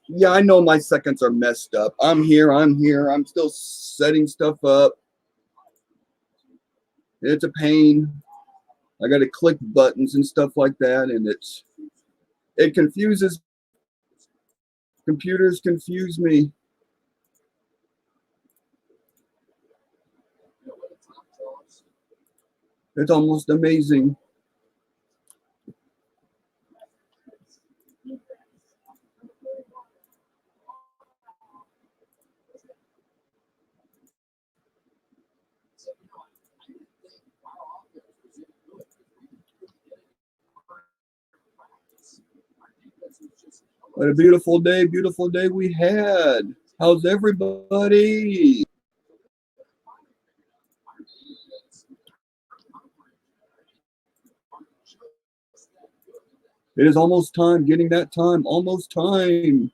Yeah, I know my seconds are messed up. I'm here. I'm still setting stuff up. It's a pain. I got to click buttons and stuff like that, and it confuses. Computers confuse me. It's almost amazing. What a beautiful day we had. How's everybody? It is almost time, getting that time, almost time.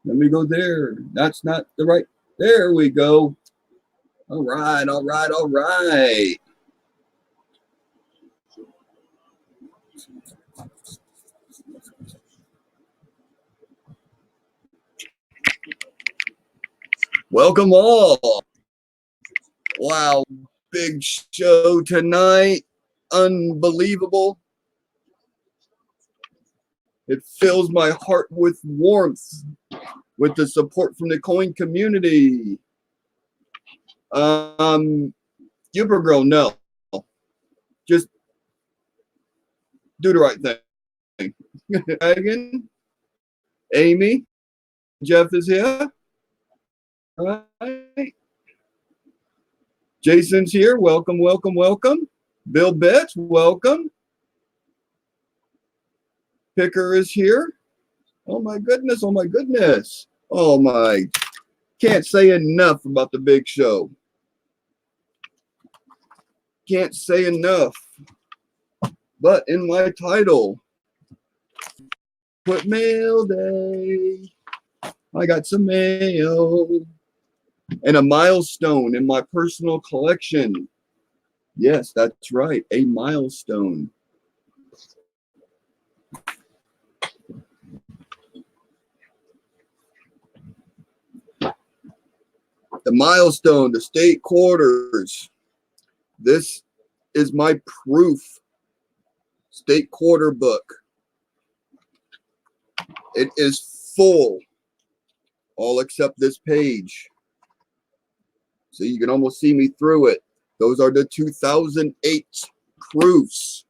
Let me go there. That's not the right. There we go. All right, all right, all right. Welcome all. Wow, big show tonight. Unbelievable. It fills my heart with warmth with the support from the coin community. Uber girl, no. Just do the right thing. Megan, Amy, Jeff is here. All right. Jason's here. Welcome, welcome, welcome. Bill Betts, welcome. Picker is here. Oh my goodness. Oh my goodness. Oh my. Can't say enough about the big show. Can't say enough. But in my title, put mail day. I got some mail. And a milestone in my personal collection. Yes, that's right. A milestone. The milestone, the state quarters. This is my proof state quarter book. It is full, all except this page. So you can almost see me through it. Those are the 2008 proofs.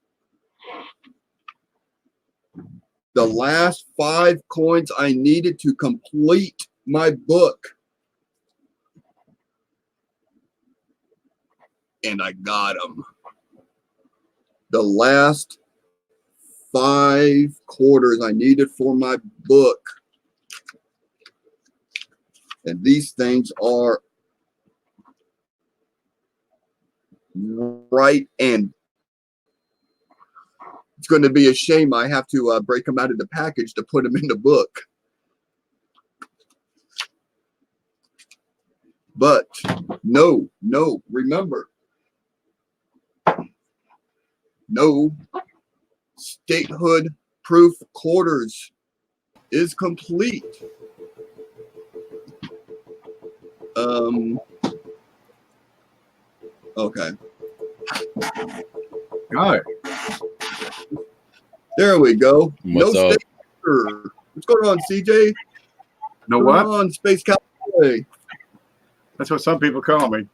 The last 5 coins I needed to complete my book. And I got them. The last 5 quarters I needed for my book. And these things are right, and it's going to be a shame I have to break them out of the package to put them in the book. But no, remember, no statehood proof quarters is complete. Okay. All right. There we go. What's no up? statehood. What's going on, CJ? Know What's what? going on, Space Cowboy? That's what some people call me.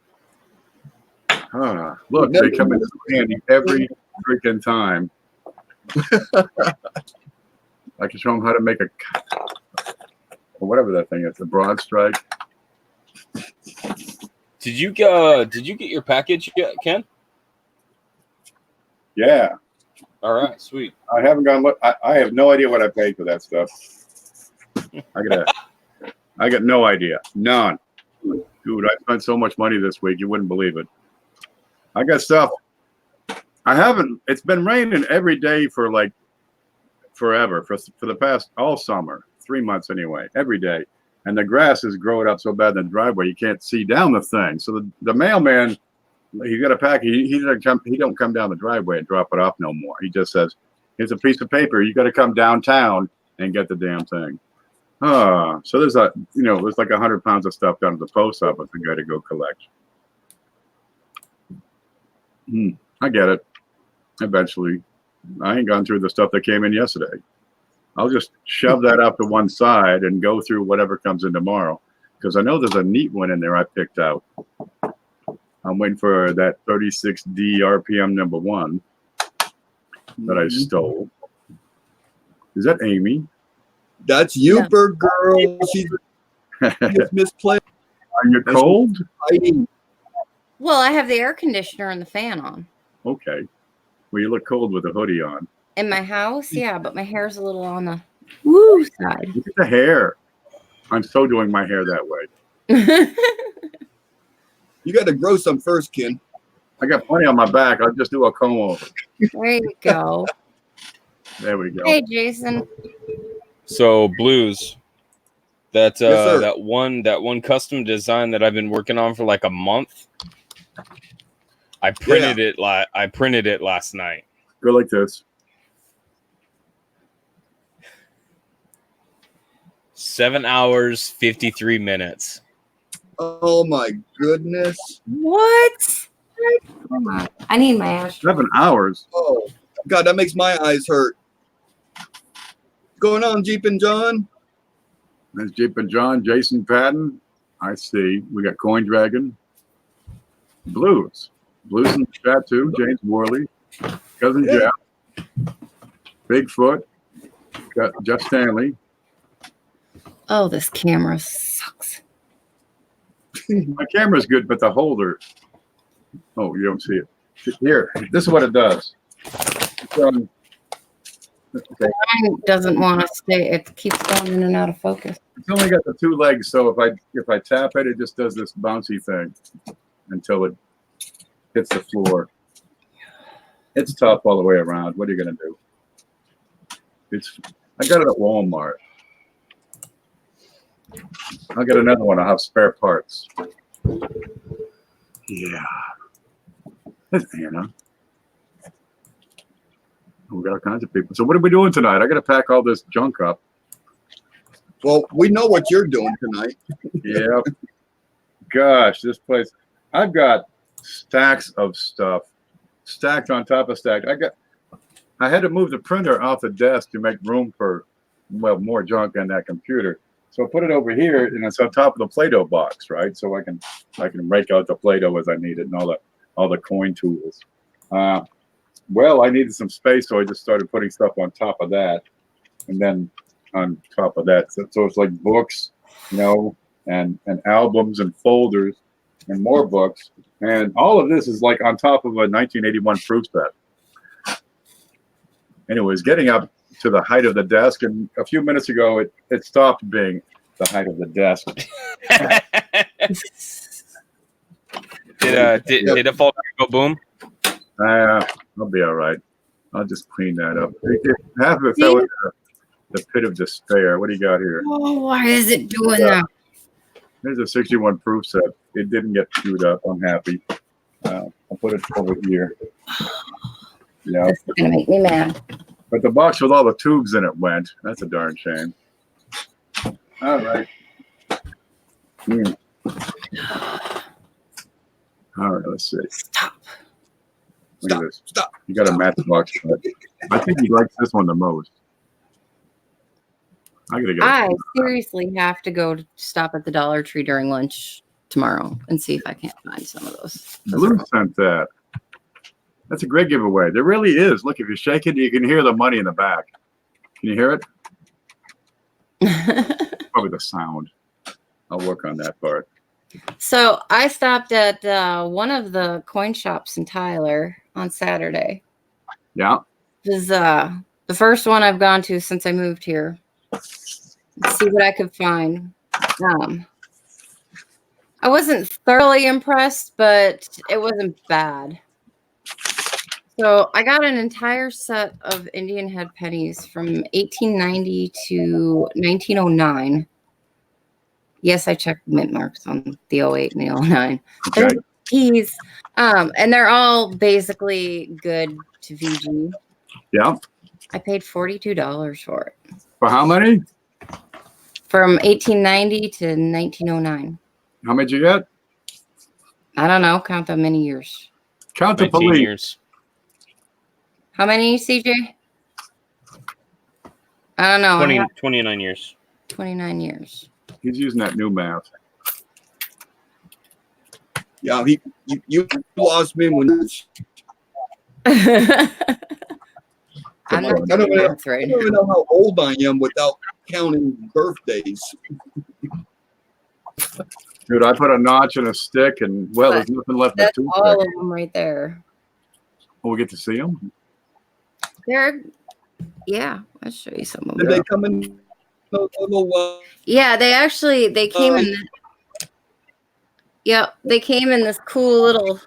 Look, they come in handy every freaking time. I can show them how to make a, or whatever that thing is, a broad strike. Did you get your package yet, Ken? Yeah. All right, sweet. I haven't gone look. I have no idea what I paid for that stuff. I got no idea. None. Dude, I spent so much money this week, you wouldn't believe it. I got stuff. It's been raining every day for like forever, for the past, all summer, 3 months anyway, every day. And the grass is growing up so bad in the driveway, you can't see down the thing. So the mailman, he got a package. He don't come down the driveway and drop it off no more. He just says, here's a piece of paper. You got to come downtown and get the damn thing. So there's there's like 100 pounds of stuff down at the post office I got to go collect. I get it. Eventually, I ain't gone through the stuff that came in yesterday. I'll just shove that up to one side and go through whatever comes in tomorrow, because I know there's a neat one in there I picked out. I'm waiting for that 36D RPM number 1 that I stole. Is that Amy? That's Uper, girl. She's misplaced. Are you cold? Well, I have the air conditioner and the fan on. Okay. Well, you look cold with a hoodie on. In my house, yeah, but my hair's a little on the woo side. Look at the hair. I'm so doing my hair that way. You got to grow some first, Ken. I got plenty on my back. I'll just do a comb over. There you go. There we go. Hey, Jason. So Blues, that sir. that one custom design that I've been working on for like a month. I printed it last night. Go like this. 7 hours, 53 minutes. Oh my goodness. What? I need my ash. 7 hours. Oh God, that makes my eyes hurt. What's going on, Jeep and John? There's Jeep and John, Jason Patton. I see. We got Coin Dragon. Blues in the chat too. James Worley. Cousin Jeff. Bigfoot. Got Jeff Stanley. Oh, this camera sucks. My camera's good, but the holder. Oh, you don't see it. Here, this is what it does. Mine doesn't want to stay. It keeps going in and out of focus. It's only got the 2 legs, so if I tap it, it just does this bouncy thing until it hits the floor. It's tough all the way around. What are you gonna do? I got it at Walmart. I'll get another one. I'll have spare parts. Yeah. That's Anna. We got all kinds of people. So what are we doing tonight? I got to pack all this junk up. Well, we know what you're doing tonight. Yeah. Gosh, this place. I've got stacks of stuff, stacked on top of stacked. I had to move the printer off the desk to make room for, well, more junk on that computer. So I put it over here, and it's on top of the Play-Doh box, right? So I can rake out the Play-Doh as I need it, and all the coin tools. Well, I needed some space, so I just started putting stuff on top of that, and then on top of that. So it's like books, and albums and folders and more books, and all of this is like on top of a 1981 proof set. Anyways, getting up to the height of the desk, and a few minutes ago it stopped being the height of the desk. Did it fall go boom? I'll be all right. I'll just clean that up. Half of it fell into the pit of despair. What do you got here? Oh, why is it doing that? There's a 61 proof set. It didn't get chewed up. I'm happy. I'll put it over here. Yeah. This is gonna make me mad. But the box with all the tubes in it went. That's a darn shame. All right. All right, let's see. Stop. Look at this. Stop. You got a matchbox. I think he likes this one the most. I seriously have to go to stop at the Dollar Tree during lunch tomorrow and see if I can't find some of those. Blue sent that. That's a great giveaway. There really is. Look, if you shake it, you can hear the money in the back. Can you hear it? Probably the sound. I'll work on that part. So I stopped at one of the coin shops in Tyler on Saturday. Yeah. This is the first one I've gone to since I moved here. Let's see what I could find. I wasn't thoroughly impressed, but it wasn't bad. So I got an entire set of Indian head pennies from 1890 to 1909. Yes, I checked mint marks on the 08 and the 09. Okay. They're keys. And they're all basically good to VG. Yeah. I paid $42 for it. For how many? From 1890 to 1909. How many did you get? I don't know. Count how many years. Count the 19 police. years. How many, CJ? I don't know. 29 years. 29 years. He's using that new math. Yeah, you lost me when I'm not I don't doing know. math I right don't even know how old I am without counting birthdays. Dude, I put a notch in a stick, and well, there's nothing left That's but all toothpick. of them right there. Will we get to see them? Yeah, I'll show you some of Did them. they come in a little Yeah, they came in. Yep, they came in this cool little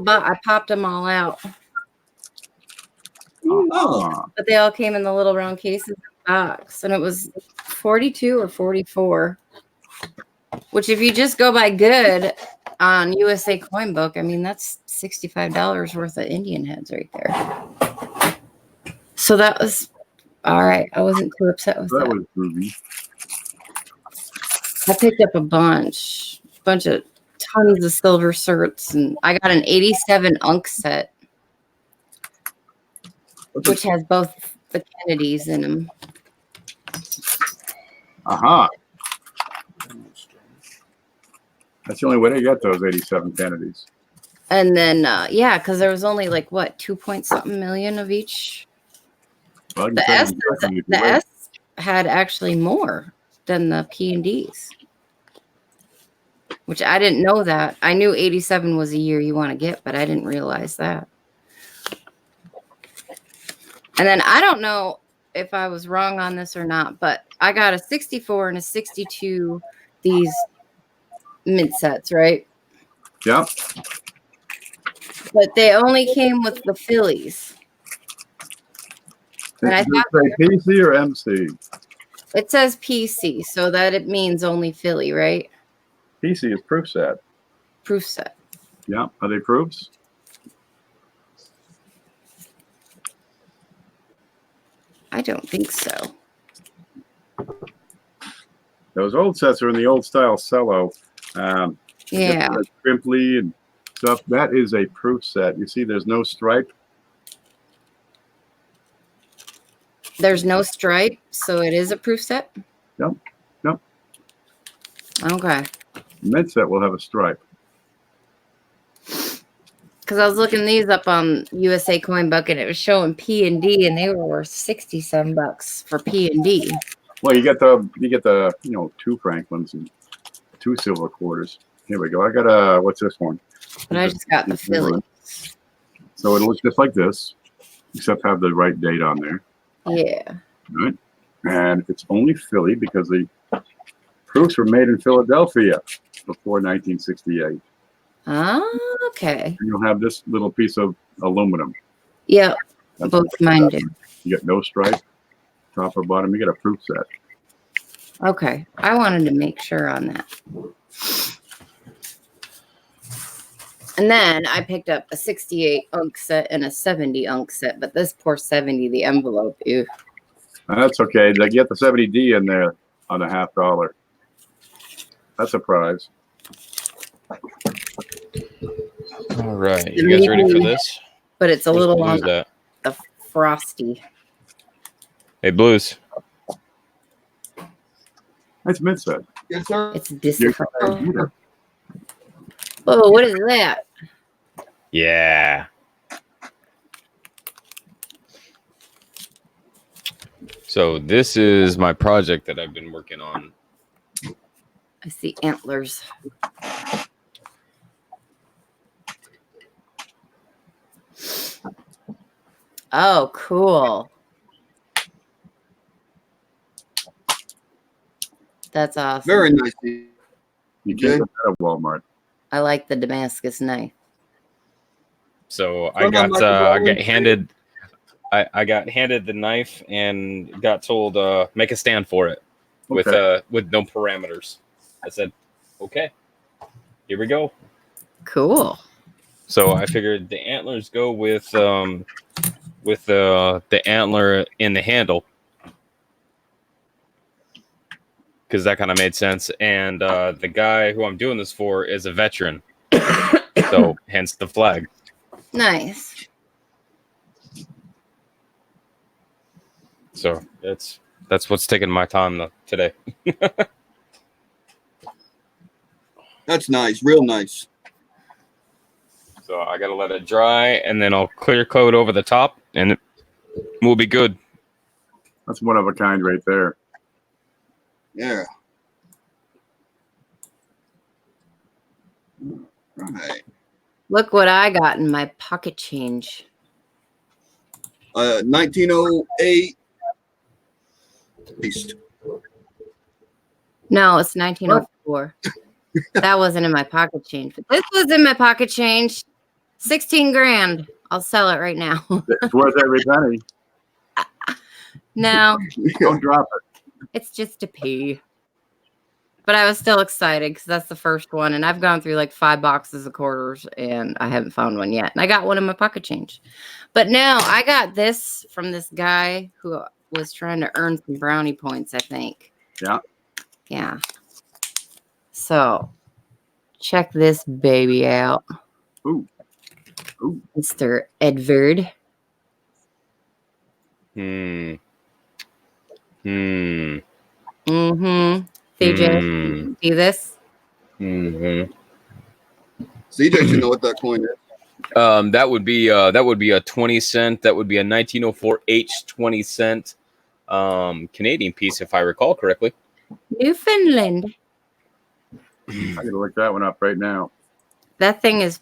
box. I popped them all out, but they all came in the little round cases box, and it was 42 or 44. Which, if you just go by good on USA Coin Book, I mean that's $65 worth of Indian heads right there. So that was all right. I wasn't too upset with That that. was groovy. I picked up a bunch of tons of silver certs, and I got an 87 Unk set, which has both the Kennedys in them. Aha. That's the only way to get those 87 Kennedys. And then, yeah, because there was only like what 2-point-something million of each. Well, I can The tell S, you exactly if you the wait. S had actually more than the P and Ds, which I didn't know that. I knew 87 was a year you want to get, but I didn't realize that. And then I don't know if I was wrong on this or not, but I got a 64 and a 62, these mint sets, right? Yeah. But they only came with the Phillies. And I Does it say PC or MC? It says PC, so that it means only Philly, right? PC is proof set. Proof set. Yeah. Are they proofs? I don't think so. Those old sets are in the old style cello. Yeah. Crimply and stuff. That is a proof set. You see, there's no stripe. There's no stripe, so it is a proof set? Yep. Yep. Okay. Mint set will have a stripe. Because I was looking these up on USA Coin Book, and it was showing P&D, and they were worth $67 for P&D. Well, you get the 2 Franklins and 2 silver quarters. Here we go. I got a, what's this one? But I just got the Philly. So it'll look just like this, except have the right date on there. Yeah. Right? And it's only Philly because the proofs were made in Philadelphia before 1968. Oh, okay. And you'll have this little piece of aluminum. Yep. That's Both mine do. You got no stripe, top or bottom. You get a proof set. Okay. I wanted to make sure on that. And then I picked up a 68 unk set and a 70 unk set, but this poor 70, the envelope, ew. That's okay. They get the 70D in there on a $50. That's a prize. All right, you guys ready for this? But it's a little Who's on that? the frosty. Hey, Blues. That's mint set. Yes, sir. It's You're disappointing. Oh, what is that? Yeah. So this is my project that I've been working on. I see antlers. Oh, cool. That's awesome. Very nice. You can't get that at Walmart. I like the Damascus knife. So I From got Michael Baldwin. handed I got handed the knife and got told make a stand for it with no parameters. I said, okay, here we go. Cool. So I figured the antlers go with the antler in the handle, because that kind of made sense. And the guy who I'm doing this for is a veteran, so hence the flag. Nice. So that's what's taking my time today. That's nice. Real nice. So I gotta let it dry, and then I'll clear coat over the top, and it will be good. That's one of a kind right there. Yeah. Right. Look what I got in my pocket change. 1908. East. No, it's 1904. That wasn't in my pocket change, but this was in my pocket change. 16 grand. I'll sell it right now. It's worth every penny. No, Don't drop it. it's just a pee. But I was still excited because that's the first one. And I've gone through like 5 boxes of quarters and I haven't found one yet. And I got one in my pocket change. But no, I got this from this guy who was trying to earn some brownie points, I think. Yeah. Yeah. So check this baby out. Ooh. Ooh. Mr. Edvard. Hmm. Mm-hmm. CJ, see this? Mm-hmm. CJ should know what that coin is. That would be a 20 cent. That would be a 1904 H 20 cent Canadian piece, if I recall correctly. Newfoundland. I gotta look that one up right now. That thing is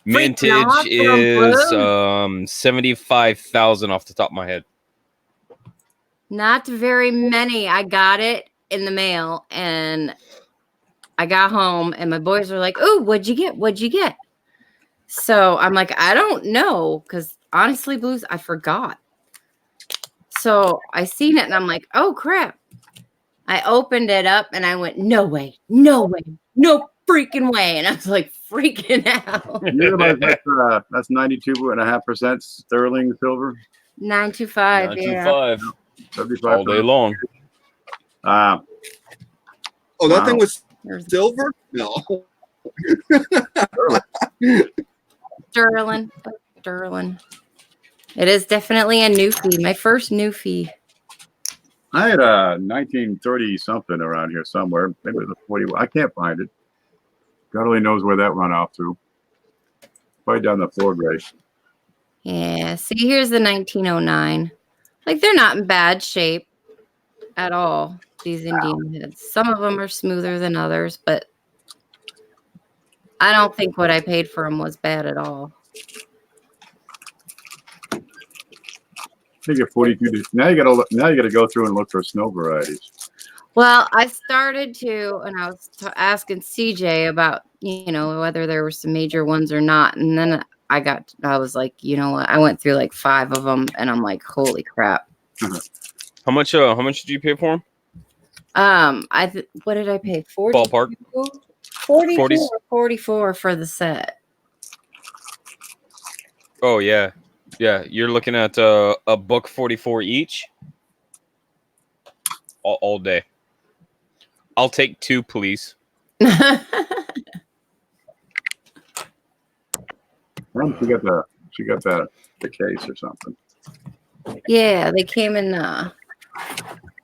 Mintage awesome, is bro. 75,000 off the top of my head. Not very many. I got it in the mail and I got home and my boys were like, "Oh, what'd you get? What'd you get?" So I'm like, I don't know. Cause honestly, Blues, I forgot. So I seen it and I'm like, oh crap. I opened it up and I went, no way, no way, no freaking way. And I was like freaking out. You realize that's 92.5% sterling silver. 925. Yeah. 925 75 all day long. Oh, that thing Wow. was There's silver? No. Sterling. Sterling. It is definitely a newfie. My first newfie. I had a 1930 something around here somewhere. Maybe it was a 40. I can't find it. God only knows where that run off to. Probably down the Ford race. Yeah. See, here's the 1909. Like, they're not in bad shape at all, these Indian heads. Some of them are smoother than others, but I don't think what I paid for them was bad at all. I think at 42. Now you got to go through and look for snow varieties. Well, I started to, and I was asking CJ about, you know, whether there were some major ones or not. And then I was like, you know what? I went through like 5 of them and I'm like, holy crap. How much did you pay for them? What did I pay? 40? Ballpark. 42 40s. or 44 for the set. Oh yeah. Yeah, you're looking at a buck 44 each all day. I'll take 2, please. Well, she got the case or something. Yeah, they came in.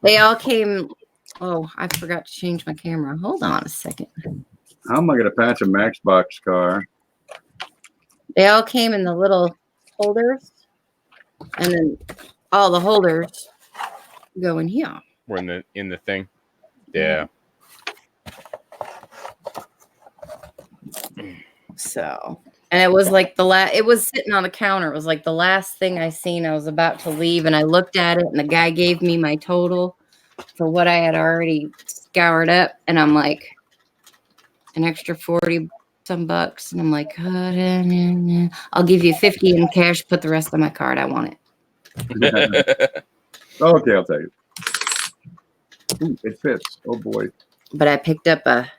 They all came. Oh, I forgot to change my camera. Hold on a second. How am I going to patch a Matchbox car? They all came in the little holders, and then all the holders go in here. We're in the thing. Yeah. So, and it was like it was sitting on the counter. It was like the last thing I seen. I was about to leave and I looked at it and the guy gave me my total for what I had already scoured up. And I'm like, an extra 40 some bucks. And I'm like, I'll give you 50 in cash, put the rest on my card. I want it. Okay, I'll take it. Ooh, it fits. Oh boy. But I picked up a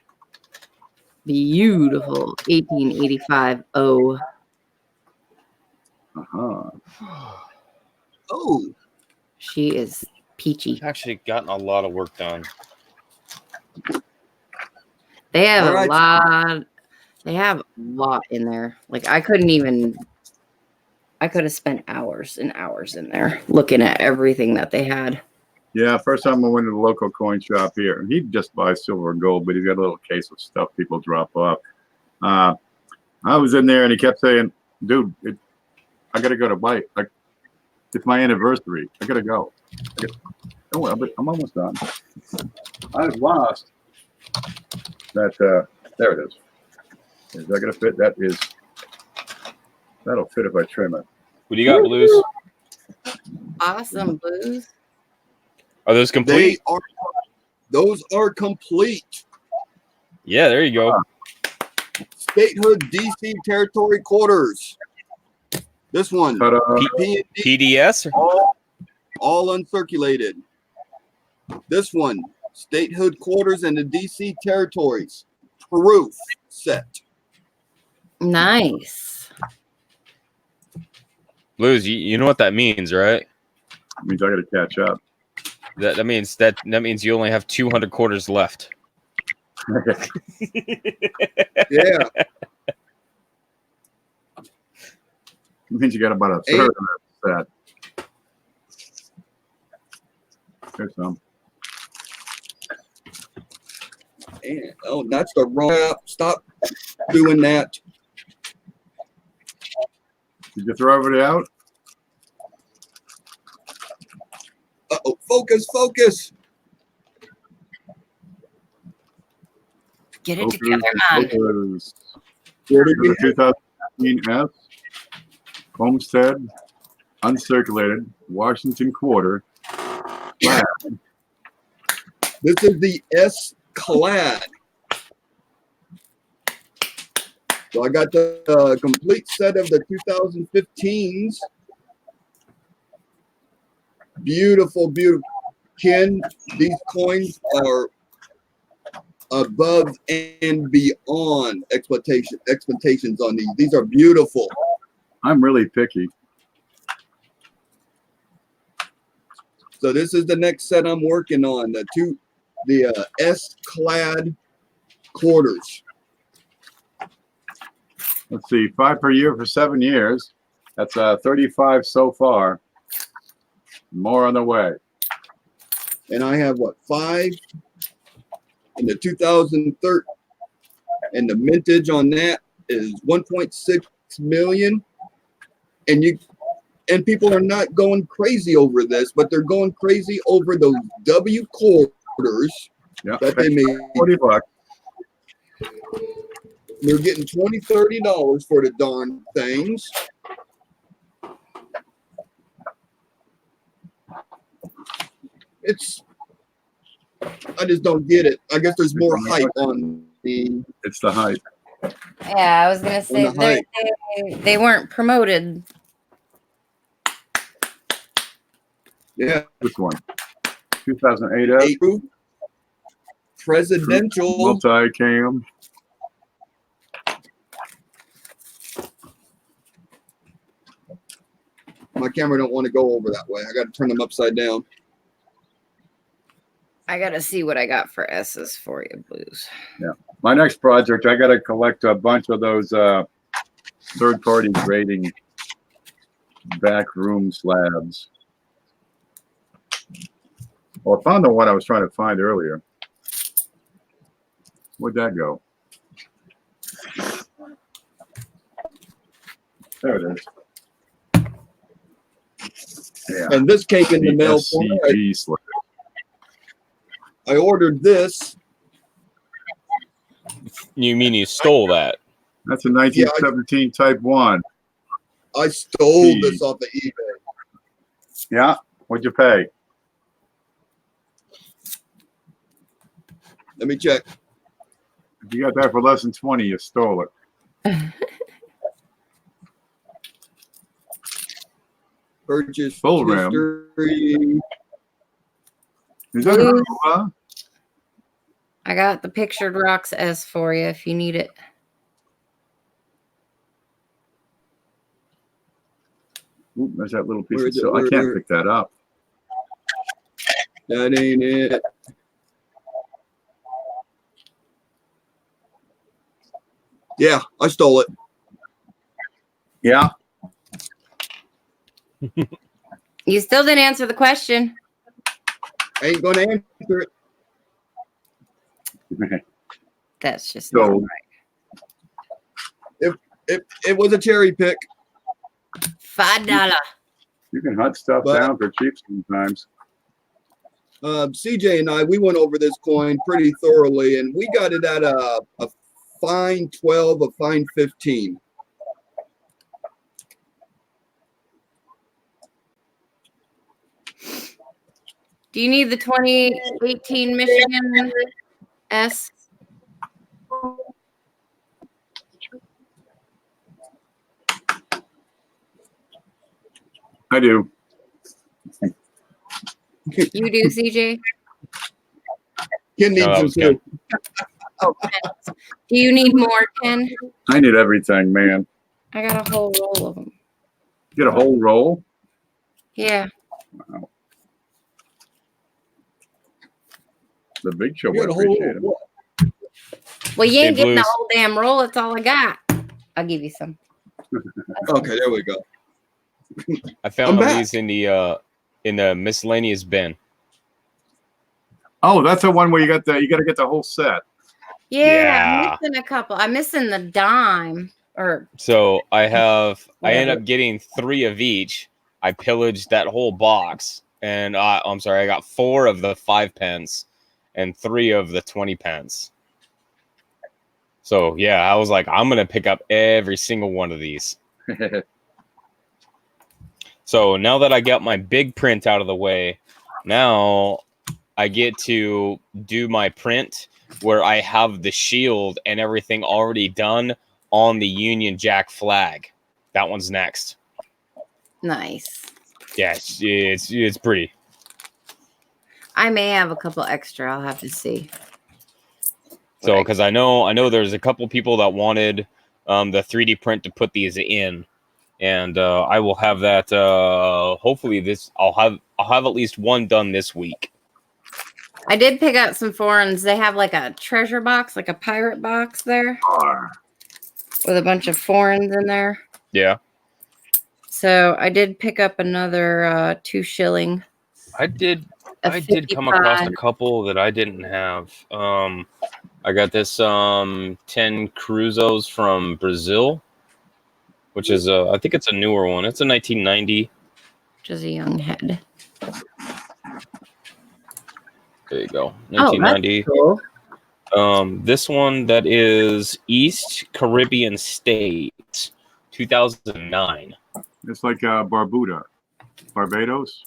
beautiful 1885 O. Uh-huh. Oh, She is peachy. Actually gotten a lot of work done. They have All right. a lot. They have a lot in there. Like I could have spent hours and hours in there looking at everything that they had. Yeah, first time I went to the local coin shop here. He just buys silver and gold, but he's got a little case of stuff people drop off. I was in there and he kept saying, dude, I got to go to buy it. Like, it's my anniversary. I got to go. Don't worry, but I'm almost done. I was lost. There it is. Is that going to fit? That'll fit if I trim it. What do you got, Blues? Awesome, Blues. Are those complete? Those are complete. Yeah, there you go. Statehood DC territory quarters. This one, But, P&D, PDS? all uncirculated. This one, statehood quarters and the DC territories. Proof set. Nice. Blues, you know what that means, right? means I got to catch up. That means you only have 200 quarters left. Yeah. Means you got about a third of that set. There's some. And, oh, that's the wrong app. Stop doing that. Did you throw everybody out? Uh-oh, focus. Get it together, man. Focus. The 2015 S Homestead Uncirculated Washington Quarter Wow. This is the S Clad. So I got the complete set of the 2015s. Beautiful, beautiful. Ken, these coins are above and beyond expectations on these. These are beautiful. I'm really picky. So this is the next set I'm working on. The S Clad quarters. Let's see, 5 per year for 7 years. That's 35 so far. More on the way. And I have what, 5 in the 2013, and the mintage on that is 1.6 million. And people are not going crazy over this, but they're going crazy over those W quarters Yeah, that they made. $40. They're getting $20, $30 for the darn things. I just don't get it. I guess there's more hype on the. It's the hype. Yeah, I was gonna say On the hype. they weren't promoted. Yeah, This one. 2008 April presidential. multi-cam. My camera don't want to go over that way. I got to turn them upside down. I gotta see what I got for S's for you, Blues. My next project, I got to collect a bunch of those third-party grading back room slabs. Well, I found the one I was trying to find earlier. Where'd that go? There it is. Yeah. And this came in the mail for me. SCG slab. I ordered this. You mean you stole that? That's a 1917 Type 1. I stole Gee. this off of eBay. Yeah. What'd you pay? Let me check. If you got that for less than 20, you stole it. Purchase Full rim. history. Is that Ooh. a I got the pictured rocks S for you if you need it. Ooh, there's that little piece Where of is it? silver. I Where- can't where- pick that up. That ain't it. Yeah, I stole it. Yeah. You still didn't answer the question. I ain't gonna answer it. That's just So- not right. It was a cherry pick. $5. You can hunt stuff But- down for cheap sometimes. CJ and I, we went over this coin pretty thoroughly, and we got it at a fine 12, a fine 15. Do you need the 2018 Michigan S? I do. You do, CJ? Ken needs No, that them was too. good. Oh, Ken. Do you need more, Ken? I need everything, man. I got a whole roll of them. Get a whole roll. Yeah. The big show You would got a whole appreciate it. roll. Well, you ain't Hey, getting the Blues. whole damn roll. That's all I got. I'll give you some. Okay, there we go. I found I'm one of back. these in the miscellaneous bin. Oh, that's the one where you got to get the whole set. Yeah, Yeah. I'm missing a couple. I'm missing the dime. Or So I end Whatever. up getting 3 of each. I pillaged that whole box, and I'm sorry, I got 4 of the 5 pence and 3 of the 20 pence. So yeah, I was like, I'm gonna pick up every single one of these. So now that I got my big print out of the way, Now I get to do my print where I have the shield and everything already done on the Union Jack flag. That one's next. Nice. Yeah, it's pretty. I may have a couple extra. I'll have to see. So, because I know there's a couple people that wanted the 3D print to put these in, and I will have that. Hopefully, I'll have at least one done this week. I did pick up some foreigns. They have like a treasure box, like a pirate box there, with a bunch of foreigns in there. Yeah, So I did pick up another 2 shilling. I did a come across a 55. couple that I didn't have. I got this 10 Cruzos from Brazil, which is I think it's a newer one. It's a 1990. Which is a young head. There you go. Oh, 1990. that's cool. This one that is East Caribbean States, 2009. It's like Barbuda, Barbados,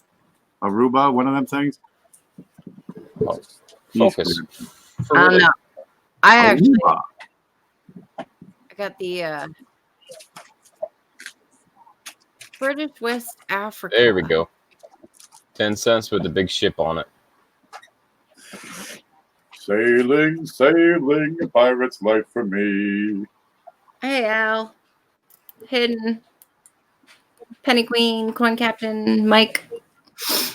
Aruba, one of them things. Focus. For I don't really- know. I actually Aruba. I got the British West Africa. There we go. 10 cents with the big ship on it. Sailing, sailing, a pirate's life for me. Hey Al. Hidden. Penny Queen, Coin Captain, Mike.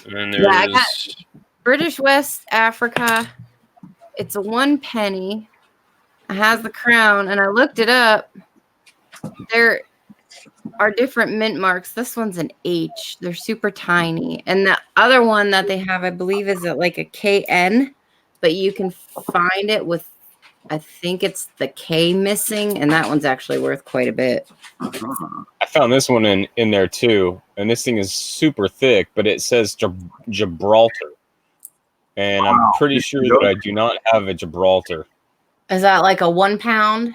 And then Yeah, I there's British West Africa. It's a 1 penny. It has the crown, and I looked it up. There are different mint marks. This one's an H. They're super tiny. And the other one that they have, I believe, is like a KN, but you can find it with, I think it's the K missing, and that one's actually worth quite a bit. I found this one in there too, and this thing is super thick, but it says Gibraltar, and I'm Wow. pretty sure that I do not have a Gibraltar. Is that like a 1 pound?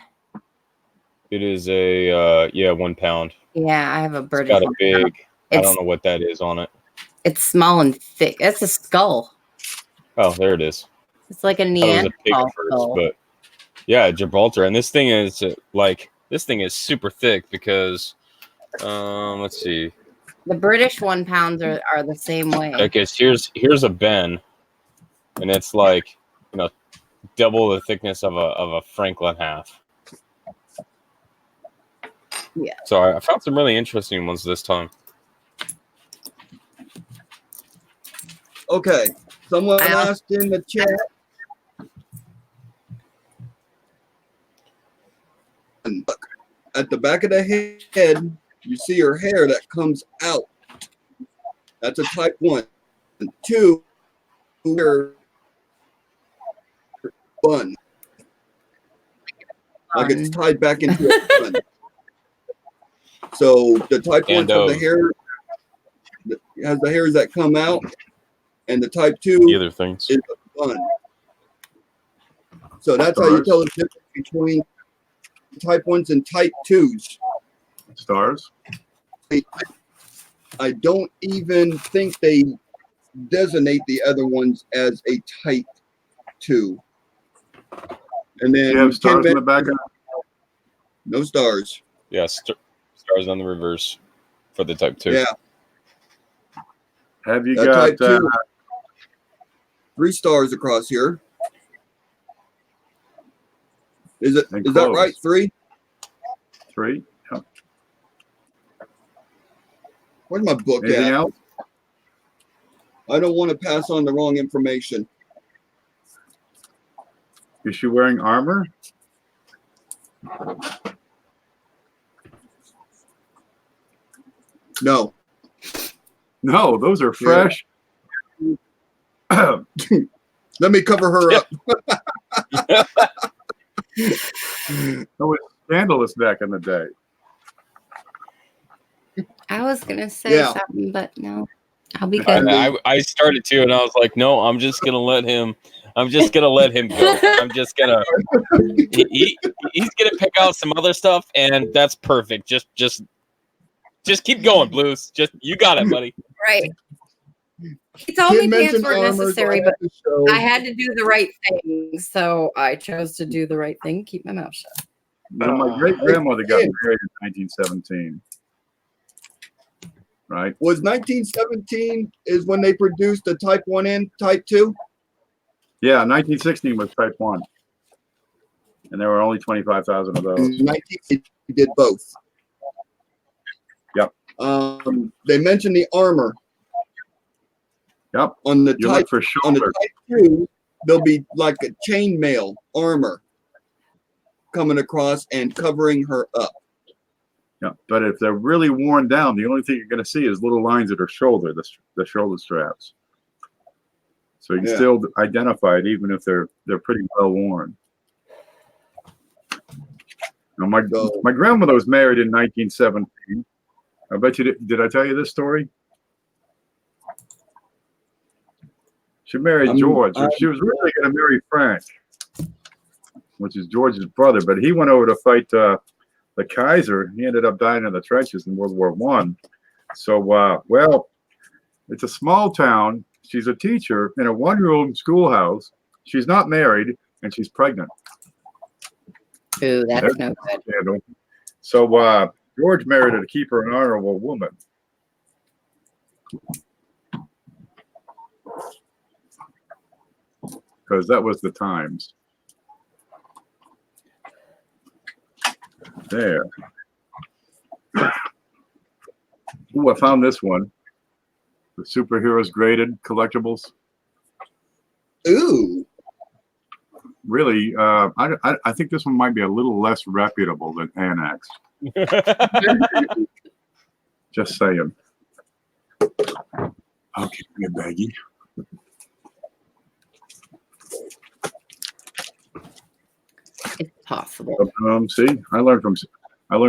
It is a 1 pound. Yeah, I have a It's British. got a 1 pound. big. I It's don't know what that is on it. it's small and thick. It's a skull. Oh, there it is. It's like a I thought it was a pig Neanderthal at first, skull. but yeah, Gibraltar, and this thing is super thick because let's see. The British 1 pounds are the same way. Okay, so here's a Ben, and it's like double the thickness of a Franklin half. Yeah. So I found some really interesting ones this time. Okay. Someone I also- asked in the chat. And look, at the back of the head, you see her hair that comes out. That's a type 1. And 2, her bun. Like it's tied back into a bun. So the type 1 And, has the hair has the hairs that come out, and the type 2 The other things. is a bun. So that's how you tell the difference between type 1s and type 2s. Stars. I don't even think they designate the other ones as a type 2. And then You have Ken stars in the mentioned back. no stars. Yeah, stars on the reverse for the type 2. Yeah, Have you that got? type 2. 3 stars across here. Is that Enclosed. right? 3? 3? Yeah. Where's my book Anything at? else? I don't want to pass on the wrong information. Is she wearing armor? No. No, those are fresh. Let me cover her up. Oh, it's scandalous back in the day. I was gonna say Yeah. something, but no, I'll be I good. mean- I started to, and I was like, no, I'm just gonna let him go. I'm just gonna. He's gonna pick out some other stuff, and that's perfect. Just keep going, Blues. You got it, buddy. Right. He told me Kid pants mentioned weren't armor, so I necessary, had but to show. I had to do the right thing. So I chose to do the right thing, keep my mouth shut. So my great grandmother got married in 1917. Right? Was 1917 is when they produced the Type 1 and Type 2? Yeah, 1916 was Type 1. And there were only 25,000 of those. 1960 did both. Yep. They mentioned the armor. Yep. On the You Type look for on the shoulder. Type 2, there'll be like a chainmail armor coming across and covering her up. Yeah, but if they're really worn down, the only thing you're going to see is little lines at her shoulder, the shoulder straps. So you can Yeah. still identify it, even if they're pretty well worn. Now, my grandmother was married in 1917. I bet you did I tell you this story? She married George. She was really going to marry Frank, which is George's brother, but he went over to fight the Kaiser. He ended up dying in the trenches in World War I. So, well, it's a small town. She's a teacher in a one-room schoolhouse. She's not married, and she's pregnant. Ooh, that's no good. So George married her to keep her an honorable woman. Because that was the times. There. Ooh, I found this one. The Superheroes Graded Collectibles. Ooh. Really, I think this one might be a little less reputable than Annex. Just saying. Okay, give me a baggie. It's possible. See, I learned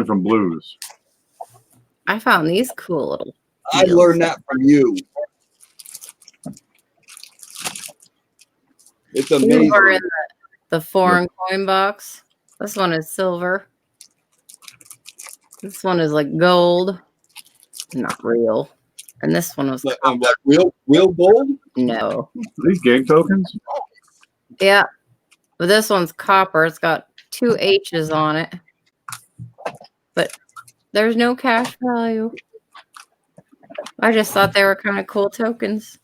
from Blues. I found these cool little. I learned that from you. It's amazing. Silver in the foreign coin box. This one is silver. This one is like gold. Not real. And this one was like real gold? No. These game tokens? Yeah. But this one's copper. It's got 2 H's on it. But there's no cash value. I just thought they were kind of cool tokens.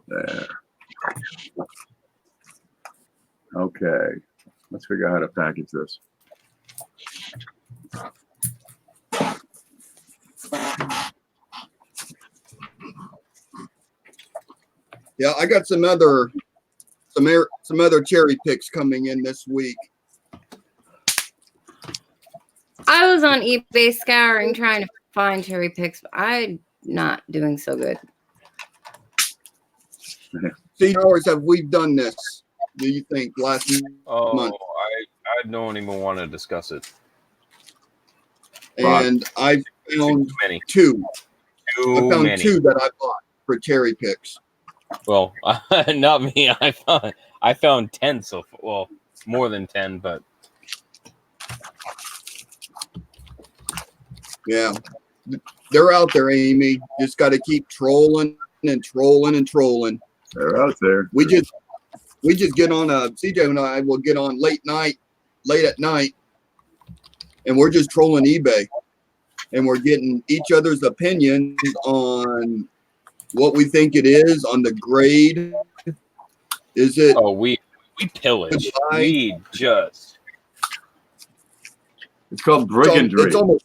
There. Okay. Let's figure out how to package this. Yeah, I got some other cherry picks coming in this week. I was on eBay scouring trying to find cherry picks, but I'm not doing so good. See, how hours have we done this? Do you think last month? I don't even want to discuss it. And I found Too many. two. I found many. 2 that I bought for cherry picks. Well, not me. I found 10 so far. Well, more than 10, but Yeah, they're out there, Amy. Just got to keep trolling and trolling and trolling. They're out there. We just get on CJ and I will get on late at night, and we're just trolling eBay, and we're getting each other's opinions on what we think it is, on the grade. Is it? oh, we pillage. We just It's called brigandry.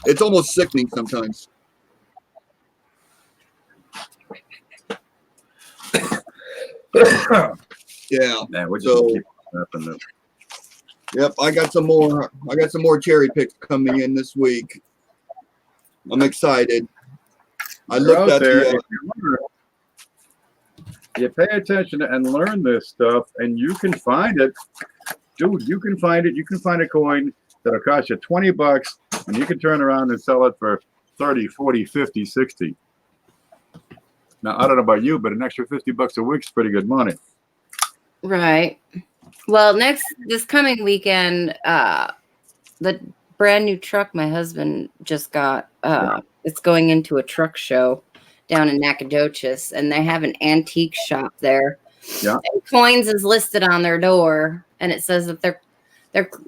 It's almost sickening sometimes. Yeah. Man, we're just So- keep happening. Yep, I got some more cherry picks coming in this week. I'm excited. I They're looked out at there. the If you pay attention and learn this stuff, and you can find it, dude. You can find it. You can find a coin that'll cost you $20, and you can turn around and sell it for 30, 40, 50, 60. Now, I don't know about you, but an extra $50 a week is pretty good money. Right. Well, this coming weekend, the brand new truck my husband just got. It's going into a truck show down in Nacogdoches, and they have an antique shop there. Yeah. And Coins is listed on their door, and it says that they're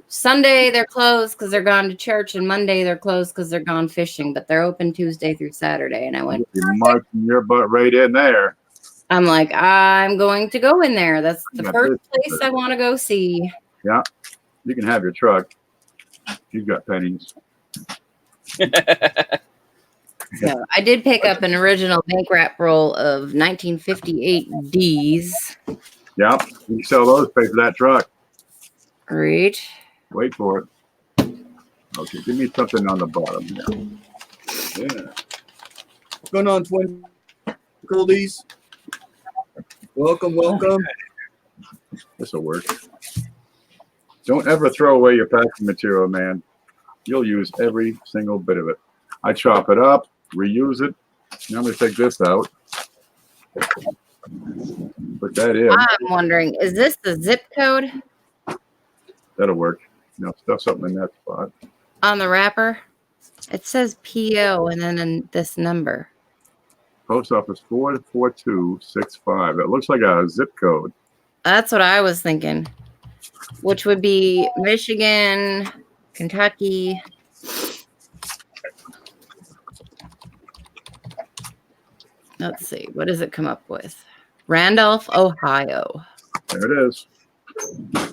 Sunday they're closed because they're gone to church, and Monday they're closed because they're gone fishing, but they're open Tuesday through Saturday. And I went, You're marching your butt right in there. I'm like, I'm going to go in there. That's the Yeah, first this- place I want to go see. Yeah. You can have your truck. You've got pennies. So I did pick up an original bank wrap roll of 1958 D's. Yeah. You can sell those, pay for that truck. Right. Wait for it. Okay, give me something on the bottom here. Yeah. What's going on, twin girlies? Welcome, welcome. This'll work. Don't ever throw away your packing material, man. You'll use every single bit of it. I chop it up, reuse it. Now I'm gonna take this out. Put that in. I'm wondering, is this the zip code That'll work. Now stuff something in that spot. on the wrapper? It says PO and then in this number. Post office 44265. It looks like a zip code. That's what I was thinking, which would be Michigan, Kentucky. Let's see. What does it come up with? Randolph, Ohio. There it is. All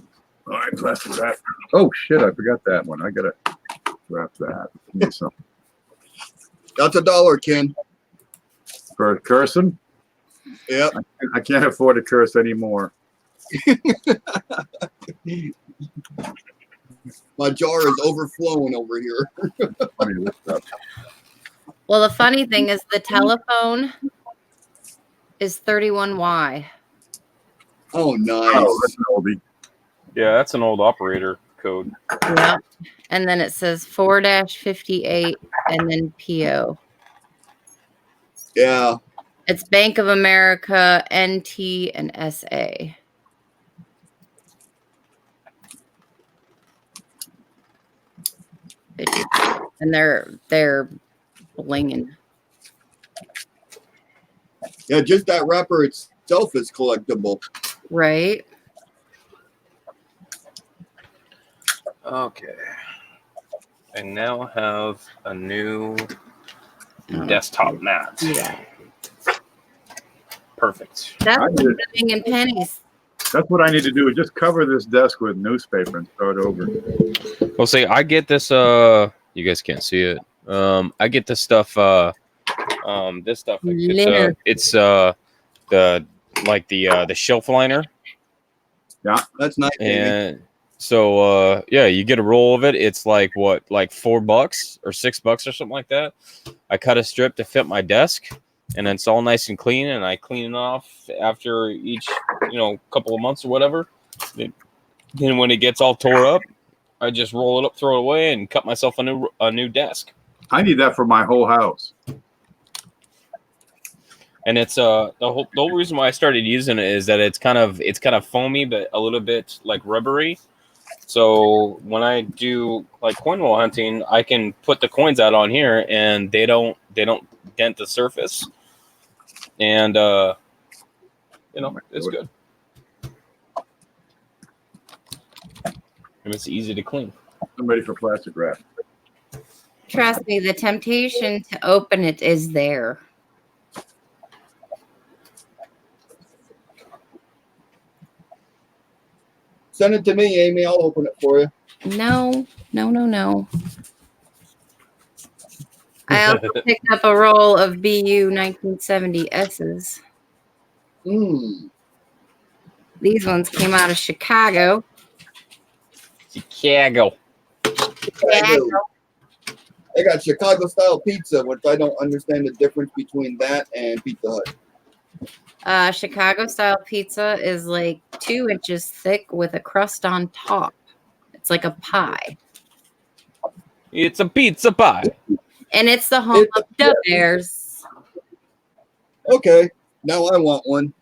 right, plastic wrap. Oh shit, I forgot that one. I gotta wrap that. Give me some. That's $1, Ken. For cursing, Yep. I can't afford to curse anymore. My jar is overflowing over here. I mean, this stuff. Well, the funny thing is the telephone is 31Y. Oh, nice. Oh, that's an oldie. Yeah, that's an old operator code. Yeah. And then it says 4-58 and then PO. Yeah. It's Bank of America, NT, and SA. And they're blinging. Yeah, just that wrapper itself is collectible. Right? Okay. I now have a new Oh. desktop mat. Yeah. Perfect. That's I did. living in pennies. That's what I need to do. Just cover this desk with newspaper and start over. Well, see, I get this. You guys can't see it. I get this stuff. This stuff. Liner. It's the shelf liner, That's nice. Amy. and so yeah, you get a roll of it. It's like what, like $4 or $6 or something like that. I cut a strip to fit my desk, and then it's all nice and clean. And I clean it off after each, couple of months or whatever. Then when it gets all tore up, I just roll it up, throw it away, and cut myself a new desk. I need that for my whole house. And it's the whole reason why I started using it is that it's kind of foamy, but a little bit like rubbery. So when I do like coin roll hunting, I can put the coins out on here, and they don't dent the surface, and it's good. And it's easy to clean. I'm ready for plastic wrap. Trust me, the temptation to open it is there. Send it to me, Amy. I'll open it for you. No. I also picked up a roll of BU 1970 S's. These ones came out of Chicago. Chicago. I got Chicago style pizza, which I don't understand the difference between that and Pizza Hut. Chicago style pizza is like 2 inches thick with a crust on top. It's like a pie. It's a pizza pie. And it's the home It's of the Bears. Okay, now I want one.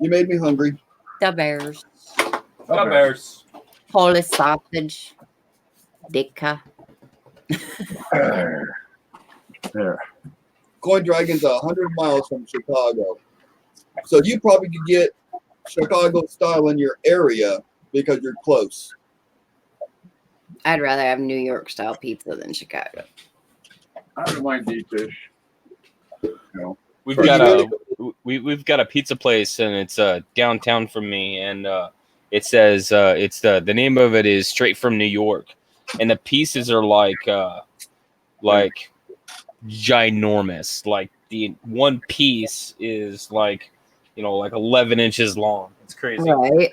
You made me hungry. The Bears. The Bears. Polish sausage. Ditka. There. Coin Dragon's 100 miles from Chicago. So you probably could get Chicago style in your area because you're close. I'd rather have New York style pizza than Chicago. I don't mind deep dish. No. We've Are got you a we've got a pizza place, and it's downtown from me, and it says it's the name of it is Straight from New York, and the pieces are like ginormous. Like the one piece is like 11 inches long. It's crazy. Right.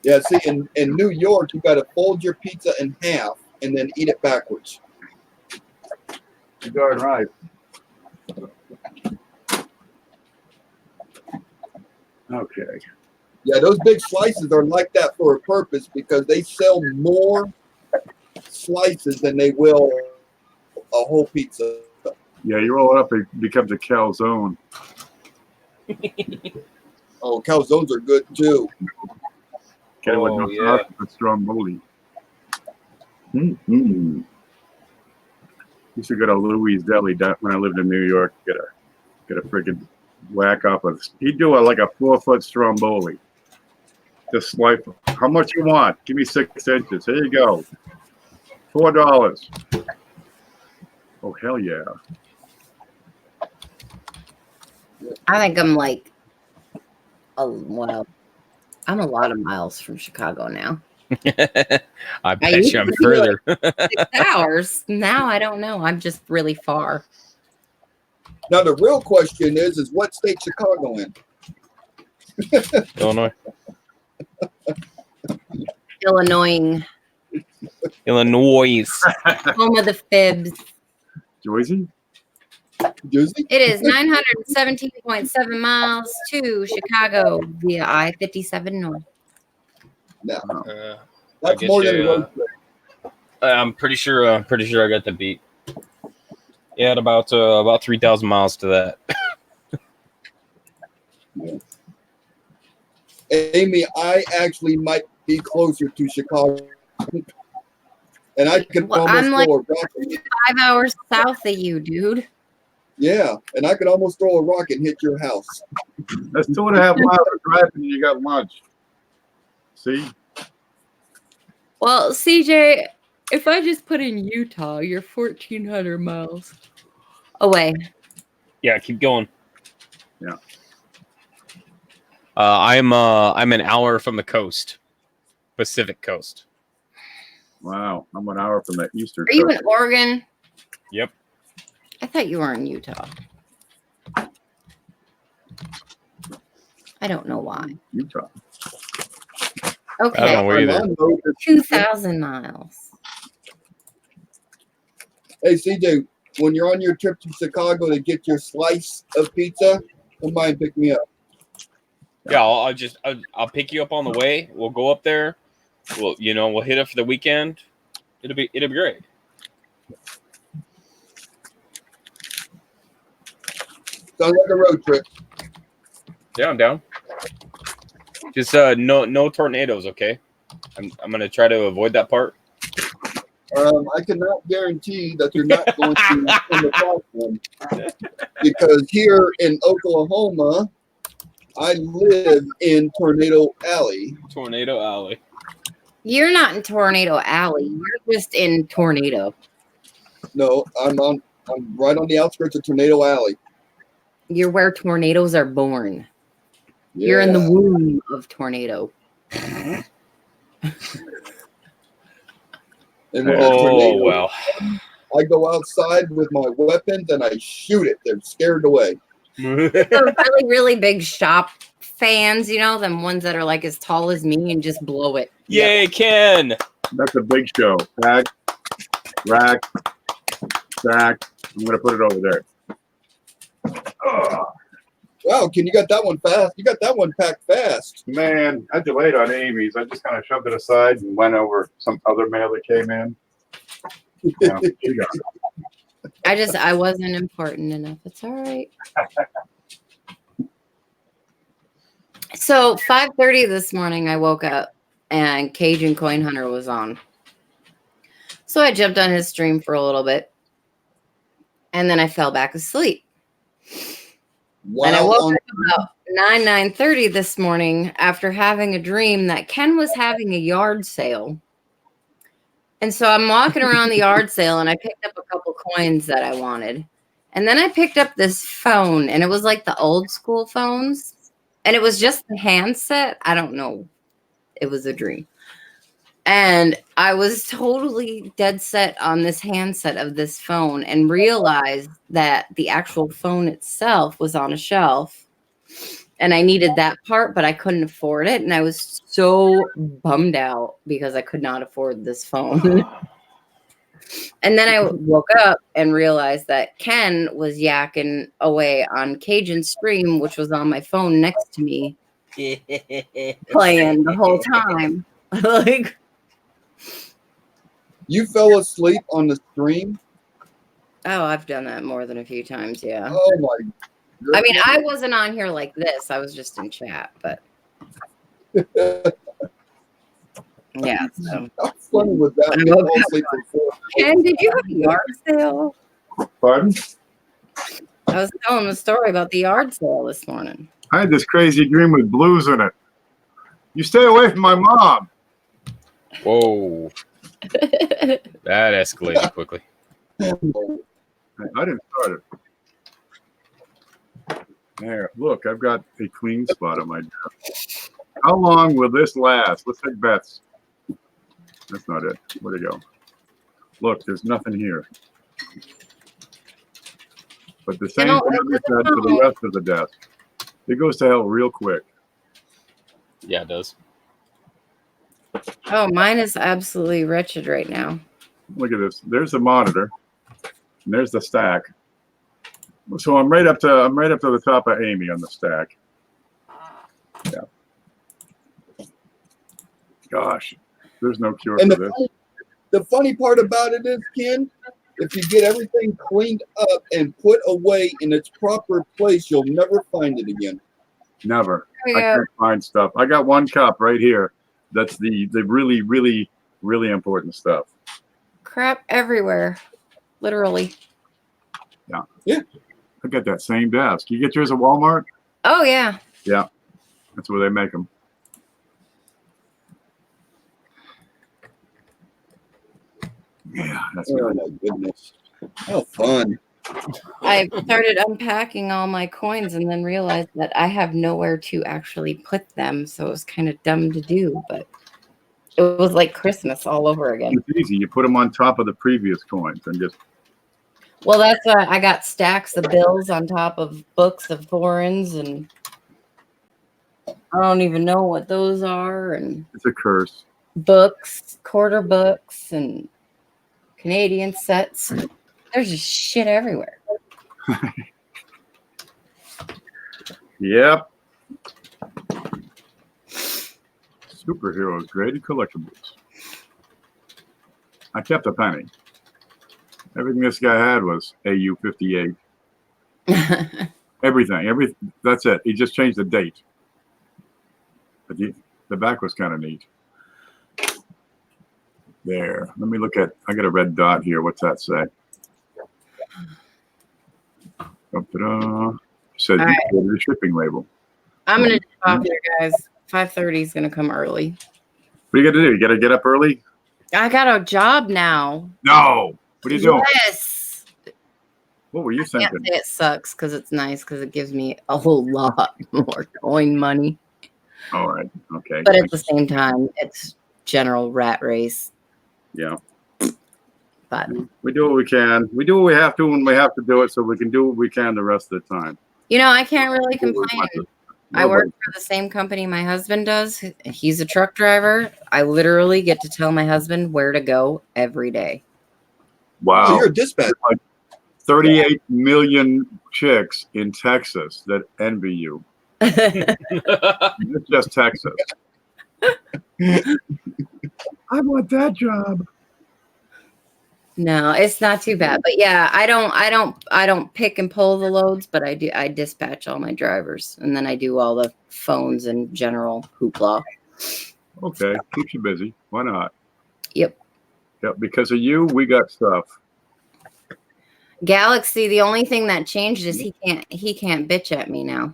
Yeah, see, in New York, you got to fold your pizza in half and then eat it backwards. You're darn right. Okay. Yeah, those big slices are like that for a purpose because they sell more slices than they will a whole pizza. Yeah, you roll it up, it becomes a calzone. Oh, calzones are good too. Get it with Oh, no yeah. sauce, but stromboli. Mm-hmm. Used to go to Louis Deli when I lived in New York. Get a freaking whack off of. He'd do like a 4-foot stromboli. Just like, how much you want? Give me 6 inches. Here you go. $4. Oh hell yeah! I think I'm like, well, I'm a lot of miles from Chicago now. I bet used you I'm to be further. 6 hours. Now I don't know. I'm just really far. Now the real question is what state Chicago in? Illinois. Illinois, Illinois. home of the fibs. Joyzy? Jersey? It is 917.7 miles to Chicago via I-57 North. No, I that's guess more than a you, road trip. I'm pretty sure I got the beat. Yeah, about 3,000 miles to that. Amy, I actually might be closer to Chicago. And I could Well, almost I'm like throw a rock. 5 hours south of you, dude. Yeah, and I could almost throw a rock and hit your house. That's 2.5 miles of driving and you got lunch. See? Well, CJ, if I just put in Utah, you're 1,400 miles away. Yeah, keep going. Yeah. I'm an hour from the coast, Pacific coast. Wow, I'm an hour from the eastern Are you coast. in Oregon? Yep. I thought you were in Utah. I don't know why. Utah. Okay. I don't know where either. I'm on road to- 2,000 miles. Hey, CJ, when you're on your trip to Chicago to get your slice of pizza, come by and pick me up. Yeah, I'll pick you up on the way. We'll go up there. We'll hit it for the weekend. It'll be great. Sounds like a road trip. Yeah, I'm down. Just no tornadoes, okay? I'm gonna try to avoid that part. I cannot guarantee that you're not going to come across one because here in Oklahoma, I live in Tornado Alley. Tornado Alley. You're not in Tornado Alley. You're just in Tornado. No, I'm right on the outskirts of Tornado Alley. You're where tornadoes are born. You're in the Yeah. womb of tornado. And when a Oh tornado, well. I go outside with my weapons and I shoot it. They're scared away. Those really, really big shop fans, them ones that are like as tall as me and just blow it. Yay, Ken! That's a big show. Pack, rack, stack. I'm gonna put it over there. Wow, Ken, you got that one fast. You got that one packed fast. Man, I delayed on Amy's. I just kind of shoved it aside and went over some other mail that came in. Yeah, she got it. I wasn't important enough. It's all right. So 5:30 this morning, I woke up and Cajun Coin Hunter was on. So I jumped on his stream for a little bit, and then I fell back asleep. And I Wow. woke up about 9:30 this morning after having a dream that Ken was having a yard sale. And so I'm walking around the yard sale, and I picked up a couple coins that I wanted. And then I picked up this phone, and it was like the old school phones. And it was just the handset. I don't know. It was a dream. And I was totally dead set on this handset of this phone and realized that the actual phone itself was on a shelf. And I needed that part, but I couldn't afford it. And I was so bummed out because I could not afford this phone. And then I woke up and realized that Ken was yakking away on Cajun Stream, which was on my phone next to me, playing the whole time. Like, You fell asleep on the stream? oh, I've done that more than a few times. Yeah. Oh my I mean, goodness. I wasn't on here like this. I was just in chat, but yeah. So. How funny was that? I You woke fall up asleep for 4 Ken, did you have a yard sale? Pardon? I was telling the story about the yard sale this morning. I had this crazy dream with blues in it. You stay away from my mom. Whoa. That escalated quickly. I didn't start it. There, look, I've got a clean spot on my desk. How long will this last? Let's take bets. That's not it. Where'd it go? Look, there's nothing here. But the same know, thing is said for the rest of the desk. It goes to hell real quick. Yeah, it does. Oh, mine is absolutely wretched right now. Look at this. There's the monitor, and there's the stack. So I'm right up to the top of Amy on the stack. Yeah. Gosh, there's no cure And for this. the funny part about it is, Ken, if you get everything cleaned up and put away in its proper place, you'll never find it again. Never. There I you go. can't find stuff. I got one cup right here. That's the really, really, really important stuff. Crap everywhere. Literally. I got that same desk. You get yours at Walmart? Oh, yeah. Yeah, that's where they make them. Yeah, that's Oh good. my goodness. How fun. I started unpacking all my coins and then realized that I have nowhere to actually put them. So it was kind of dumb to do, but it was like Christmas all over again. It's easy. You put them on top of the previous coins and just Well, that's why I got stacks of bills on top of books of foreigns, and I don't even know what those are, and it's a curse. books, quarter books, and Canadian sets. There's just shit everywhere. Yep. Superheroes graded collectibles. I kept a penny. Everything this guy had was AU-58. Everything. That's it. He just changed the date. But the back was kind of neat. There. Let me look at. I got a red dot here. What's that say? Ta-da. Says All right. the shipping label. I'm gonna jump off here, guys. 5:30 is gonna come early. What do you got to do? You got to get up early? I got a job now. No. What are you doing? Yes. What were you I can't thinking? say it sucks because it's nice because it gives me a whole lot more coin money. All right. Okay. But at the same time, it's general rat race. Yeah. But We do what we can. We do what we have to when we have to do it, so we can do what we can the rest of the time. I can't really complain. I work for the same company my husband does. He's a truck driver. I literally get to tell my husband where to go every day. So Wow. you're a dispatcher. 38 million chicks in Texas that envy you. It's just Texas. I want that job. No, it's not too bad. But yeah, I don't pick and pull the loads, but I dispatch all my drivers, and then I do all the phones and general hoopla. Okay. Keeps you busy. Why not? Yep. Yeah, because of you, we got stuff. Galaxy, the only thing that changed is he can't bitch at me now.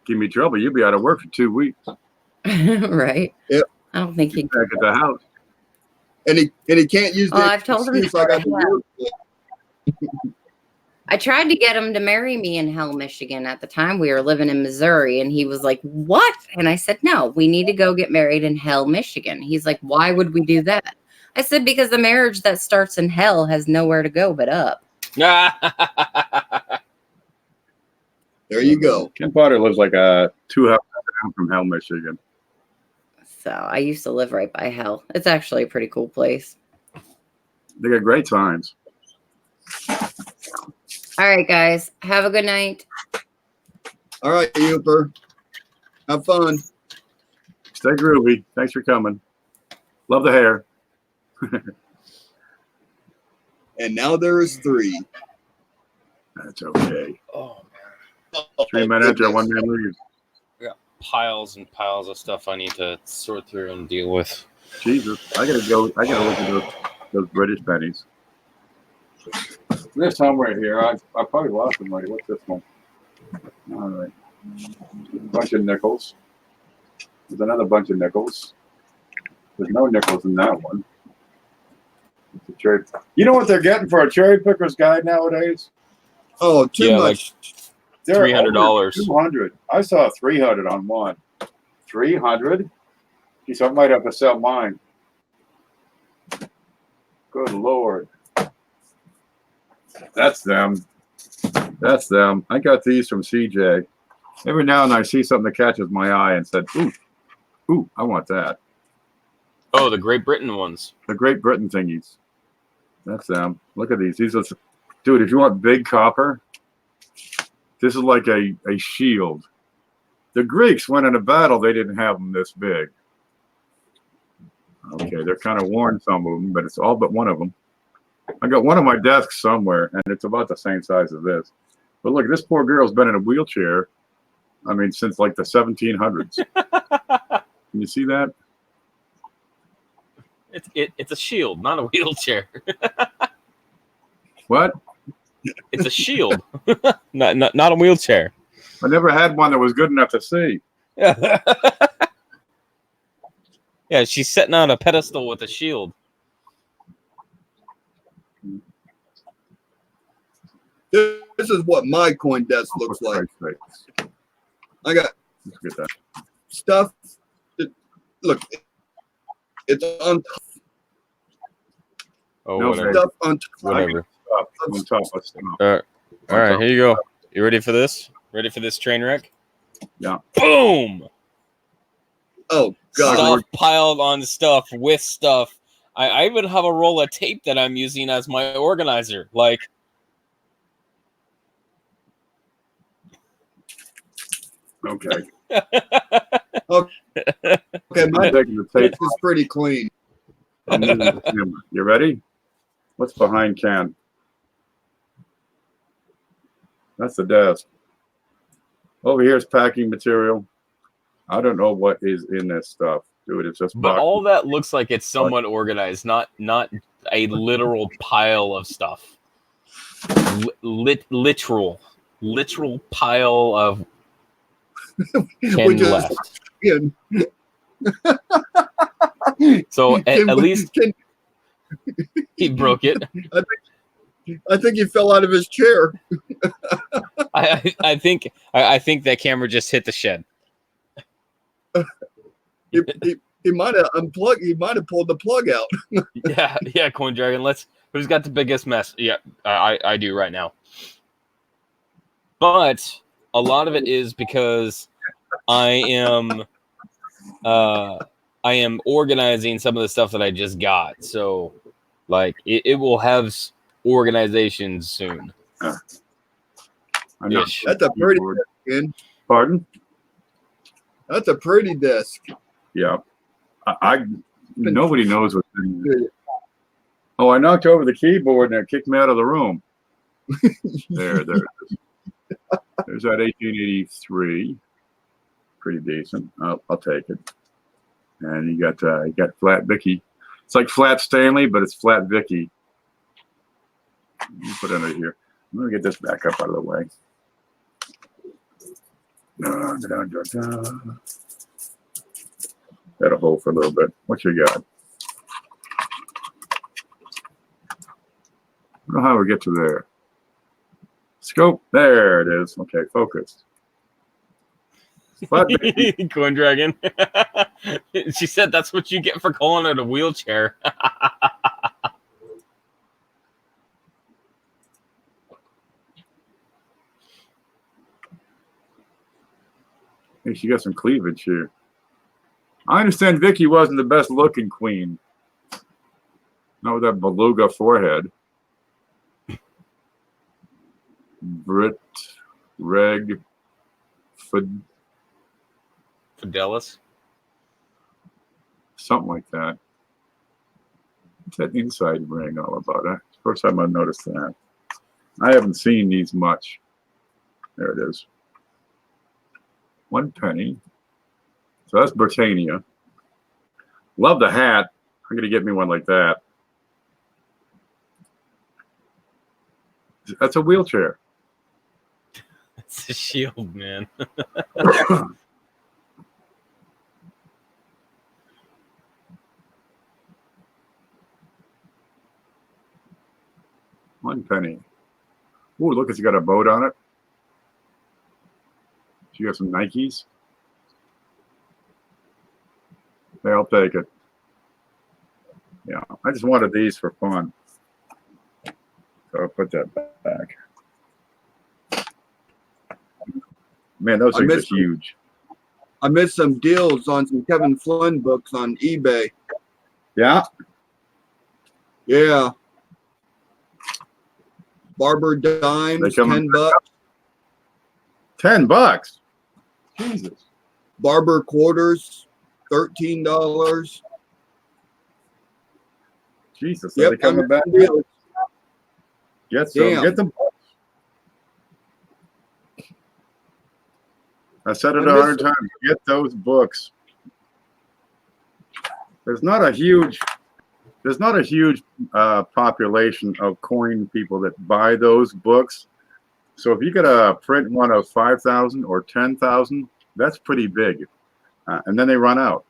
Give me trouble. You'll be out of work for 2 weeks. Right? Yep. I don't think he. Back at the house. And he can't use Oh, the I've told him excuse I got to that. work. I tried to get him to marry me in Hell, Michigan. At the time, we were living in Missouri, and he was like, "What?" And I said, "No, we need to go get married in Hell, Michigan." He's like, "Why would we do that?" I said, "Because the marriage that starts in hell has nowhere to go but up." There you go. Ken Potter lives like 2 houses down from Hell, Michigan. So I used to live right by Hell. It's actually a pretty cool place. They got great signs. All right, guys, have a good night. All right, Uper. Have fun. Stay groovy. Thanks for coming. Love the hair. And now there is 3. That's okay. Oh, 3 men enter, 1 man leaves. piles and piles of stuff I need to sort through and deal with. Jesus, I gotta go. I gotta look at those British pennies. There's some right here. I probably lost them already. What's this one? All right, bunch of nickels. There's another bunch of nickels. There's no nickels in that one. It's a cherry. You know what they're getting for a cherry picker's guide nowadays? Oh, too Yeah, much. They're $300. 200. I saw 300 on one. 300. Geez, I might have to sell mine. Good Lord. That's them. That's them. I got these from CJ. Every now and then I see something that catches my eye and said, ooh, I want that. Oh, the Great Britain ones. The Great Britain thingies. That's them. Look at these. These are, dude, if you want big copper, this is like a shield. The Greeks went in a battle, they didn't have them this big. Okay, they're kind of worn, some of them, but it's all but one of them. I got one on my desk somewhere, and it's about the same size as this. But look, this poor girl's been in a wheelchair, I mean, since like the 1700s. Can you see that? It's a shield, not a wheelchair. What? It's a shield, not a wheelchair. I never had one that was good enough to see. Yeah, she's sitting on a pedestal with a shield. This is what my coin desk looks like. I got Let's get that. stuff. Look, it's on Oh, No, whatever. stuff on Whatever. Up on top of stuff. All right, here you go. You ready for this? Ready for this train wreck? Yeah. Boom! Oh God. Stuff piled on stuff with stuff. I even have a roll of tape that I'm using as my organizer. Like, Okay. Okay, my I'm taking the desk tape. is pretty clean. I'm moving the camera. You ready? What's behind Ken? That's the desk. Over here is packing material. I don't know what is in this stuff, dude. It's just but boxes. all that looks like it's somewhat organized, not a literal pile of stuff. Literal pile of Ken Which is left. Ken. So Ken, at least Ken, he broke it. I think he fell out of his chair. I think that camera just hit the shed. He might have unplugged. He might have pulled the plug out. Yeah, Coin Dragon. Who's got the biggest mess? Yeah, I do right now. But a lot of it is because I am organizing some of the stuff that I just got. So, like, it will have organization soon. I know. Ish. That's a pretty desk, Ken. Pardon? That's a pretty desk. Yeah. I nobody knows what's in there. Oh, I knocked over the keyboard and it kicked me out of the room. There. There's that 1883. Pretty decent. I'll take it. And you got Flat Vicky. It's like Flat Stanley, but it's Flat Vicky. Let me put it under here. I'm gonna get this back up out of the way. That'll hold for a little bit. What you got? I don't know how we get to there. Scope. There it is. Okay, focus. Coin Dragon. She said that's what you get for calling it a wheelchair. Hey, she got some cleavage here. I understand Vicky wasn't the best looking queen. Not with that beluga forehead. Brit, Reg, Fidelis. something like that. What's that inside ring all about? It's the first time I've noticed that. I haven't seen these much. There it is. 1 penny. So that's Britannia. Love the hat. I'm going to get me one like that. That's a wheelchair. It's a shield, man. One penny. Ooh, look, it's got a boat on it. She got some Nikes. Hey, I'll take it. Yeah, I just wanted these for fun. So I'll put that back. Man, those things are huge. I missed some deals on some Kevin Flynn books on eBay. Yeah. Yeah. Barber Dimes, $10. $10. Jesus. Barber Quarters, $13. Jesus. Are they coming back? Deals. Get some. Damn. Get them. I said it 100 times. Get those books. There's not a huge population of coin people that buy those books. So if you get a print one of 5,000 or 10,000, that's pretty big. And then they run out.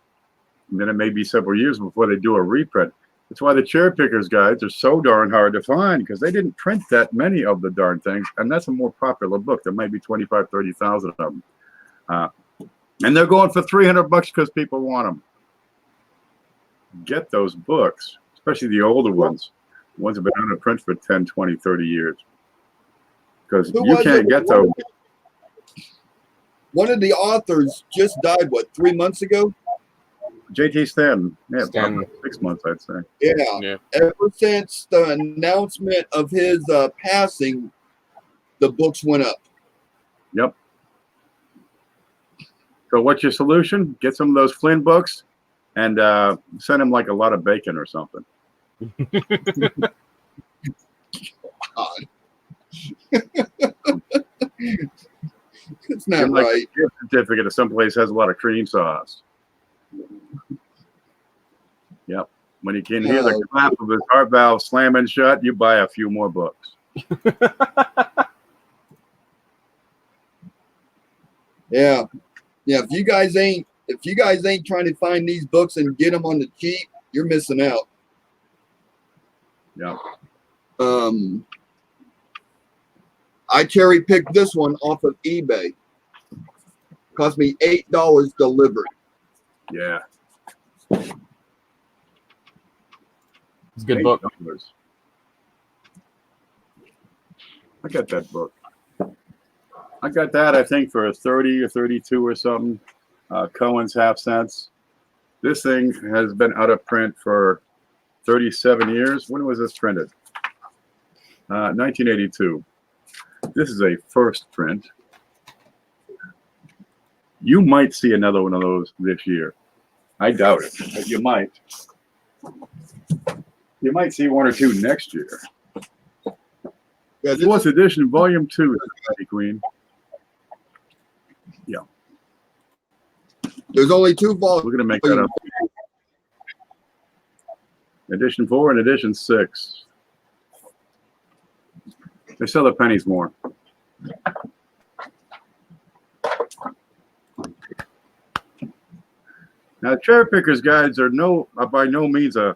And then it may be several years before they do a reprint. That's why the Chair Pickers guides are so darn hard to find, because they didn't print that many of the darn things. And that's a more popular book. There might be 25, 30,000 of them. And they're going for $300 because people want them. Get those books, especially the older ones. The ones that have been out of print for 10, 20, 30 years. Because you can't get those. One of the authors just died, 3 months ago? J.T. Stanton. Yeah, Stanton. probably 6 months, I'd say. Yeah. Ever since the announcement of his passing, the books went up. Yep. So what's your solution? Get some of those Flynn books and send him like a lot of bacon or something. It's not like right. A gift certificate of someplace has a lot of cream sauce. Yep. When you can hear the clap of his heart valve slamming shut, you buy a few more books. Yeah. Yeah, if you guys ain't trying to find these books and get them on the cheap, you're missing out. Yeah. I cherry picked this one off of eBay. Cost me $8 delivered. Yeah. It's a good book. I got that book. I got that, I think, for 30 or 32 or something. Cohen's half cents. This thing has been out of print for 37 years. When was this printed? 1982. This is a first print. You might see another one of those this year. I doubt it, but you might. You might see one or two next year. Yeah, Fourth edition, volume 2, Queen. Yeah. There's only 2 volumes. We're gonna make that up. Edition 4 and Edition 6. They sell the pennies more. Now, cherry pickers guides are by no means a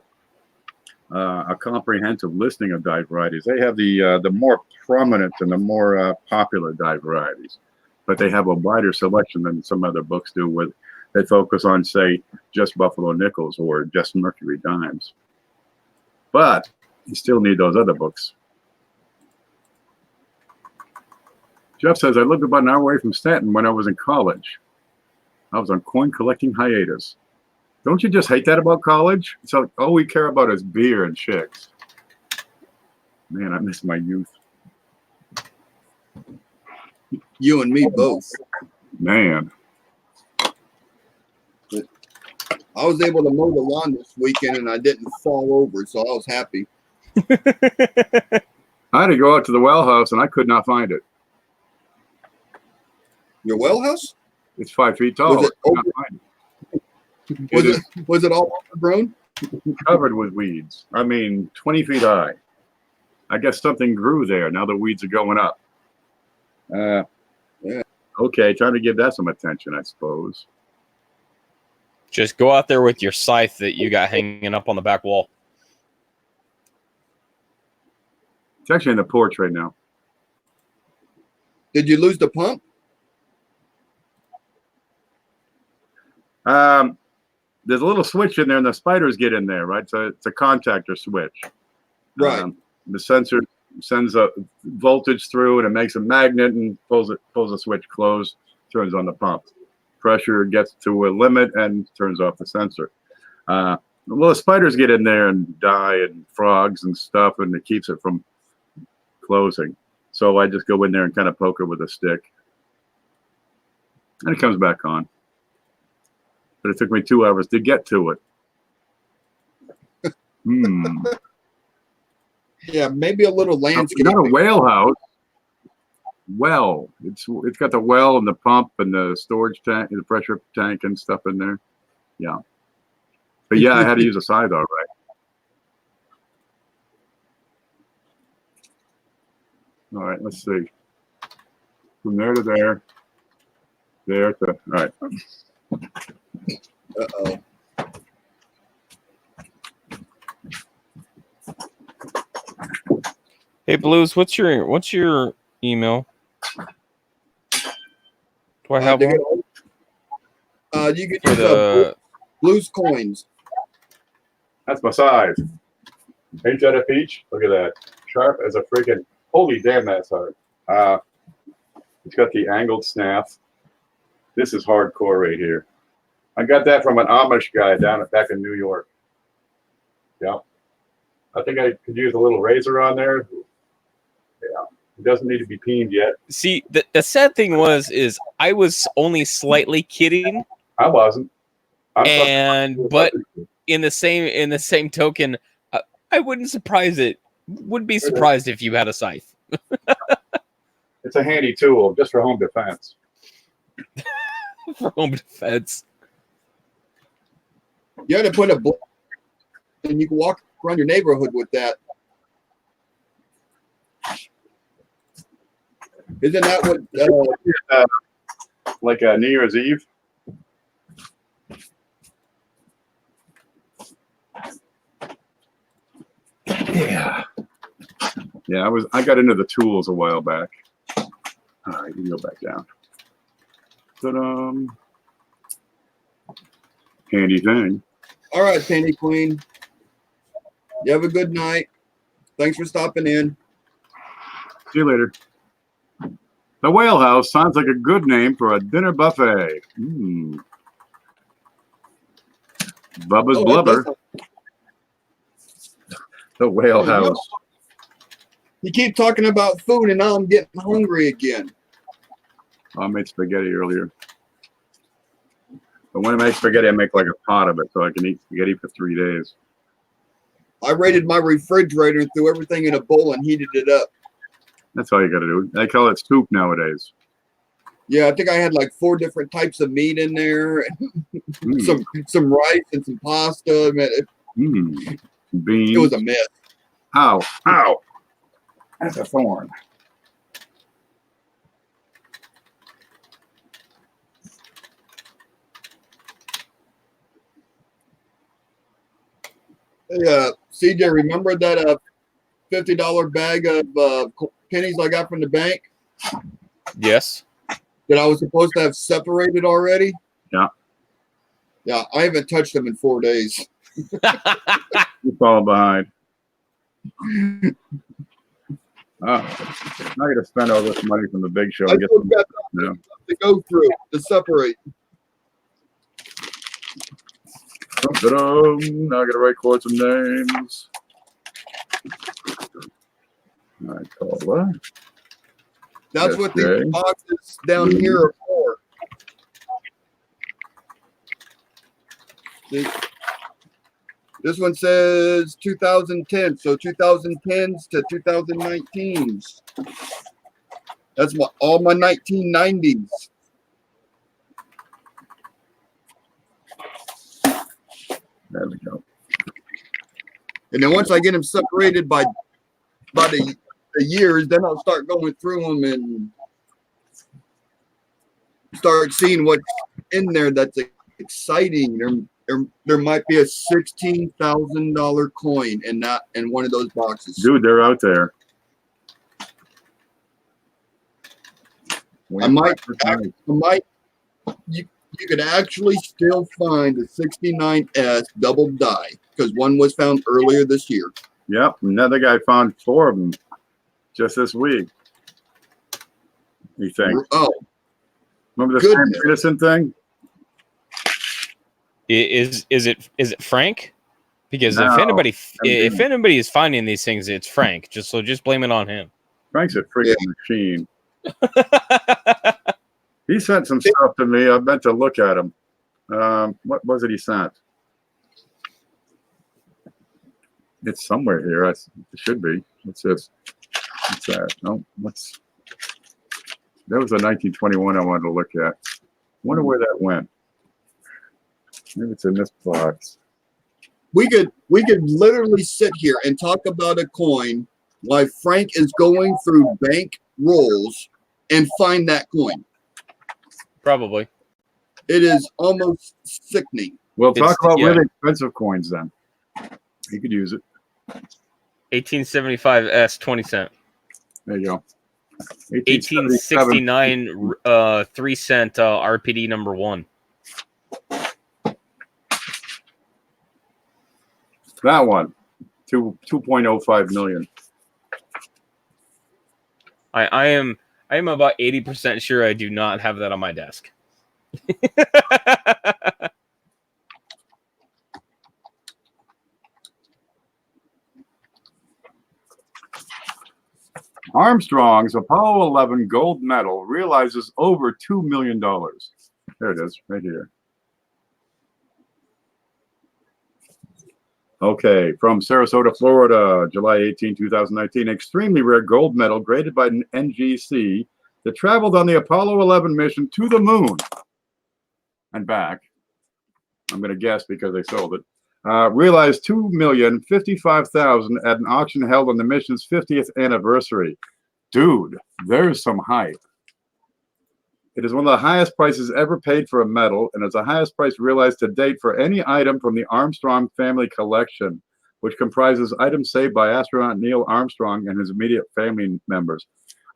comprehensive listing of dye varieties. They have the more prominent and the more popular dye varieties, but they have a wider selection than some other books do, where they focus on, say, just Buffalo nickels or just Mercury dimes. But you still need those other books. Jeff says, I lived about an hour away from Stanton when I was in college. I was on coin collecting hiatus. Don't you just hate that about college? It's like all we care about is beer and chicks. Man, I miss my youth. You and me both. Man. I was able to mow the lawn this weekend and I didn't fall over, so I was happy. I had to go out to the well house and I could not find it. Your well house? It's 5 feet tall. Was it I could not find Was it all overgrown? covered with weeds. I mean, 20 feet high. I guess something grew there. Now the weeds are going up. Yeah. Okay, trying to give that some attention, I suppose. Just go out there with your scythe that you got hanging up on the back wall. It's actually in the porch right now. Did you lose the pump? There's a little switch in there, and the spiders get in there, right? So it's a contactor switch. Right. The sensor sends a voltage through, and it makes a magnet and pulls the switch closed, turns on the pump. Pressure gets to a limit and turns off the sensor. Well, the spiders get in there and die, and frogs and stuff, and it keeps it from closing. So I just go in there and kind of poke it with a stick, and it comes back on. But it took me 2 hours to get to it. Yeah, maybe a little landscape. Not a whale house. Well, it's got the well and the pump and the storage tank, the pressure tank and stuff in there. Yeah, but yeah, I had to use a scythe, all right. All right, let's see. From there to there, there to all right. Uh-oh. Hey Blues, what's your email? Do I have one? You can For use the Blues coins. That's my size. Ain't that a peach? Look at that. Sharp as a freaking, holy damn, that's hard. It's got the angled snaff. This is hardcore right here. I got that from an Amish guy back in New York. Yeah. I think I could use a little razor on there. Yeah. It doesn't need to be peened yet. See, the sad thing is I was only slightly kidding, I wasn't. but in the same token, I wouldn't be surprised if you had a scythe. It's a handy tool just for home defense. For home defense. You had to put a and you can walk around your neighborhood with that. Isn't that what? Like a New Year's Eve. Yeah. Yeah, I got into the tools a while back. All right, you can go back down. Ta-da. Handy thing. All right, Penny Queen. You have a good night. Thanks for stopping in. See you later. The Whale House sounds like a good name for a dinner buffet. Bubba's Blubber. The Whale House. You keep talking about food, and now I'm getting hungry again. I made spaghetti earlier. But when I make spaghetti, I make like a pot of it so I can eat spaghetti for 3 days. I raided my refrigerator and threw everything in a bowl and heated it up. That's all you got to do. They call it soup nowadays. Yeah, I think I had like 4 different types of meat in there, some rice and some pasta. Beans. It was a myth. Ow, ow. That's a thorn. Hey, CJ, remember that $50 bag of pennies I got from the bank Yes. that I was supposed to have separated already? Yeah. Yeah, I haven't touched them in 4 days. You fall behind. Oh, I got to spend all this money from the big show. I And get still got no. to go through to separate. Now I got to write some names. All right, Paula. That's Yes, what Jay. these boxes down here are for. This one says 2010, so 2010s to 2019s. That's all my 1990s. There we go. And then once I get them separated by the years, then I'll start going through them and start seeing what's in there that's exciting. There might be a $16,000 coin in one of those boxes. Dude, they're out there. I might you could actually still find the 69S double die because one was found earlier this year. Yep, another guy found 4 of them just this week. You think? Oh, Remember the Sam Peterson thing? Is it Frank? Because No, if anybody is finding these things, it's Frank. Just blame it on him. Frank's a freaking machine. He sent some stuff to me. I meant to look at him. What was it he sent? It's somewhere here. It should be. What's this? What's that? No, that was a 1921 I wanted to look at. Wonder where that went. Maybe it's in this box. we could literally sit here and talk about a coin while Frank is going through bank rolls and find that coin. Probably. It is almost sickening. We'll talk about yeah. really expensive coins then. You could use it. 1875 S 20 cent. There you go. 1869 3 cent RPD number 1. That one, 2.05 million. I am about 80% sure I do not have that on my desk. Armstrong's Apollo 11 gold medal realizes over $2 million. There it is, right here. Okay, from Sarasota, Florida, July 18, 2019. Extremely rare gold medal graded by NGC that traveled on the Apollo 11 mission to the moon and back. I'm going to guess because they sold it. Realized $2,055,000 at an auction held on the mission's 50th anniversary. Dude, there's some hype. It is one of the highest prices ever paid for a medal, and it's the highest price realized to date for any item from the Armstrong family collection, which comprises items saved by astronaut Neil Armstrong and his immediate family members.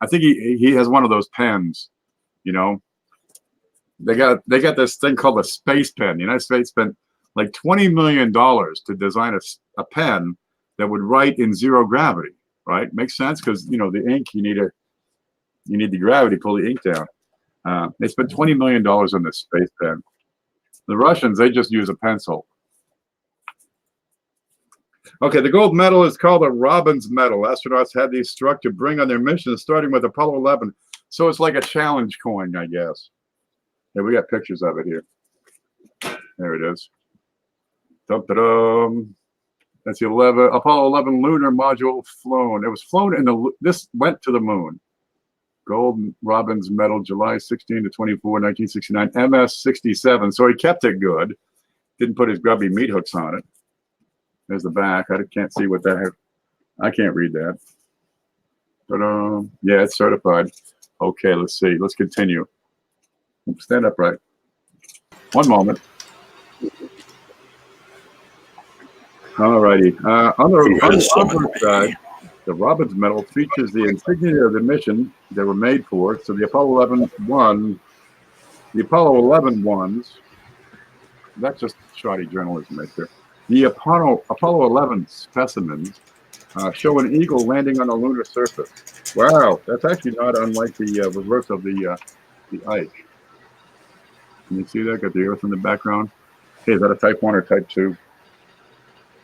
I think he has one of those pens, you know. They got this thing called a space pen. The United States spent like $20 million to design a pen that would write in zero gravity, right? Makes sense because, you know, the ink, you need the gravity to pull the ink down. They spent $20 million on this space pen. The Russians, they just use a pencil. Okay, the gold medal is called a Robbins Medal. Astronauts had these struck to bring on their missions, starting with Apollo 11. So it's like a challenge coin, I guess. Yeah, we got pictures of it here. There it is. Dum-da-dum. That's the Apollo 11 lunar module flown. It was flown this went to the moon. Gold Robbins Medal, July 16 to 24, 1969, MS-67. So he kept it good. Didn't put his grubby meat hooks on it. There's the back. I can't see what that has. I can't read that. But yeah, it's certified. Okay, let's see. Let's continue. Stand upright. One moment. Alrighty. On the side, the Robbins Medal features the insignia of the mission they were made for. So the Apollo 11 ones. That's just shoddy journalism right there. The Apollo 11 specimens show an eagle landing on a lunar surface. Wow, that's actually not unlike the reverse of the Ike. Can you see that? Got the Earth in the background. Hey, is that a Type 1 or Type 2?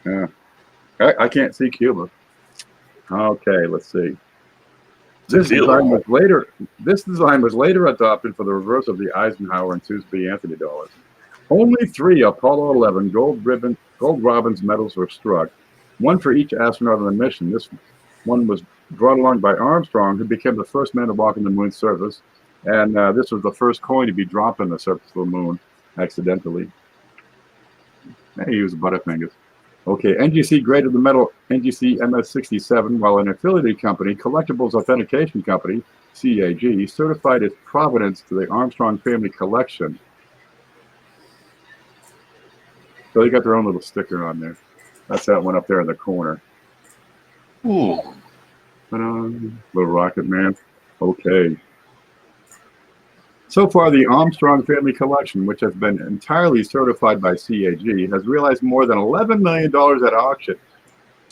Yeah. I can't see Cuba. Okay, let's see. This design was later adopted for the reverse of the Eisenhower and Suze B. Anthony dollars. Only 3 Apollo 11 gold Robbins medals were struck, one for each astronaut on the mission. This one was brought along by Armstrong, who became the first man to walk on the moon's surface, and this was the first coin to be dropped on the surface of the moon accidentally. Hey, he was a Butterfingers. Okay, NGC graded the medal NGC MS-67, while an affiliated company, Collectibles Authentication Company, CAG, certified its provenance to the Armstrong family collection. So they got their own little sticker on there. That's that one up there in the corner. Little Rocket Man. Okay. So far, the Armstrong family collection, which has been entirely certified by CAG, has realized more than $11 million at auction.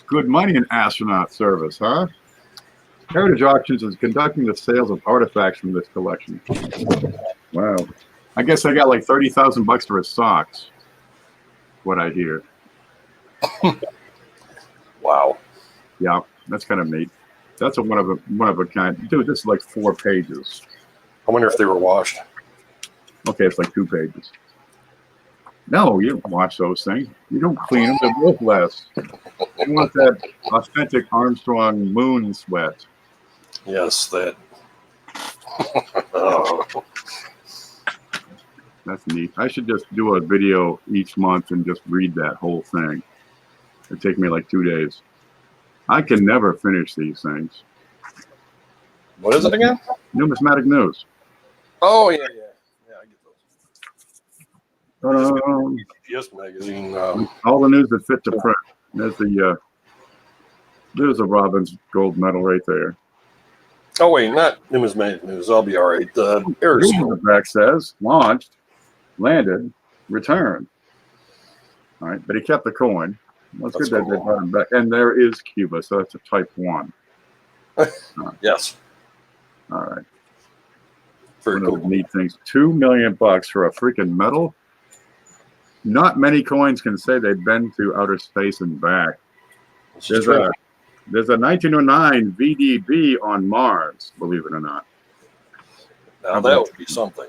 Good money in astronaut service, huh? Heritage Auctions is conducting the sales of artifacts from this collection. Wow. I guess I got like $30,000 for his socks. What I hear. Wow. Yeah, that's kind of neat. That's a one of a kind. Dude, this is like 4 pages. I wonder if they were washed. Okay, it's like 2 pages. No, you don't wash those things. You don't clean them. They're worthless. You want that authentic Armstrong moon sweat. Yes, that. Oh. That's neat. I should just do a video each month and just read that whole thing. It'd take me like 2 days. I can never finish these things. What is it again? Numismatic news. Oh, yeah. Yeah, I get those. Um, GPS magazine. all the news that fit to print. There's a Robbins gold medal right there. Oh, wait, not numismatic news. I'll be all right. Here's Aerospace. what the back says: launched, landed, returned. All right, but he kept the coin. Well, it's That's good that they cool. brought him back. And there is Cuba, so that's a Type 1. Yes. All right. Very One of the cool. neat things. $2 million for a freaking medal. Not many coins can say they've been to outer space and back. This is There's true. a 1909 VDB on Mars, believe it or not. Now that would be something.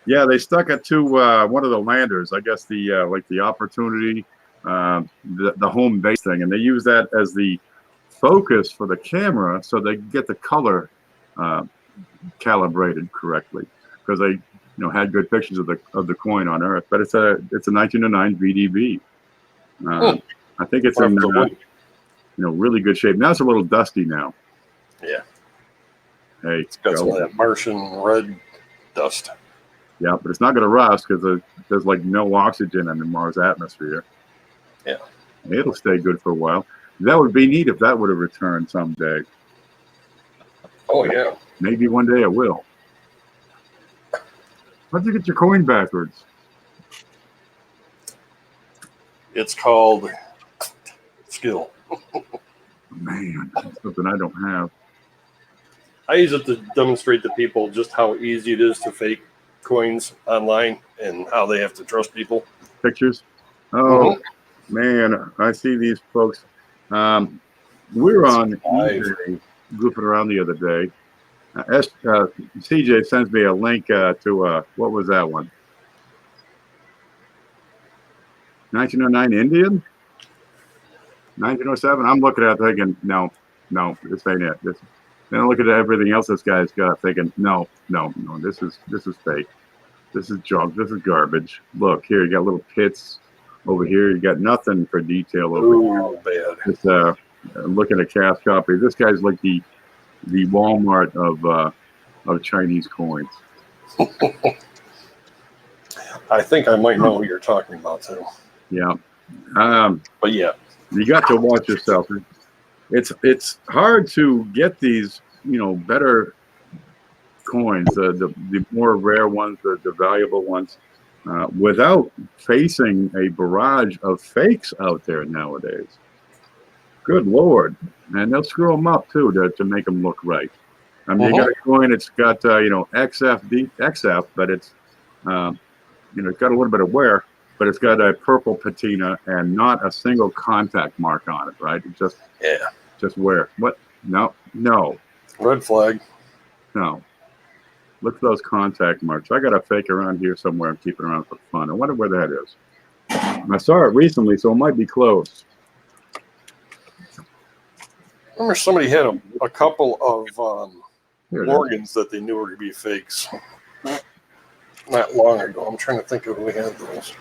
Yeah, they stuck it to one of the landers. I guess the like the Opportunity, the home base thing, and they use that as the focus for the camera, so they get the color calibrated correctly, because they had good pictures of the coin on Earth. But it's a 1909 VDB. I think it's in really good shape. Now it's a little dusty now. Yeah. Hey, It's got some go. of that Martian red dust. Yeah, but it's not going to rust because there's like no oxygen in the Mars atmosphere. Yeah. It'll stay good for a while. That would be neat if that would have returned someday. Oh, yeah. Maybe one day it will. How'd you get your coin backwards? It's called skill. Man, that's something I don't have. I use it to demonstrate to people just how easy it is to fake coins online and how they have to trust people. Pictures? Oh, man, I see these folks. We were on eBay goofing around the other day. CJ sends me a link to, what was that one? 1909 Indian? 1907? I'm looking at it thinking, no, this ain't it. Then I look at everything else this guy's got thinking, no, this is fake. This is junk. This is garbage. Look, here, you got little pits. Over here, you got nothing for detail over here. Ooh, bad. Just looking at cash copy. This guy's like the Walmart of Chinese coins. I think I might know who you're talking about too. Yeah. But yeah, You got to watch yourself. It's hard to get these, better coins, the more rare ones, the valuable ones, without facing a barrage of fakes out there nowadays. Good Lord. And they'll screw them up too to make them look right. I mean, you got a coin, it's got, XF, but it's, it's got a little bit of wear, but it's got a purple patina and not a single contact mark on it, right? It's just wear. What? No. red flag. No. Look for those contact marks. I got a fake around here somewhere. I'm keeping around for fun. I wonder where that is. I saw it recently, so it might be close. I remember somebody had a couple of Here it is. organs that they knew were to be fakes not long ago. I'm trying to think of who had those.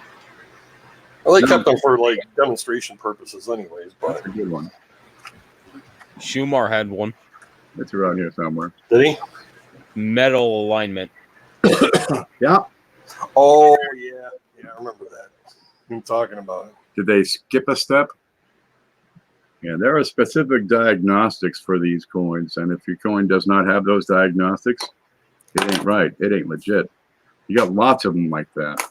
Well, they kept them for like demonstration purposes, anyways. That's But a good one. Schumar had one. It's around here somewhere. did he? Metal alignment. Yeah. Oh yeah, I remember that. I'm talking about it. Did they skip a step? Yeah, there are specific diagnostics for these coins, and if your coin does not have those diagnostics, it ain't right. It ain't legit. You got lots of them like that.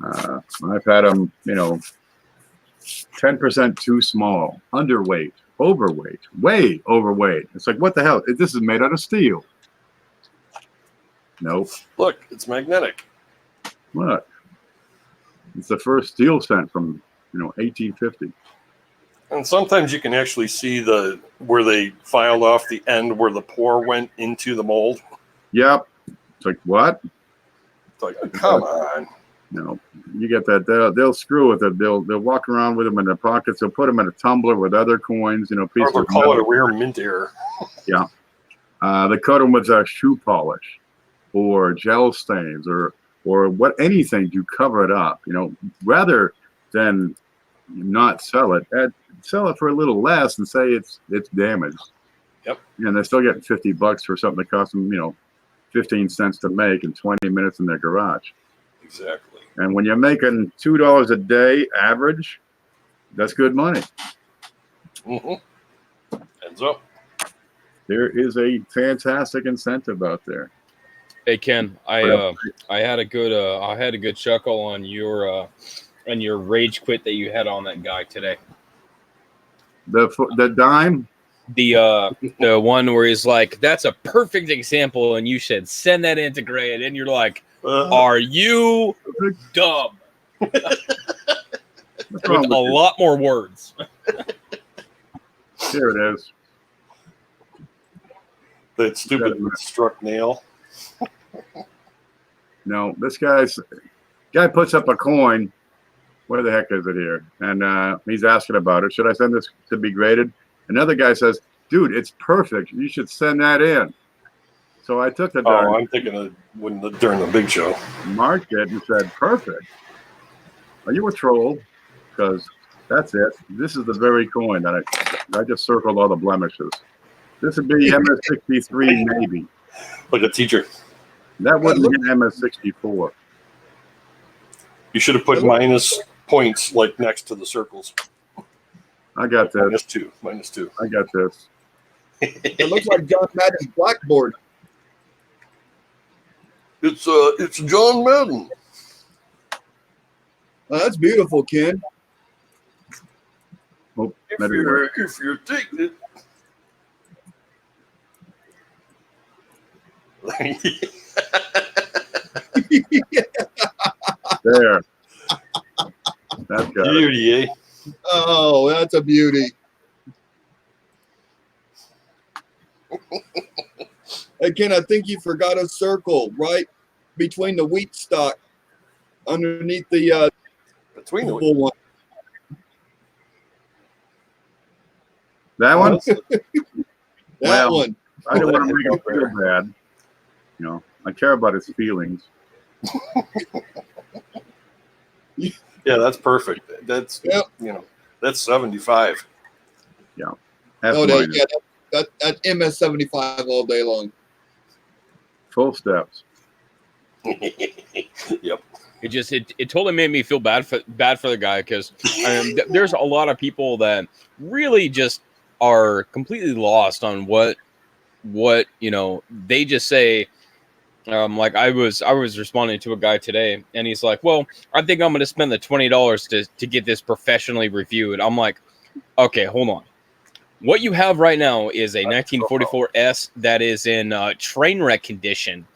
I've had them, 10% too small, underweight, overweight, way overweight. It's like, what the hell? This is made out of steel. Nope. Look, it's magnetic. What? It's the first steel cent from 1850. And sometimes you can actually see where they filed off the end where the pore went into the mold. Yep. It's like, what? It's like, come on. No, you get that. They'll screw with it. They'll walk around with them in their pockets. They'll put them in a tumbler with other coins. Or Pieces they'll of call it a metal. rare mint error. Yeah. They coat them with shoe polish, or gel stains, or anything to cover it up. Rather than not sell it, sell it for a little less and say it's damaged. Yep. And they're still getting $50 for something that cost them 15 cents to make in 20 minutes in their garage. Exactly. And when you're making $2 a day average, that's good money. Mm-hmm. Ends up. There is a fantastic incentive out there. Hey Ken, I had a good chuckle on your rage quit that you had on that guy today. The dime. The one where he's like, "That's a perfect example," and you should send that integrated, and you're like, "Are you dumb?" What's With wrong a with you? lot more words. Here it is. That stupid struck nail. No, this guy puts up a coin. Where the heck is it here? And he's asking about it. Should I send this to be graded? Another guy says, "Dude, it's perfect. You should send that in." So I took the dime, Oh, I'm thinking of during the big show. marked it, and said, "Perfect. Are you a troll?" Because that's it. This is the very coin that I just circled all the blemishes. This would be MS63 maybe. Like a teacher. That wouldn't be MS64. You should have put minus points like next to the circles. I got this. Minus two. I got this. It looks like John Madden's blackboard. It's John Madden. Oh, that's beautiful, Ken. Oh, If maybe you're taking it. there. That's got it. Beauty, eh? Oh, that's a beauty. Hey, Ken, I think you forgot a circle right between the wheat stock underneath the Between the full one. That one? That Well, one. I don't want to make him feel bad. I care about his feelings. Yeah, that's perfect. That's Yep. that's 75. F Oh, minus. that MS-75 all day long. Full steps. Yep. It totally made me feel bad for the guy, because there's a lot of people that really just are completely lost on what they just say. Like I was responding to a guy today, and he's like, well, I think I'm going to spend the $20 to get this professionally reviewed. I'm like, okay, hold on. What you have right now is a 1944 S that is in train wreck condition.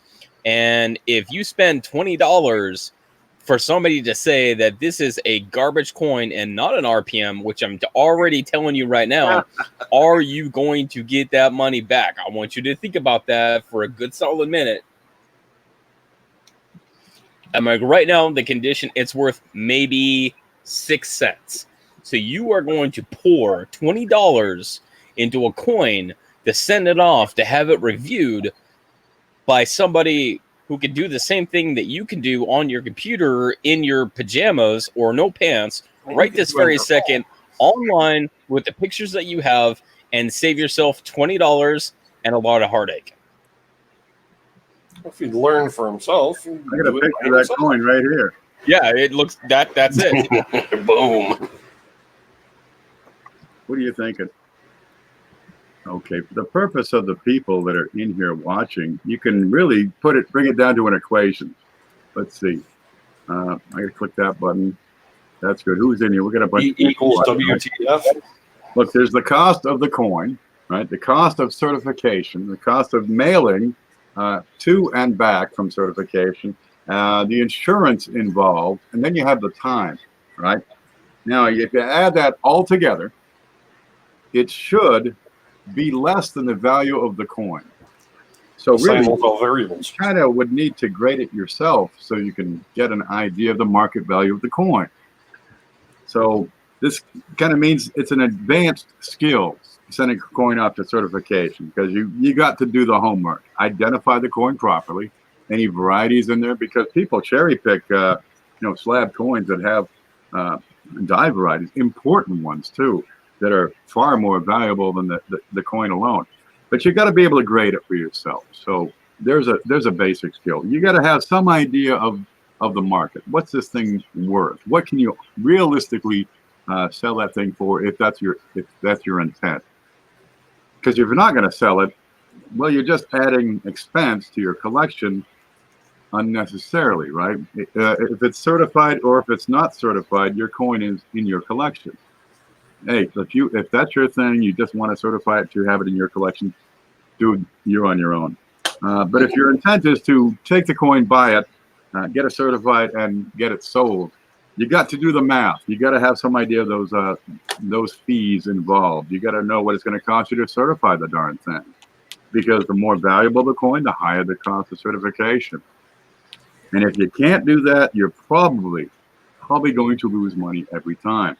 And if you spend $20 for somebody to say that this is a garbage coin and not an RPM, which I'm already telling you right now, are you going to get that money back? I want you to think about that for a good solid minute. I'm like, right now, the condition, it's worth maybe 6 cents. So you are going to pour $20 into a coin to send it off to have it reviewed by somebody who can do the same thing that you can do on your computer in your pajamas or no pants right this very second, online with the pictures that you have, and save yourself $20 and a lot of heartache. If he'd learn for himself, I got a picture of that coin right here. Yeah, it looks that's it. Boom. What are you thinking? Okay, for the purpose of the people that are in here watching, you can really bring it down to an equation. Let's see. I gotta click that button. That's good. Who's in here? We got a bunch. E equals WTF. Look, there's the cost of the coin, right? The cost of certification, the cost of mailing to and back from certification, the insurance involved, and then you have the time, right? Now, if you add that all together, it should be less than the value of the coin. So really, all variables. kind of would need to grade it yourself so you can get an idea of the market value of the coin. So this kind of means it's an advanced skill, sending a coin off to certification, because you got to do the homework, identify the coin properly, any varieties in there, because people cherry pick, slab coins that have die varieties, important ones too, that are far more valuable than the coin alone. But you got to be able to grade it for yourself. So there's a basic skill. You got to have some idea of the market. What's this thing worth? What can you realistically sell that thing for if that's your intent? Because if you're not going to sell it, well, you're just adding expense to your collection unnecessarily, right? If it's certified or if it's not certified, your coin is in your collection. Hey, if that's your thing, you just want to certify it to have it in your collection, dude, you're on your own. But if your intent is to take the coin, buy it, get it certified, and get it sold, you got to do the math. You got to have some idea of those fees involved. You got to know what it's going to cost you to certify the darn thing, because the more valuable the coin, the higher the cost of certification. And if you can't do that, you're probably going to lose money every time.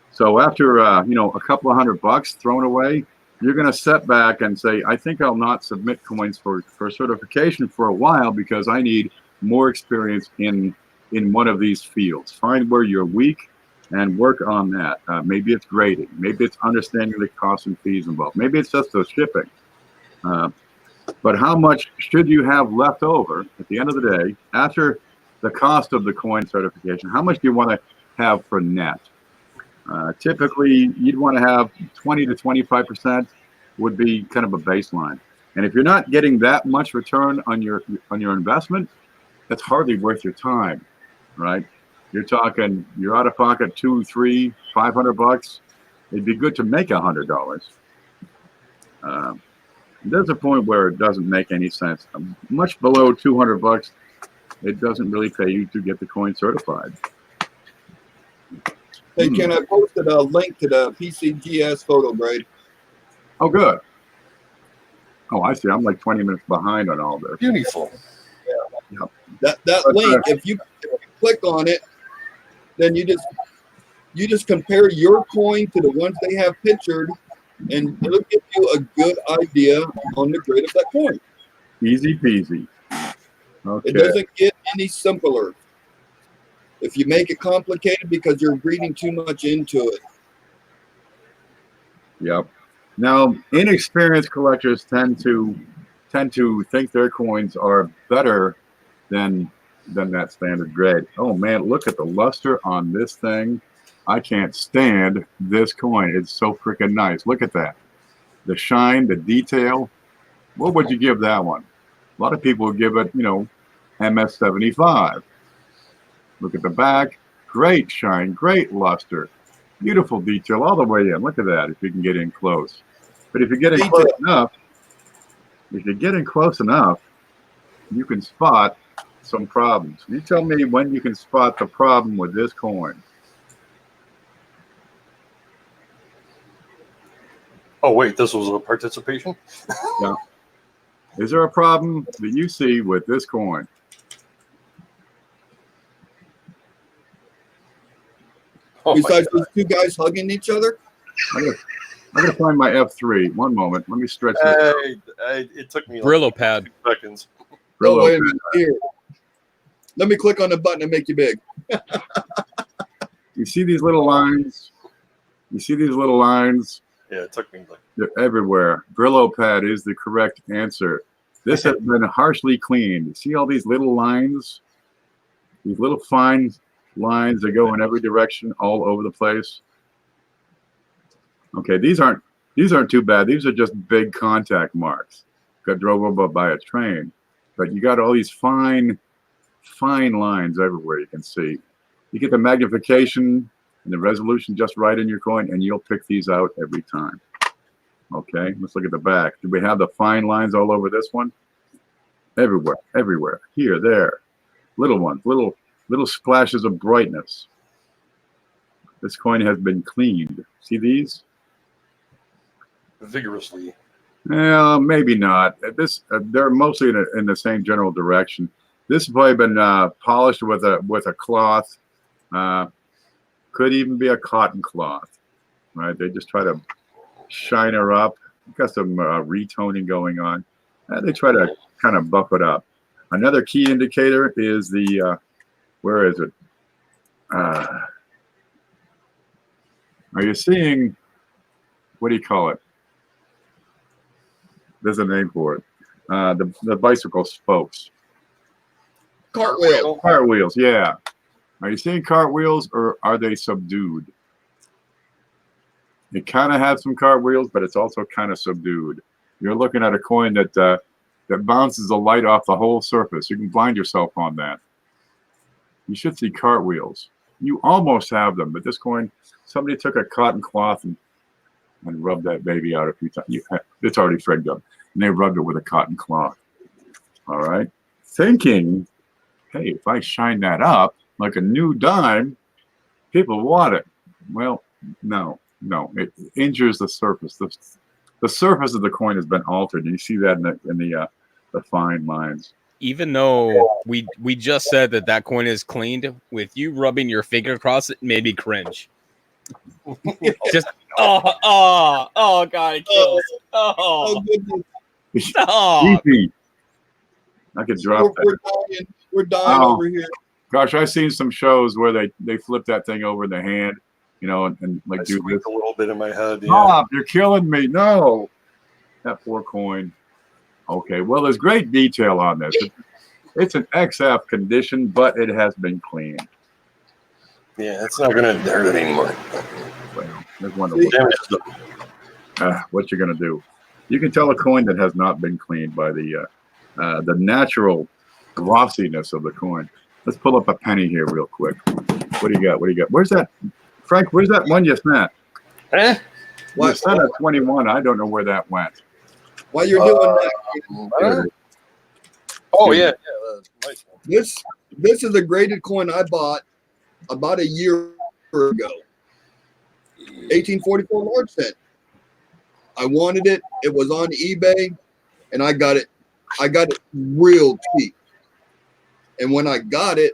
So after a couple of $100 thrown away, you're going to set back and say, I think I'll not submit coins for certification for a while, because I need more experience in one of these fields. Find where you're weak and work on that. Maybe it's grading. Maybe it's understanding the costs and fees involved. Maybe it's just the shipping. But how much should you have left over at the end of the day, after the cost of the coin certification? How much do you want to have for net? Typically, you'd want to have 20 to 25% would be kind of a baseline. And if you're not getting that much return on your investment, that's hardly worth your time, right? You're talking, you're out of pocket $200, $300, $500. It'd be good to make $100. There's a point where it doesn't make any sense. Much below $200, it doesn't really pay you to get the coin certified. Hey, Ken, I posted a link to the PCGS photo grade. Oh, good. Oh, I see. I'm like 20 minutes behind on all this. Beautiful. That link, if you click on it, then you just compare your coin to the ones they have pictured, and it'll give you a good idea on the grade of that coin. Easy peasy. Okay. It doesn't get any simpler. if you make it complicated because you're reading too much into it. Yep. Now, inexperienced collectors tend to think their coins are better than that standard grade. Oh man, look at the luster on this thing. I can't stand this coin. It's so freaking nice. Look at that. The shine, the detail. What would you give that one? A lot of people would give it, MS75. Look at the back. Great shine, great luster. Beautiful detail all the way in. Look at that if you can get in close. But if you get in close enough, you can spot some problems. You tell me when you can spot the problem with this coin. Oh wait, this was a participation? Yeah. Is there a problem that you see with this coin? Oh my Besides God. these two guys hugging each other? I'm gonna find my F3. One moment. Let me stretch this out. It took me Brillo pad. 2 seconds. Brillo Oh, wait a pad. minute. Here. Let me click on the button and make you big. You see these little lines? You see these little lines? Yeah, it took me like They're everywhere. Brillo pad is the correct answer. This has been harshly cleaned. See all these little lines? These little fine lines that go in every direction all over the place. Okay, these aren't too bad. These are just big contact marks. Got drove over by a train. But you got all these fine lines everywhere you can see. You get the magnification and the resolution just right in your coin, and you'll pick these out every time. Okay, let's look at the back. Do we have the fine lines all over this one? Everywhere. Here, there. Little ones, little splashes of brightness. This coin has been cleaned. See these? vigorously. Maybe not. They're mostly in the same general direction. This has probably been polished with a cloth. Could even be a cotton cloth, right? They just try to shine her up. Got some retoning going on. They try to kind of buff it up. Another key indicator is the where is it? Are you seeing? What do you call it? There's a name for it. The bicycle spokes. Cartwheel. Cartwheels, yeah. Are you seeing cartwheels or are they subdued? It kind of has some cartwheels, but it's also kind of subdued. You're looking at a coin that bounces the light off the whole surface. You can blind yourself on that. You should see cartwheels. You almost have them, but this coin, somebody took a cotton cloth and rubbed that baby out a few times. It's already frigged up. And they rubbed it with a cotton cloth. All right. Thinking, hey, if I shine that up like a new dime, people want it. Well, no. It injures the surface. The surface of the coin has been altered. You see that in the fine lines. Even though we just said that coin is cleaned, with you rubbing your finger across it made me cringe. Just oh god, it kills. Oh, goodness. Stop. Easy. I could drop that. We're dying Oh. over here. Gosh, I've seen some shows where they flip that thing over in the hand, and like I do this. squeaked a little bit in my head. Yeah. Stop! You're killing me. No, that poor coin. Okay, well, there's great detail on this. It's an XF condition, but it has been cleaned. Yeah, it's not gonna hurt it anymore. Well, there's one to Damage is done. what you're gonna do. You can tell a coin that has not been cleaned by the natural glossiness of the coin. Let's pull up a penny here real quick. What do you got? Where's that, Frank? Where's that one you sent? Eh? You sent a 21. I don't know where that went. While you're doing that, Oh yeah, nice one. this is a graded coin I bought about a year ago. 1844 large cent. I wanted it. It was on eBay, and I got it. I got it real cheap. And when I got it,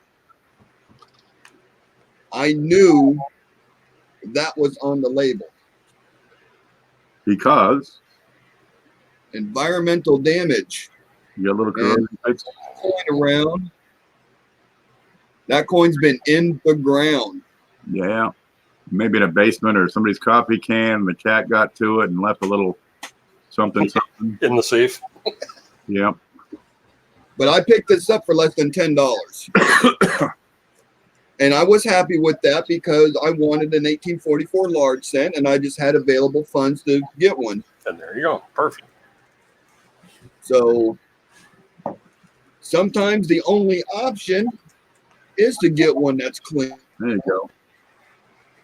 I knew that was on the label. Because Environmental damage. you got a little corrosion. Going around. That coin's been in the ground. Yeah. Maybe in a basement or somebody's coffee can. And the cat got to it and left a little something. In the safe. Yeah. But I picked this up for less than $10. And I was happy with that because I wanted an 1844 large cent and I just had available funds to get one. And there you go. Perfect. So sometimes the only option is to get one that's clean. There you go.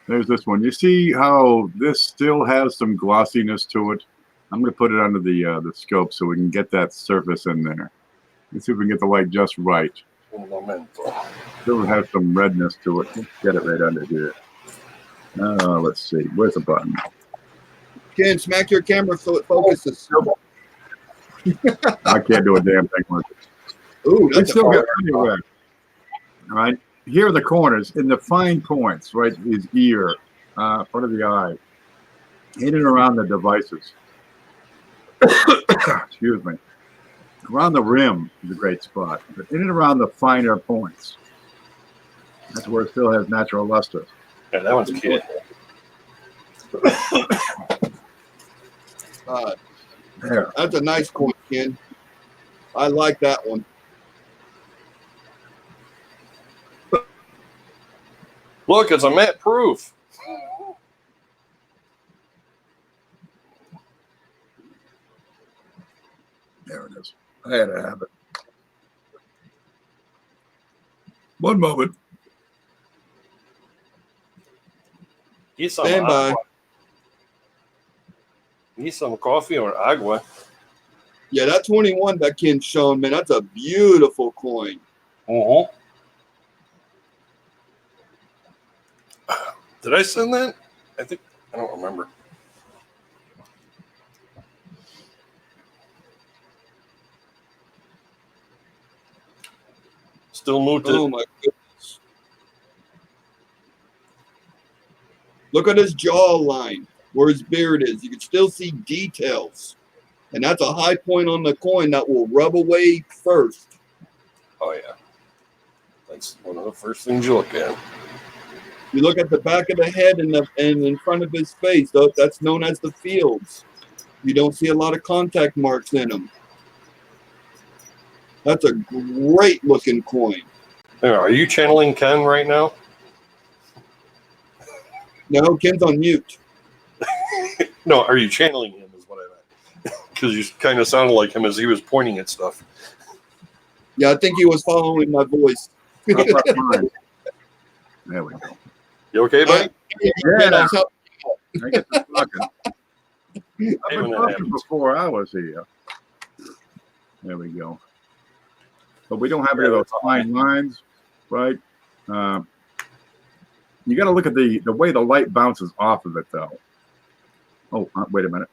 There's this one. You see how this still has some glossiness to it? I'm going to put it under the scope so we can get that surface in there. Let's see if we can get the light just right. Un momento. Still has some redness to it. Let's get it right under here. Let's see. Where's the button? Ken, smack your camera so it focuses. I can't do a damn thing with it. Ooh, We that's still a got plenty of red. All right. Here are the corners in the fine points, right? His ear, front of the eye, in and around the devices. Excuse me. Around the rim is a great spot, but in and around the finer points, that's where it still has natural luster. Yeah, that one's cute. There. That's a nice coin, Ken. I like that one. Look, it's a matte proof. There it is. I had to have it. One moment. Need some Stand by. agua. Need some coffee or agua. Yeah, that 21 that Ken's showing, man, that's a beautiful coin. Uh-huh. Did I send that? I don't remember. Still muted. Oh my goodness. Look at his jawline, where his beard is. You can still see details. And that's a high point on the coin that will rub away first. Oh yeah. That's one of the first things you look at. You look at the back of the head and in front of his face, though, that's known as the fields. You don't see a lot of contact marks in them. That's a great looking coin. There, are you channeling Ken right now? No, Ken's on mute. No, are you channeling him is what I meant. Because you kind of sounded like him as he was pointing at stuff. Yeah, I think he was following my voice. How about mine? There we go. You okay, buddy? Ken, I was helping. I get to talking. I've Hey, been when that talking happens. before I was here. There we go. But we don't have any of those fine lines, right? You got to look at the way the light bounces off of it, though. Oh, wait a minute.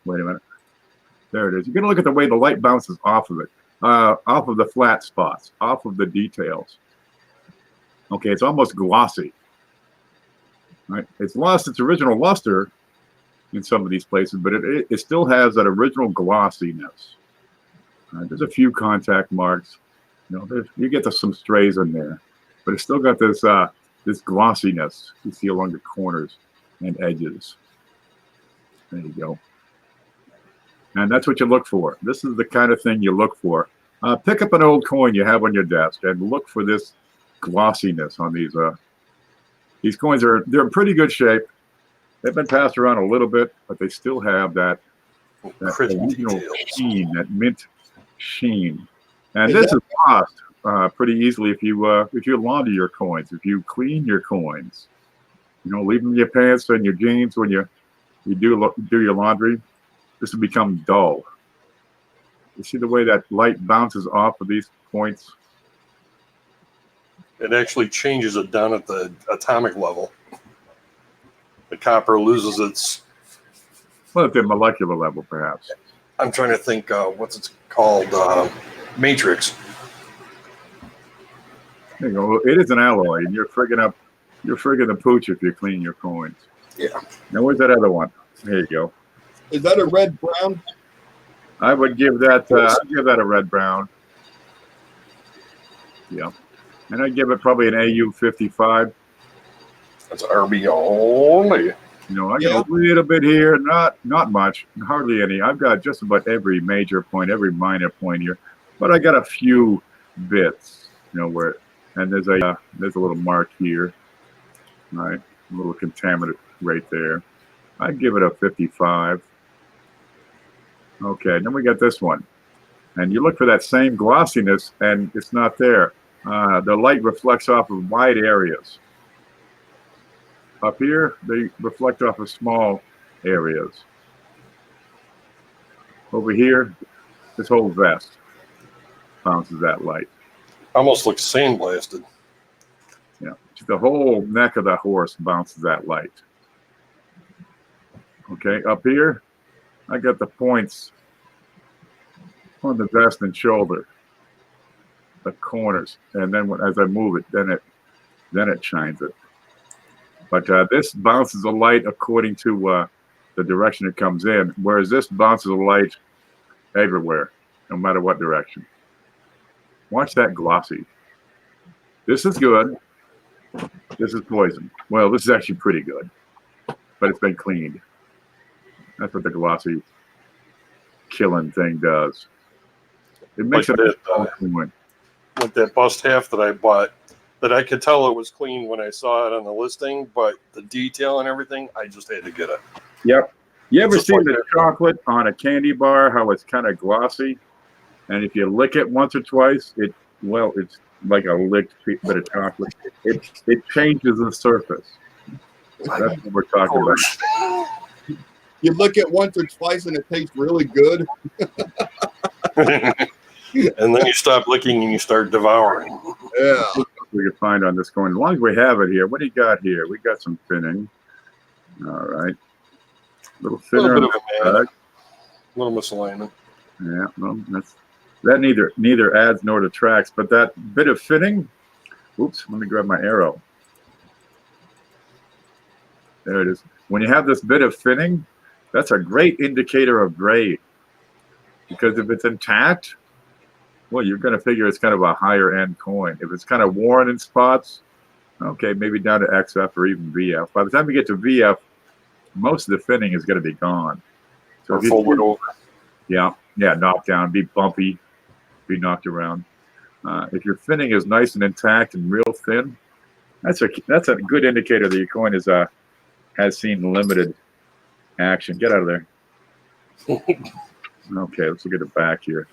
There it is. You got to look at the way the light bounces off of it, off of the flat spots, off of the details. Okay, it's almost glossy. Right? It's lost its original luster in some of these places, but it still has that original glossiness. There's a few contact marks. You know, you get some strays in there, but it's still got this this glossiness you see along the corners and edges. There you go. And that's what you look for. This is the kind of thing you look for. Pick up an old coin you have on your desk and look for this glossiness on these. These coins they're in pretty good shape. They've been passed around a little bit, but they still have that Crisp original details. sheen, that mint sheen. And this is lost pretty easily if you launder your coins, if you clean your coins. You know, leave them in your pants and your jeans when you do your laundry. This will become dull. You see the way that light bounces off of these points? It actually changes it down at the atomic level. The copper loses its. Well, at the molecular level, perhaps. I'm trying to think. What's it called? Matrix. There you go. It is an alloy, and you're frigging the pooch if you clean your coins. Yeah. Now, where's that other one? There you go. Is that a red brown? I would give that. I'd give that a red brown. Yeah. And I give it probably an AU 55. That's RB only. You know, I Yeah. got a little bit here, not much, hardly any. I've got just about every major point, every minor point here, but I got a few bits, you know, where, and there's a little mark here, right? A little contaminant right there. I'd give it a 55. Okay, then we got this one, and you look for that same glossiness, and it's not there. The light reflects off of wide areas. Up here, they reflect off of small areas. Over here, this whole vest bounces that light. Almost looks sandblasted. Yeah, the whole neck of the horse bounces that light. Okay, up here, I got the points on the vest and shoulder, the corners, and then as I move it, then it shines it. But this bounces the light according to the direction it comes in, whereas this bounces the light everywhere, no matter what direction. Watch that glossy. This is good. This is poison. Well, this is actually pretty good, but it's been cleaned. That's what the glossy killing thing does. It makes Like it that, like that bust half that I bought, that I could tell it was clean when I saw it on the listing, but the detail and everything, I just had to get it. Yep. You ever Just seen like the that. chocolate on a candy bar, how it's kind of glossy? And if you lick it once or twice, it's like a licked bit of chocolate. It changes the surface. That's what we're Of talking about. course. You look at once or twice and it tastes really good. And then you stop licking and you start devouring. Yeah. We can find on this coin. As long as we have it here. What do you got here? We got some thinning. All right. Little A thinner. little bit of a man, on a little misalignment. the back. Yeah, well, that neither adds nor detracts, but that bit of fitting. Oops, let me grab my arrow. There it is. When you have this bit of fitting, that's a great indicator of grade. Because if it's intact, well, you're going to figure it's kind of a higher end coin. If it's kind of worn in spots, okay, maybe down to XF or even VF. By the time you get to VF, most of the fitting is going to be gone. So Or if you- fold it over. yeah, knocked down, be bumpy, be knocked around. If your finning is nice and intact and real thin, that's a good indicator that your coin has seen limited action. Get out of there. Okay, let's look at the back here.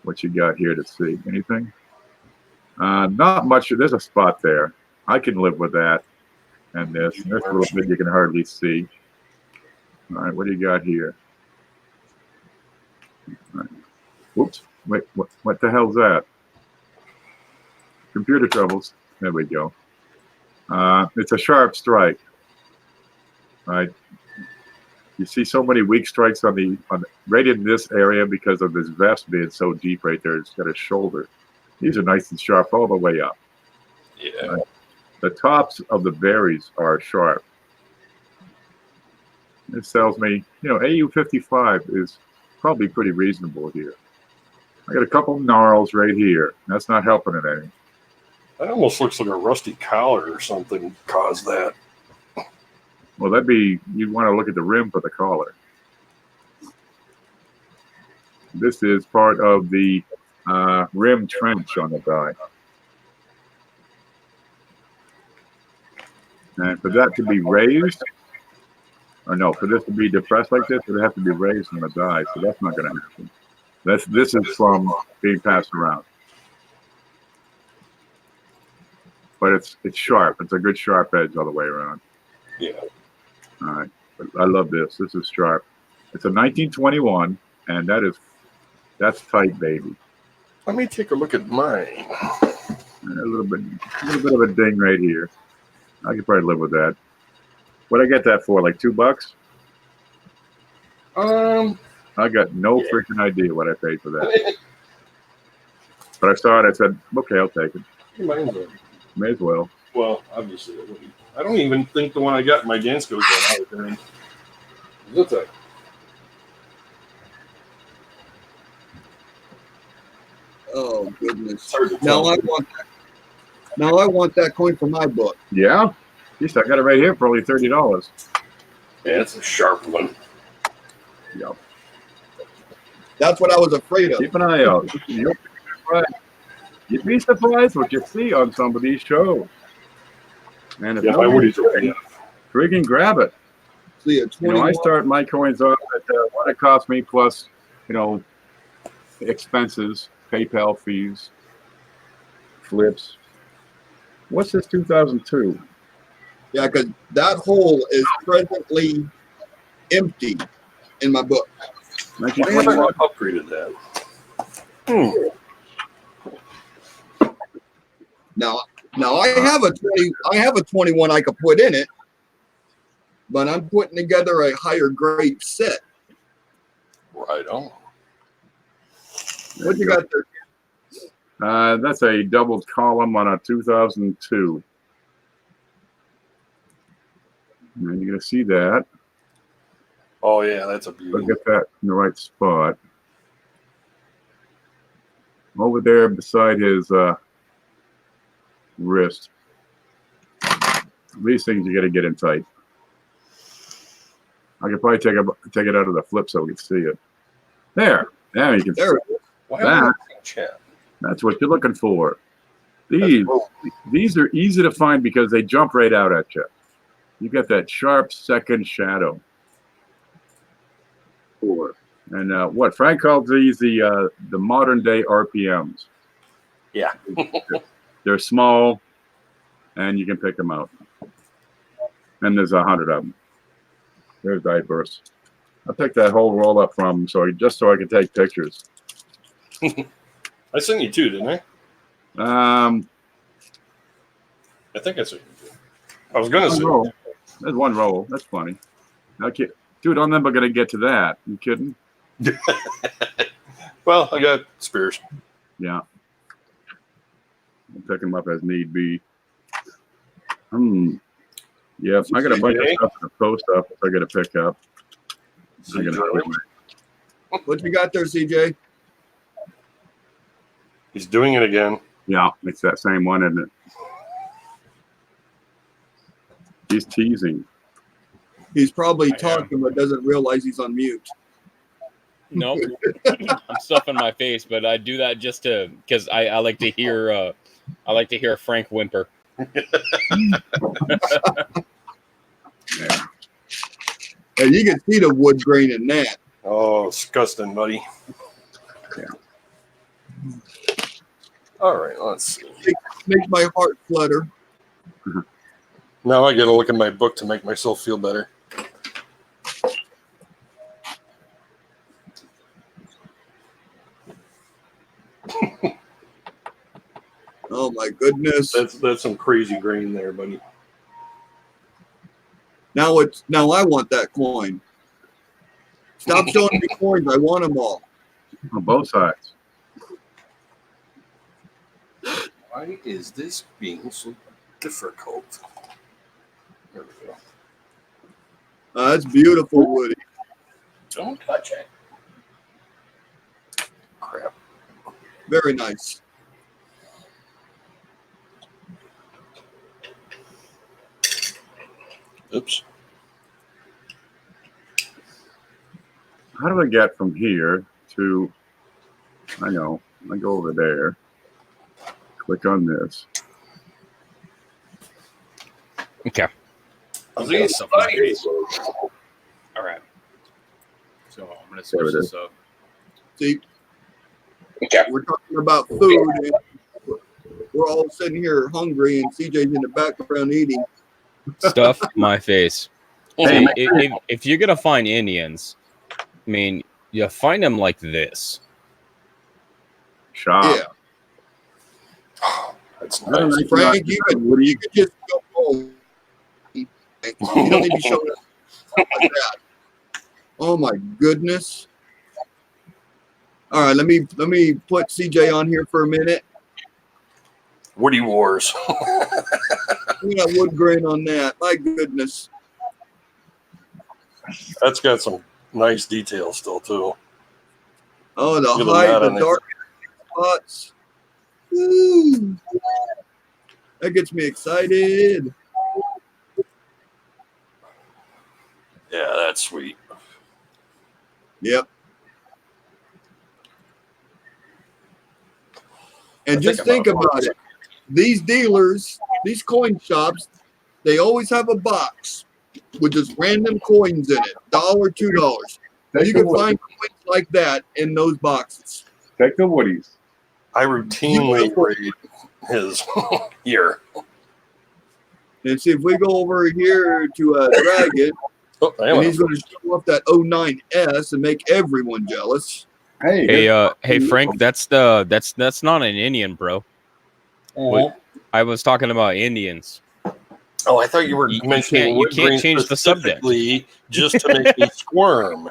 What you got here to see? Anything? Not much. There's a spot there. I can live with that. And this little bit you can hardly see. All right, what do you got here? All right. Whoops. Wait, what the hell's that? Computer troubles. There we go. It's a sharp strike. Right. You see so many weak strikes on right in this area because of this vest being so deep right there. It's got a shoulder. These are nice and sharp all the way up. Yeah. Right. The tops of the berries are sharp. This tells me, AU 55 is probably pretty reasonable here. I got a couple gnarls right here. That's not helping it any. That almost looks like a rusty collar or something caused that. Well, you'd want to look at the rim for the collar. This is part of the rim trench on the die. And for that to be raised, or no, for this to be depressed like this, it would have to be raised on the die, so that's not going to happen. This is from being passed around. But it's sharp. It's a good sharp edge all the way around. Yeah. All right. I love this. This is sharp. It's a 1921, and that's tight, baby. Let me take a look at mine. And a little bit of a ding right here. I could probably live with that. What'd I get that for? Like $2? I got no freaking idea what I paid for that. But I saw it. I said, okay, I'll take it. Mine's a, May as well. well, obviously, it wouldn't. I don't even think the one I got in my Dansko is out there. What's that? Oh goodness. Hard to Now tell. I want Now I want that coin for my book. Yeah? Jeez, I got it right here for only $30. Yeah, it's a sharp one. Yep. That's what I was afraid of. Keep an eye out. You'd be surprised what you see on some of these shows. And if Yeah, my nobody's Woody's okay. freaking grab it. See a You 21. know, I start my coins off at what it cost me plus, expenses, PayPal fees, flips. What's this 2002? Yeah, because that hole is presently empty in my book. Why haven't I upgraded that? Now I have a 20. I have a 21 I could put in it, but I'm putting together a higher grade set. Right on. What you got there? That's a doubled column on a 2002. And you're going to see that. Oh yeah, that's a I'll beauty. get that in the right spot. Over there beside his wrist. These things you got to get in tight. I could probably take it out of the flip so we can see it. There. Now you can see There. it. Why haven't I upgraded chat? That's what you're looking for. That's These cool. these are easy to find because they jump right out at you. You got that sharp second shadow. And what Frank calls these the modern day RPMs. Yeah. They're small, and you can pick them out. And there's 100 of them. They're diverse. I'll take that whole roll up from just so I can take pictures. I sent you two, didn't I? I think I sent you two. I was gonna One say. roll. There's one roll. That's funny. Okay, dude, I'm never gonna get to that. You kidding? Well, I got spears. Yeah. I'll pick them up as need be. Yeah, I got a bunch of stuff in the post office I got to pick up. I gotta- What you got there, CJ? He's doing it again. Yeah, it's that same one, isn't it? He's teasing. He's probably I am. talking but doesn't realize he's on mute. Nope. I'm stuffing my face, but I do that just because I like to hear Frank whimper. And you can see the wood grain in that. Oh, disgusting, buddy. Yeah. All right, let's see. Makes my heart flutter. Now I gotta look at my book to make myself feel better. Oh my goodness. That's some crazy grain there, buddy. Now I want that coin. Stop showing me coins. I want them all. On both sides. Why is this being so difficult? There we go. That's beautiful, Woody. Don't touch it. Crap. Very nice. Oops. How do I get from here to, I go over there, click on this. Okay. I'll see Stuff my face. All right. So I'm gonna switch There it this is. up. See, we're talking about food, and we're all sitting here hungry, and CJ's in the background eating. Stuff my face. Hey, If you're gonna find Indians, I mean, you find them like this. Shop. Yeah, That's I don't nice. know. Frank, you could just go home. You don't need to show us stuff like that. Oh my goodness! All right, let me put CJ on here for a minute. Woody Wars. We got wood grain on that. My goodness. That's got some nice details still too. Oh, the Look at height, that the on there. dark spots. Woo. That gets me excited. Yeah, that's sweet. Yep. And I just think think I'm about it. These dealers, these coin shops, they always have a box with just random coins in it, $1, $2. Take You the can wood- find coins like that in those boxes. Take the woodies. I routinely raid his here. And see if we go over here to Dragon, Oh, I am and on he's going to show off that 09S and make everyone jealous. Hey, Hey, Frank, that's not an Indian, bro. What? I was talking about Indians. Oh, I thought you were You mentioning can't- you wood can't grain change the subject. specifically just to make me squirm.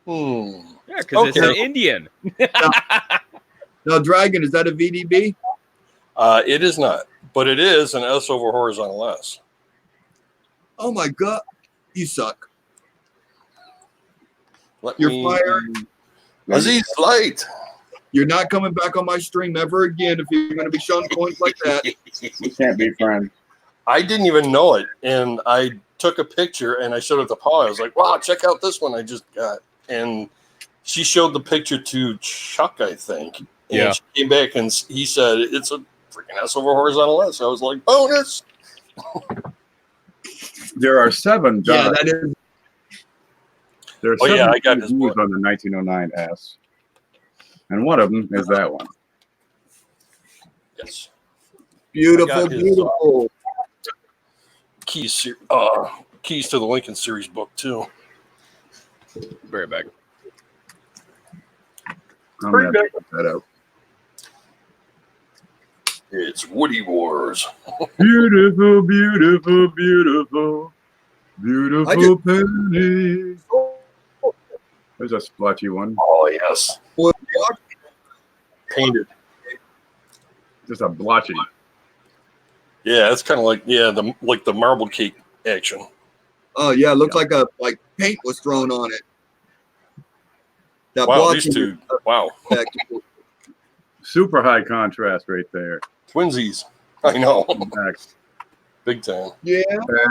Yeah, because it's Okay. an Indian. Now, Dragon, is that a VDB? It is not, but it is an S over horizontal S. Oh my God, you suck. Let You're me- fired. Aziz Light. You're not coming back on my stream ever again if you're going to be showing coins like that. we can't be friends. I didn't even know it, and I took a picture and I showed it to Paul. I was like, "Wow, check out this one I just got." And she showed the picture to Chuck, I think. And Yeah. she came back and he said it's a freaking S over horizontal S. I was like, bonus. There are 7 Yeah, dots. that is. There are Oh, yeah, 7 I got his views book. on the 1909S. And one of them is that one. Yes. Beautiful, I got his, beautiful. Keys to the Lincoln series book too. Very back. I'm Bring gonna put that out. It's Woody Wars. Beautiful, beautiful, beautiful, beautiful I just- penny. There's a splotchy one. Oh yes, Well, painted. Just a blotchy. Yeah, it's kind of like the marble cake action. Oh yeah, it looked like paint was thrown on it. That Wow, blotchy these two. Wow, effect. Super high contrast right there. twinsies. I know, Next. big time. Yeah,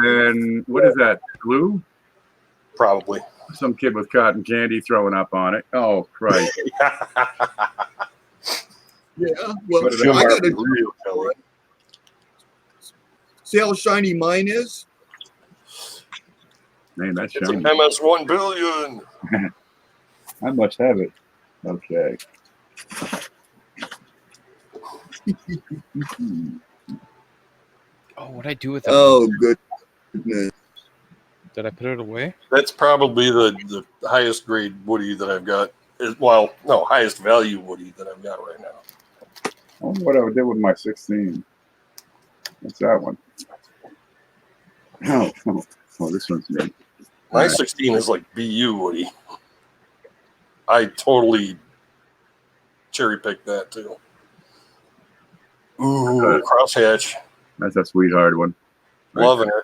And what is that? Glue? Probably. Some kid with cotton candy throwing up on it. Oh, Christ. yeah. Well, What did Jim I got Harvey, to real color. see how shiny mine is. Man, that's It's a shiny. MS 1 billion. I must have it. Okay. Oh, what'd I do with it? Oh goodness. Did I put it away? That's probably the highest grade Woody that I've got. Well, no, highest value Woody that I've got right now. I wonder what I did with my 16. What's that one? Oh, this one's good. My Alright. 16 is like BU Woody. I totally cherry picked that too. Ooh, crosshatch. That's a sweetheart one. Right. Loving it.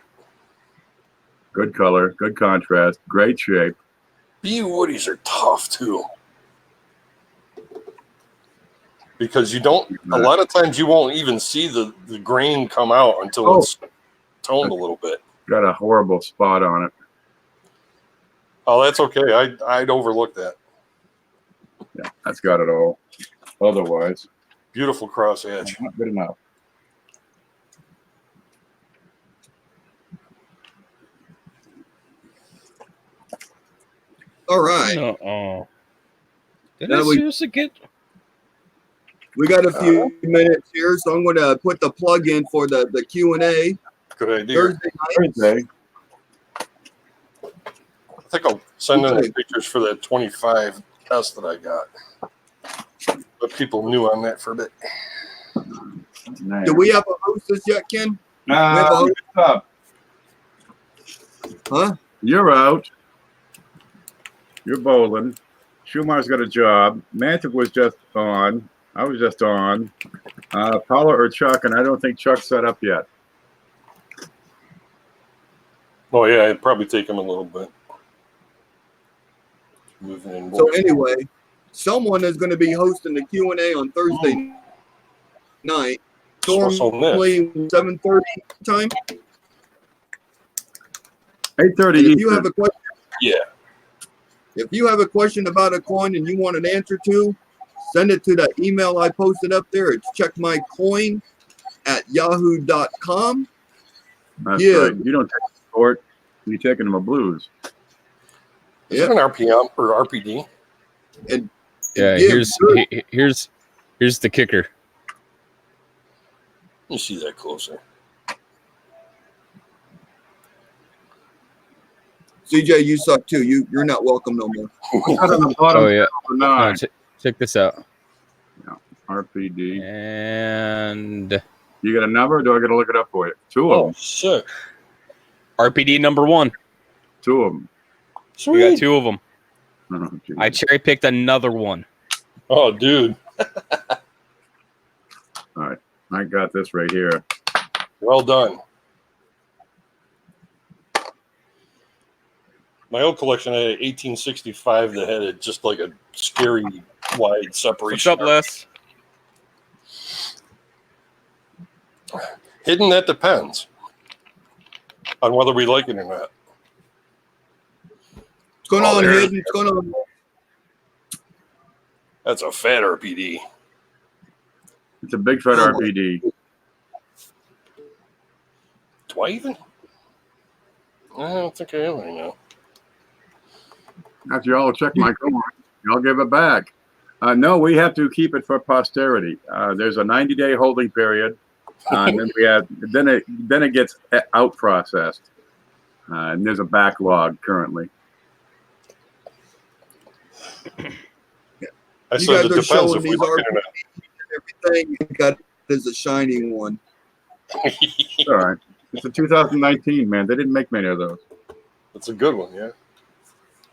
Good color, good contrast, great shape. BU Woodies are tough too. Because you don't, a lot of times you won't even see the grain come out until Oh. it's toned a little bit. Got a horrible spot on it. Oh, that's okay. I'd overlook that. Yeah, that's got it all. Otherwise, Beautiful crosshatch. not good enough. All right, No. Oh. Did Now I we- seriously get? we got a few minutes here, so I'm going to put the plug in for the Q&A Good idea. Thursday night. Thursday. I think I'll send in the pictures for that 25 S that I got. But people knew on that for a bit. Man. Do we have a hostess yet, Ken? Nah, we what's up? Huh? You're out. You're bowling. Schumar's got a job. Mantic was just on. I was just on. Paula or Chuck, and I don't think Chuck's set up yet. Oh yeah, it'd probably take him a little bit. Moving in. So anyway, someone is going to be hosting the Q&A on Thursday night. So Nick. normally 7:30 time. 8:30 And if you Eastern. have a question, Yeah. if you have a question about a coin and you want an answer to, send it to the email I posted up there. It's checkmycoin@yahoo.com. That's Yeah. right. You don't take them to court. You're taking them a blues. Is it an RPM or RPD? And Yeah, give here's the kicker. Let me see that closer. CJ, you suck too. You're not welcome no more. Cut on the bottom Oh yeah. for No, 9. check this out. RPD. And You got a number, or do I got to look it up for you? Two of Oh, them. sick. RPD number 1. Two of them. We got Sweet. 2 of them. Oh, geez. I cherry picked another one. Oh, dude. All right. I got this right here. Well done. My old collection had an 1865 that had just like a scary wide What's separation. up, Les? Hidden, that depends on whether we like it or not. What's going Oh, on, there it Hidden? What's going on? That's a fat RPD. It's a big fat Oh. RPD. Do I even? I don't think I am right now. After y'all check my coin, y'all give it back. No, we have to keep it for posterity. There's a 90-day holding period, and then it gets out processed, and there's a backlog currently. I You said guys it are depends showing if we these like it or Everything you got is a shiny one. not. It's all right. It's a 2019, man. They didn't make many of those. That's a good one, yeah.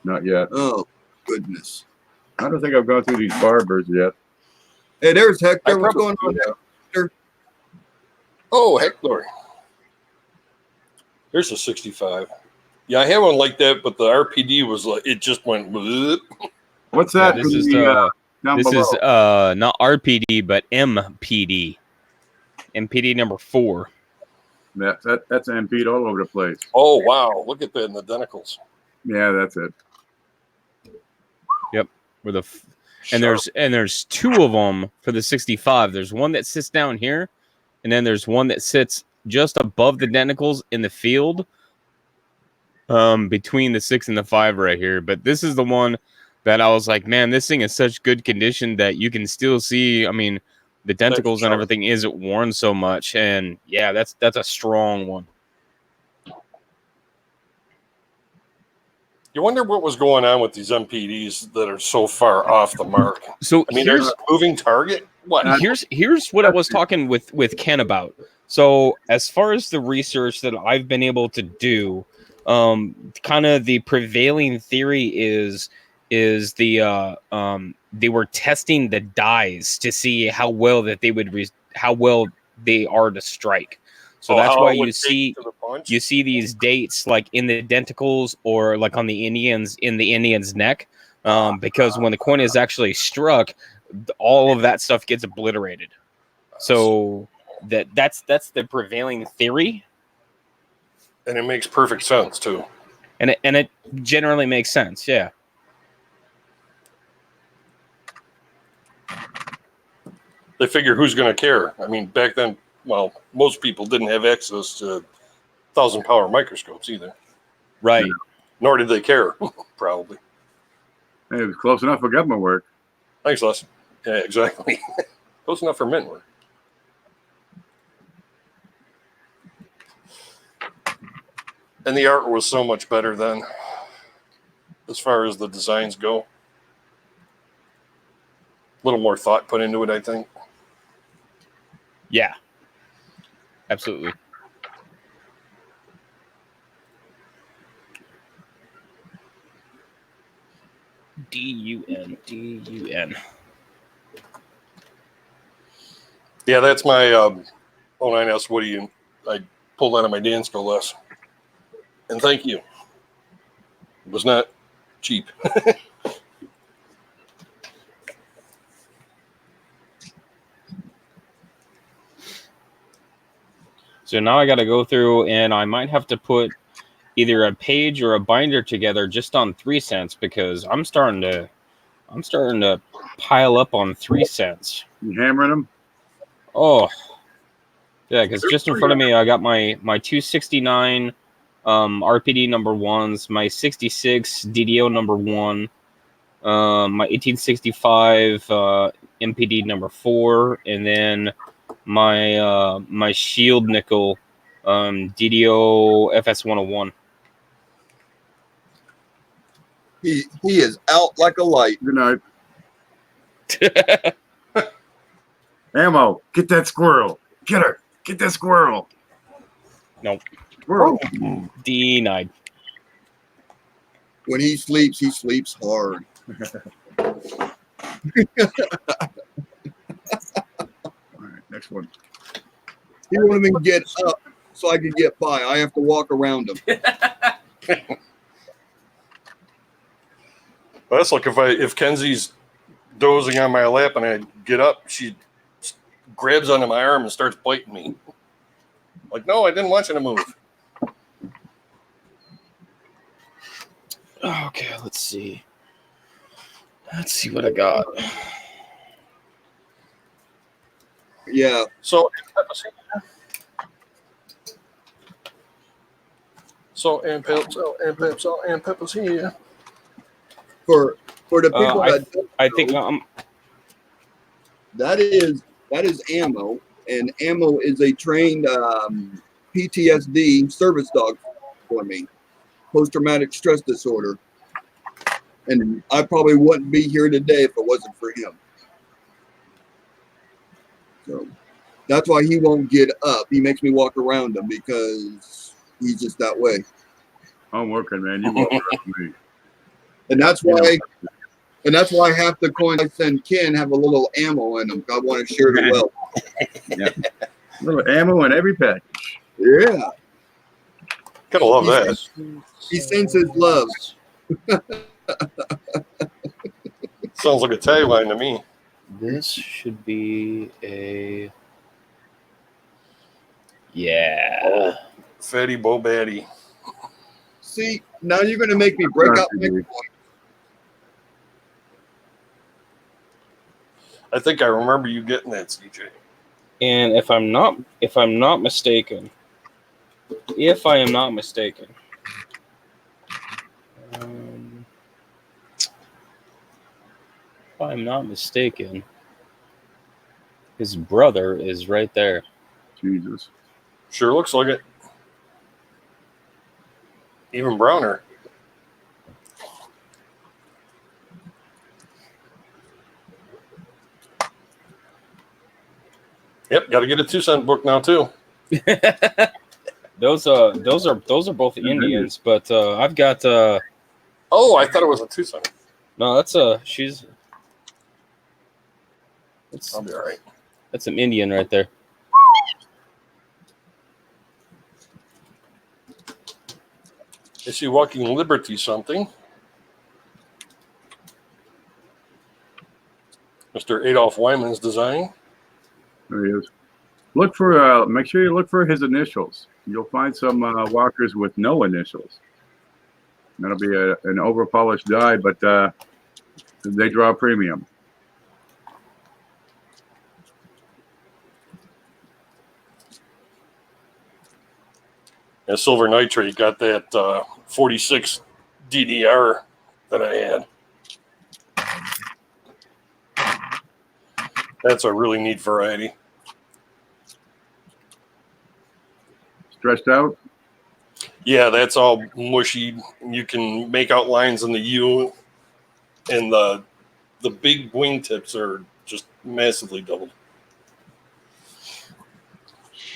Not yet. Oh, goodness. I don't think I've gone through these barbers yet. Hey, there's I Hector. What's probably going on? do. Oh, heck, Lord. Here's a 65. Yeah, I have one like that, but the RPD was like, it just went. Bleh. What's Yeah, that? this is down this below? is not RPD but MPD. MPD number 4. That's MP'd all over the place. Oh, wow. Look at that in the denticles. Yeah, that's it. Where the and there's 2 of them for the 65. There's one that sits down here, and then there's one that sits just above the denticles in the field, between the 6 and the 5 right here. But this is the one that I was like, man, this thing is such good condition that you can still see. I mean, the denticles and sharp. everything isn't worn so much, and yeah, that's a strong one. You wonder what was going on with these MPDs that are so far off the mark. So I mean, there's a moving target. What? here's what I was talking with Ken about. So as far as the research that I've been able to do, kind of the prevailing theory is the they were testing the dies to see how well that they would how well they are to strike. So that's how why it would you take see to the punch? you see these dates like in the denticles or like on the Indian's neck, because when the coin is actually struck, all of that stuff gets obliterated. So that's the prevailing theory, And it makes perfect sense too. and it generally makes sense. Yeah. They figure who's going to care. I mean, back then, well, most people didn't have access to 1,000-power microscopes either. Right. Nor did they care, probably. Hey, it was close enough for government work. Thanks, Les. Yeah, exactly. Close enough for mint work. And the art was so much better then, as far as the designs go. A little more thought put into it, I think. Yeah. Absolutely. DUN. Yeah, that's my 09S Woody, and I pulled out of my Dansko Les. And thank you. It was not cheap. So now I got to go through, and I might have to put either a page or a binder together just on 3 cents, because I'm starting to pile up on 3 cents. You hammering them? Oh, yeah, because just in front of me, I got my 269 RPD number ones, my 66 DDO number one, my 1865 MPD number 4, and then my Shield Nickel DDO FS 101. He is out like a light. Good night. Ammo, get that squirrel. Get her. Get that squirrel. Nope. Squirrel. Denied. When he sleeps hard. All right, next one. He won't even get up so I can get by. I have to walk around him. Well, that's like if Kenzie's dozing on my lap and I get up, she grabs onto my arm and starts biting me. Like, no, I didn't want you to move. Okay, let's see. Let's see what I got. Yeah. So and Peppa's here. For the people I that don't I think know, that is ammo, and ammo is a trained PTSD service dog for me, post-traumatic stress disorder, and I probably wouldn't be here today if it wasn't for him. So that's why he won't get up. He makes me walk around him because he's just that way, I'm working, man. You walk around me. and that's why. And that's why half the coins I send Ken have a little ammo in them. I want to share the wealth. Yeah. A little ammo in every package. Yeah. Gotta love that. He sends his love. Sounds like a tagline to me. this should be a yeah. Fatty Bo Batty. See, now you're going to make me break out my coin. I think I remember you getting that, CJ. And if I'm not mistaken, if I am not mistaken, his brother is right there. Jesus. Sure looks like it. Even browner. Yep, got to get a 2-cent book now too. Those are both Indians, but I've got Oh, I thought it was a 2-cent. no, that's she's I'll be all right. that's an Indian right there. Is she walking Liberty something? Mr. Adolf Wyman's design. There he is. Look for, make sure you look for his initials. You'll find some walkers with no initials. That'll be an over-polished die, but they draw a premium. And Silver Nitrate got that 46 DDR that I had. That's a really neat variety. Stretched out? Yeah, that's all mushy. You can make out lines in the U, and the big wingtips are just massively doubled.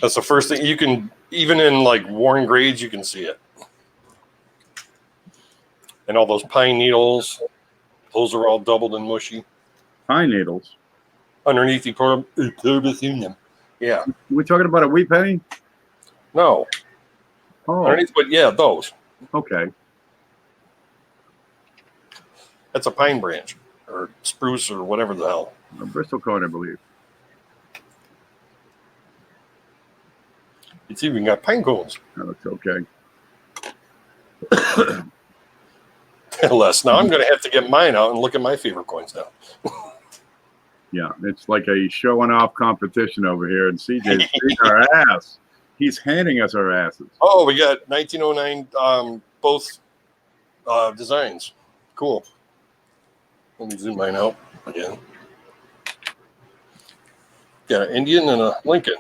That's the first thing you can, even in like worn grades, you can see it. And all those pine needles, those are all doubled and mushy. Pine needles. Underneath the them. Yeah. We're talking about a wheat penny? No. Oh, Underneath, but yeah, those. okay. That's a pine branch or spruce or whatever the hell. A Bristol cone, I believe. It's even got pine cones. That looks okay. Les, now I'm going to have to get mine out and look at my favorite coins now. Yeah, it's like a showing off competition over here, and CJ's beating our ass. He's handing us our asses. Oh, we got 1909 both designs. Cool. Let me zoom mine out again. Got an Indian and a Lincoln.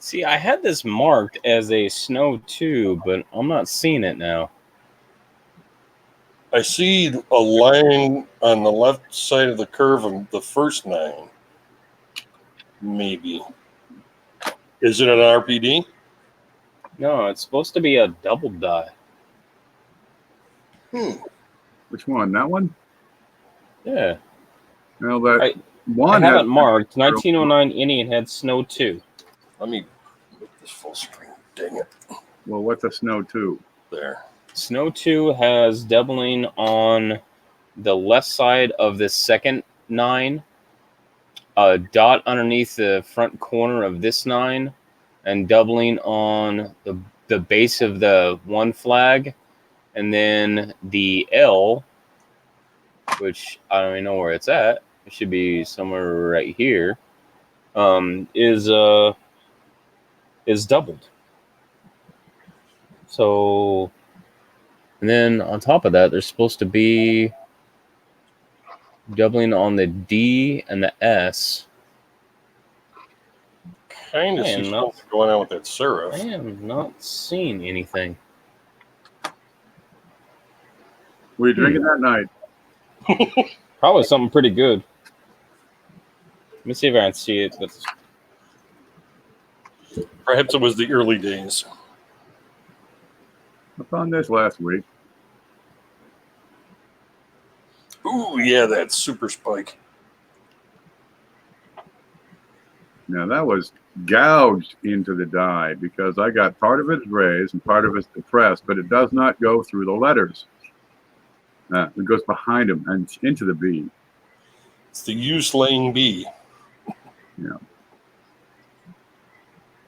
See, I had this marked as a Snow 2, but I'm not seeing it now. I see a line on the left side of the curve of the first 9. Maybe. Is it an RPD? No, it's supposed to be a double die. Which one? That one? Yeah. Well, that I one have had- it marked. 1909 Indian had Snow 2. Let me make this full screen. Dang it. Well, what's a Snow 2? There. Snow 2 has doubling on the left side of the second 9, a dot underneath the front corner of this 9, and doubling on the base of the one flag, and then the L, which I don't even know where it's at. It should be somewhere right here. Is doubled. So, and then on top of that, there's supposed to be doubling on the D and the S. Kind of I am see not- something going on with that I serif. am not seeing anything. Were you drinking that night? Probably something pretty good. Let me see if I can see it. But Perhaps it was the early days. I found this last week. Ooh, yeah, that super spike. Now that was gouged into the die because I got part of it raised and part of it's depressed, but it does not go through the letters. It goes behind them and into the B. It's the use lane B.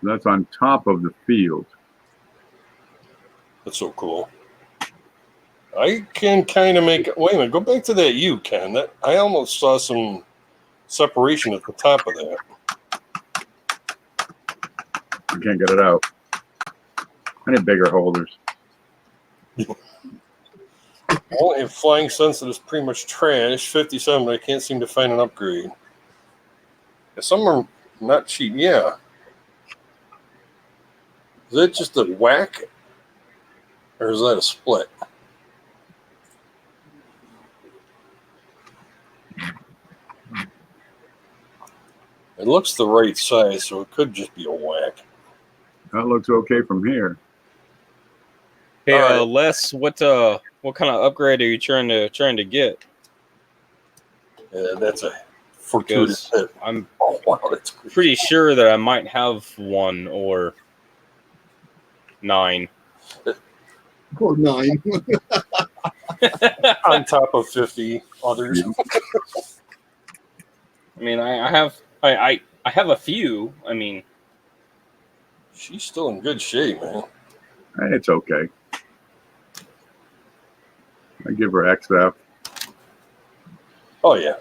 That's on top of the field. That's so cool. I can kind of make. Wait a minute. Go back to that U, Ken. That I almost saw some separation at the top of that. I can't get it out. I need bigger holders. Well, if Flying Sunset is pretty much trash, 57, but I can't seem to find an upgrade. Yeah, some are not cheap. Yeah. Is that just a whack? Or is that a split? It looks the right size, so it could just be a whack. That looks okay from here. hey, All right. Les, what kind of upgrade are you trying to get? That's a fortuitous hit. I'm Oh, wow, that's great. pretty sure that I might have 1 or 9. Or 9. On top of 50 others. I mean, I have a few. I mean, She's still in good shape, man. It's okay. I give her XF. Oh, yeah.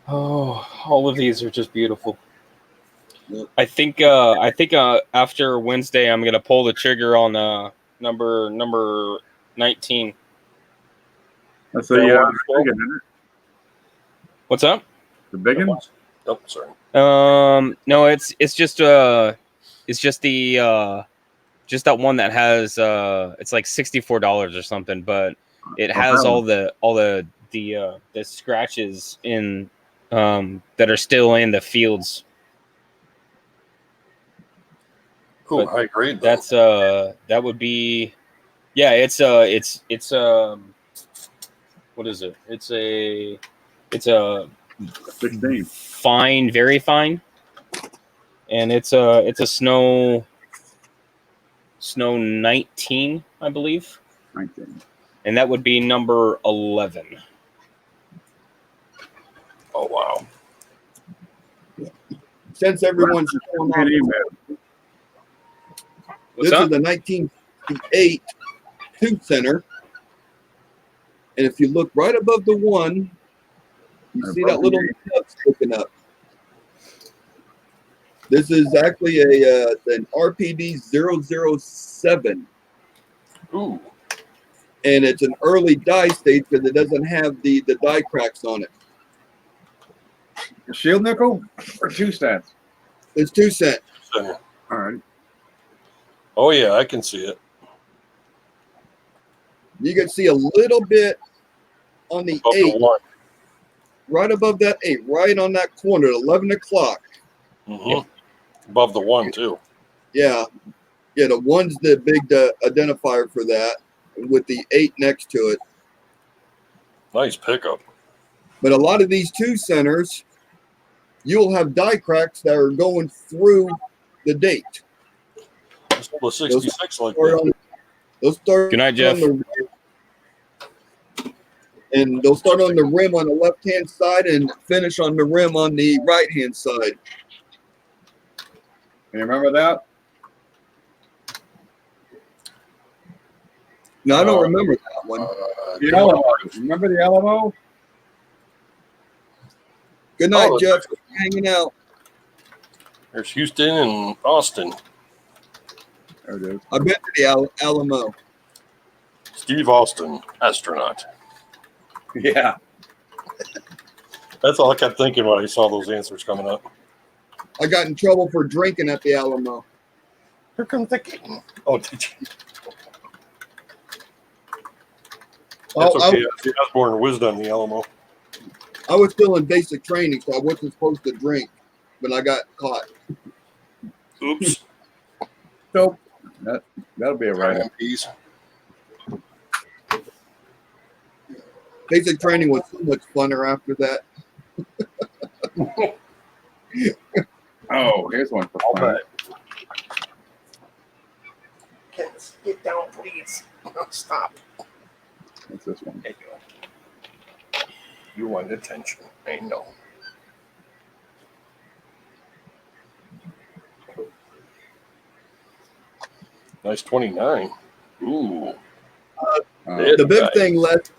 oh, all of these are just beautiful. Yep. I think after Wednesday, I'm gonna pull the trigger on number 19. That's That the one still? big one, isn't it? What's up? The big one? Oh, sorry. No, it's just the just that one that has it's like $64 or something, but it has that all the scratches in that are still in the fields. Cool, But high grade. Though. That's that would be yeah, it's what is it? It's a 16. fine, very fine. And it's a snow 19, I believe. 19. And that would be number 11. Oh, wow. Since everyone's Send me an email. What's this up? is a 1968 tube center. And if you look right above the one, you see that little nub sticking up. This is actually an RPD 007. Ooh. And it's an early die stage because it doesn't have the die cracks on it. Shield nickel or 2 cents? It's 2 cents. Center. All right. Oh yeah, I can see it. You can see a little bit on the Above 8, the one. right above that 8, right on that corner, 11 o'clock. Mhm. Above the one too. Yeah. Yeah, the 1's the big identifier for that with the 8 next to it. Nice pickup. But a lot of these 2 centers, you'll have die cracks that are going through the date. Just hold a 66 like Or that. on, they'll start Good night, Jeff. And they'll start on the rim on the left-hand side and finish on the rim on the right-hand side. You remember that? Now, I don't remember that one. The Alamo. Remember the Alamo? Good night, Oh, Jeff. Hanging out. There's Houston and Austin. There it is. I've been to the Alamo. Steve Austin, astronaut. Yeah. That's all I kept thinking when I saw those answers coming up. I got in trouble for drinking at the Alamo. Here comes the king. Oh, did you? That's I, okay. I was born and wisdom, the Alamo. I was still in basic training, so I wasn't supposed to drink, but I got caught. Oops. So that'll be a right. Peace. Basic training was so much funner after that. Oh, here's one for I'll fun. bet. Kids, get down, please. Stop. What's this one? There you go. You want attention. I know. Nice 29. Ooh. The big thing, Les,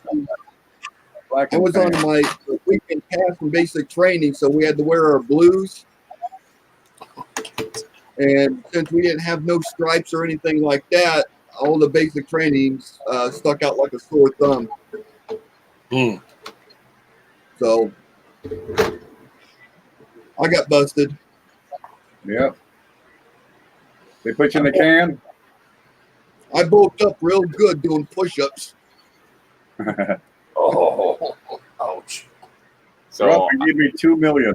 Black I and was on tan. my weekend pass from basic training, so we had to wear our blues. And since we didn't have no stripes or anything like that, all the basic trainings stuck out like a sore thumb. Hmm. So I got busted. Yep. They put you in the can. I bulked up real good doing push-ups. Oh, ouch. So Rob, you give me 2 million.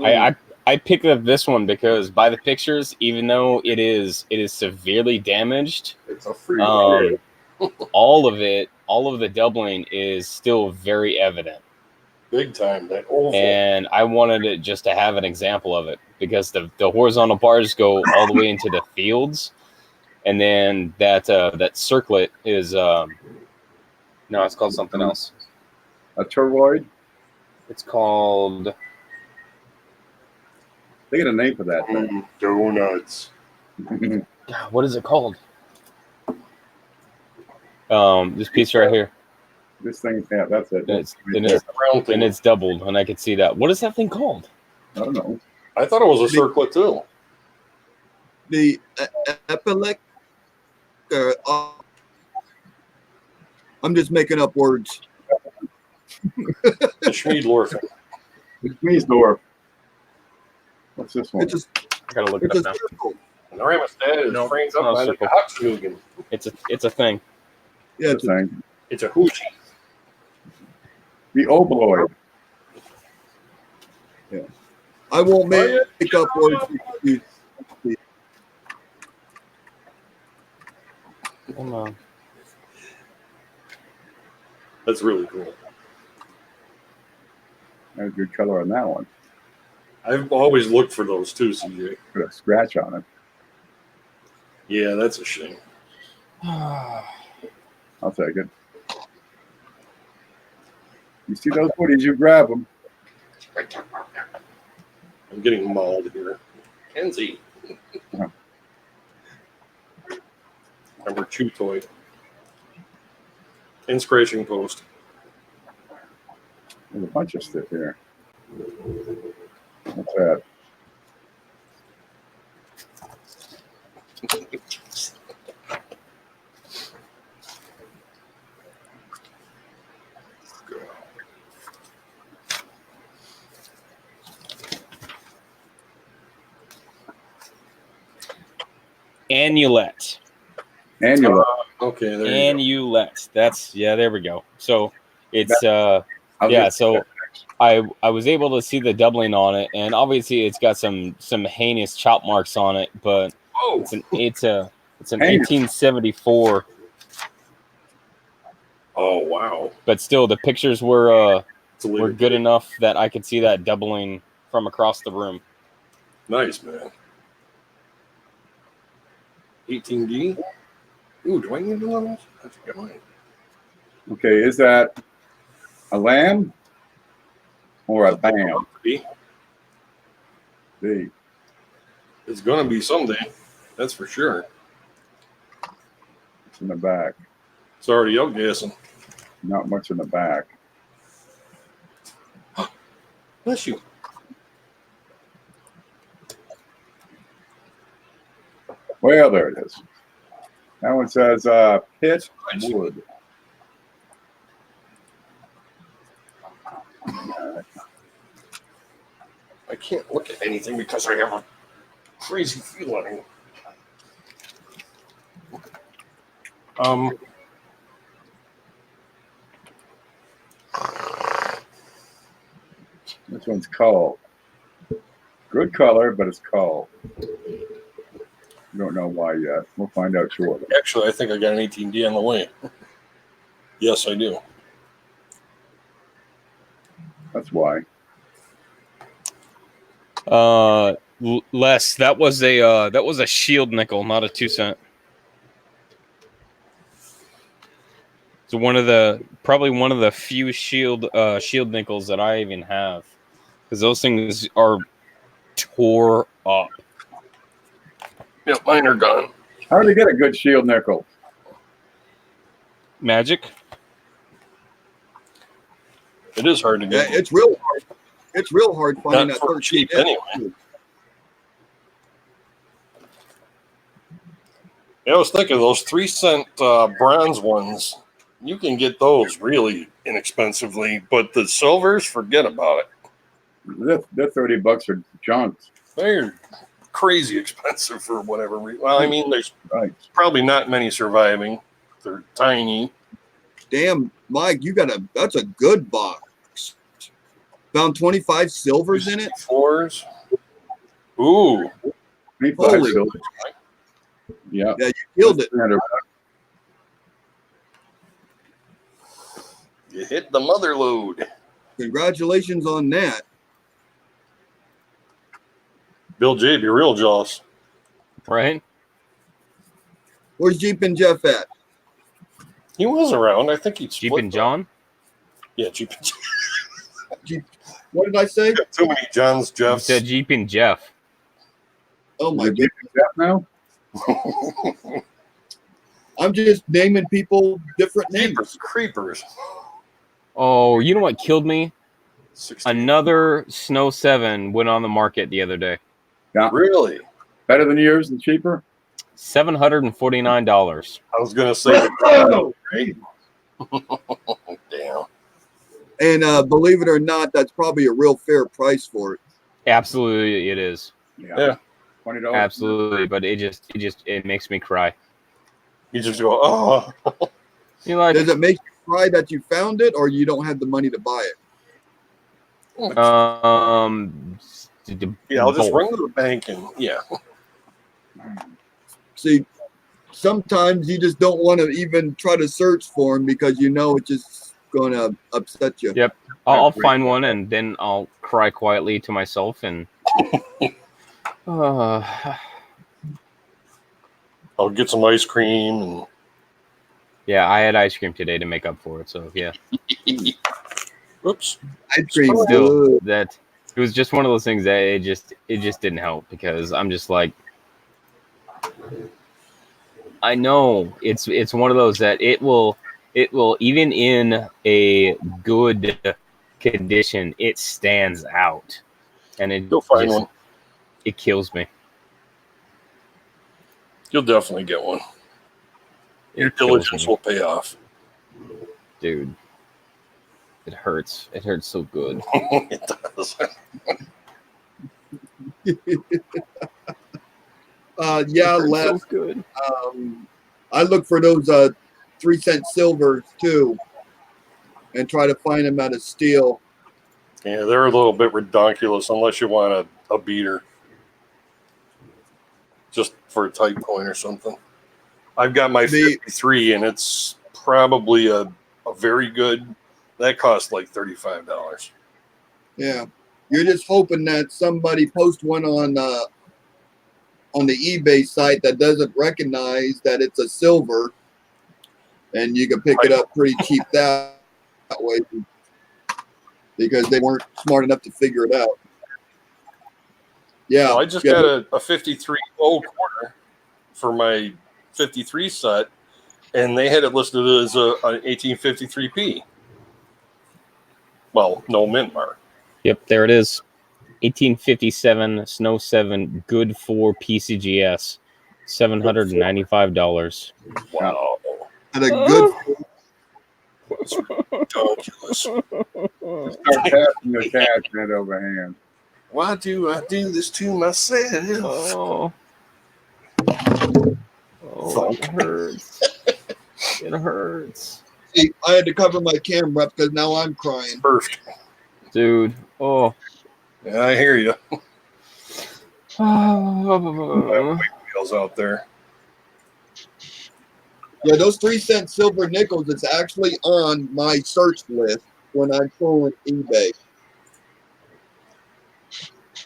I picked up this one because by the pictures, even though it is severely damaged, It's a free ride. all of the doubling is still very evident. Big time. That oval. And I wanted it just to have an example of it because the horizontal bars go all the way into the fields, and then that circlet is no, it's called something else. A toroid. It's called They get a name for that thing. Donuts. God, what is it called? This piece right here. This thing, yeah, that's it. And it's It's a round thing. and it's doubled, and I could see that. What is that thing called? I don't know. I thought it was a circlet too. The epilec. I'm just making up words. The Schmiedlorfen. It's Meesdorf. What's this one? It's a, I gotta look it it's up a now. circle. And the Ramastad is No, framed it's not up a by the circle. Hauptschnugen. It's a thing. Yeah, This it's a, thing. It's a hoochie. The obloid. I won't make up words. Come on. That's really cool. There's a good color on that one. I've always looked for those too, CJ. Put a scratch on it. Yeah, that's a shame. I'll take it. You see those hoodies, you grab them. I'm getting mauled here. Kenzie. Remember Chew Toy. Inspiration post. There's a bunch of stuff here. What's that? Annulet. Annual. Okay, there you Annulet. That's there we go. So it's I'll yeah, just- so I was able to see the doubling on it, and obviously it's got some heinous chop marks on it, but go. it's an Heinous. 1874. Oh, wow. But still, the pictures were It's a later good date. enough that I could see that doubling from across the room. Nice, man. 18D. Ooh, do I need one of those? I think I might. Okay, is that a lamb or a bam? B. B. It's going to be someday. That's for sure. It's in the back. It's already outgassing. Not much in the back. Bless you. Well, there it is. That one says pit wood. I can't look at anything because I have a crazy feeling. This one's coal. Good color, but it's coal. Don't know why yet. We'll find out shortly. Actually, I think I got an 18D on the way. Yes, I do. That's why. Les, that was a shield nickel, not a 2 cent. So probably one of the few shield nickels that I even have, because those things are tore up. Yeah, mine are gone. How do they get a good shield nickel? Magic. It is hard to Yeah, get. it's real hard. It's real hard finding Not that for 13 cheap inch. anyway. Yeah, I was thinking those 3 cent bronze ones. You can get those really inexpensively, but the silvers, forget about it. They're $30 for junks. They're crazy expensive for whatever reason. Well, I mean, there's Right. probably not many surviving. They're tiny. Damn, Mike, that's a good box. Found 25 silvers in it. 4s. Ooh, 25 Holy- silver. Yeah. Yeah, you killed it. 300. you hit the mother load. Congratulations on that. Bill J, be real jealous. Right? Where's Jeep and Jeff at? He was around. I think he'd Jeep split and them. John. Yeah, Jeep and Jeff. What did I say? Too many Johns, You Jeffs. said Jeep and Jeff. Oh Is my it god. Jeep and Jeff now? I'm just naming people different names. Creepers. Oh, you know what killed me? 60. Another Snow 7 went on the market the other day. Really? Better than yours and cheaper? $749. I was gonna say. Oh! Damn. And believe it or not, that's probably a real fair price for it. Absolutely, it is. Yeah. $20. Absolutely, but it makes me cry. You just go, oh. You're like, Does it make you cry that you found it or you don't have the money to buy it? Yeah, I'll just both. run to the bank and yeah. See, sometimes you just don't want to even try to search for them because you know it's just going to upset you. Yep. I'll find one and then I'll cry quietly to myself and. I'll get some ice cream and Yeah, I had ice cream today to make up for it. So yeah, oops. Ice cream, still good. that it was just one of those things that it just didn't help because I'm just like, I know it's one of those that it will even in a good condition, it stands out, and it You'll find one. it kills me. You'll definitely get one. Your It kills diligence me, will pay off. dude. It hurts. It hurts so good. It does. Yeah, It hurts Les. so good. I look for those 3-cent silvers too, and try to find them at a steal. Yeah, they're a little bit redonkulous unless you want a beater. Just for a tight coin or something. I've got my 53 and it's probably a very good. That costs like $35. Yeah, you're just hoping that somebody posts one on the eBay site that doesn't recognize that it's a silver, and you can pick it up pretty cheap that way, because they weren't smart enough to figure it out. Yeah, Well, I just got a 53 gold quarter for my 53 set, and they had it listed as an 1853p. Well, no mint mark. Yep, there it is. 1857 Snow 7 good for PCGS. $795. Wow. and a good. Ridiculous. Start passing the cash hand over hand. Why do I do this to myself? Oh, it hurts. It hurts. See, I had to cover my camera because now I'm crying. Perfect. Dude. Oh. Yeah, I hear you. Wheels out there. Yeah, those 3-cent silver nickels is actually on my search list when I'm pulling eBay.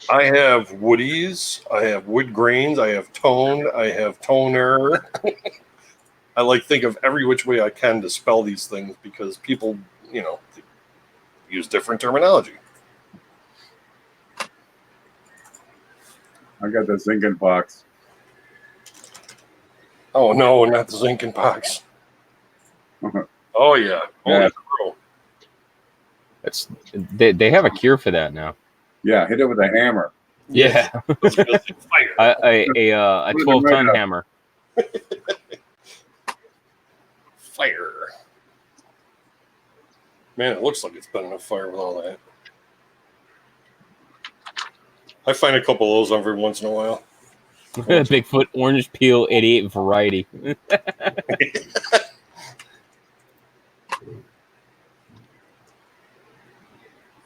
I have woodies, I have wood grains, I have toned, I have toner. I like think of every which way I can to spell these things because people, use different terminology. I got the zinc box. Oh no, not the zinc and pox. Oh yeah. Yeah. It's they have a cure for that now. Yeah, hit it with a hammer. Yeah. Fire. a 12-ton hammer. Fire. Man, it looks like it's been in a fire with all that. I find a couple of those every once in a while. Bigfoot orange peel 88 variety.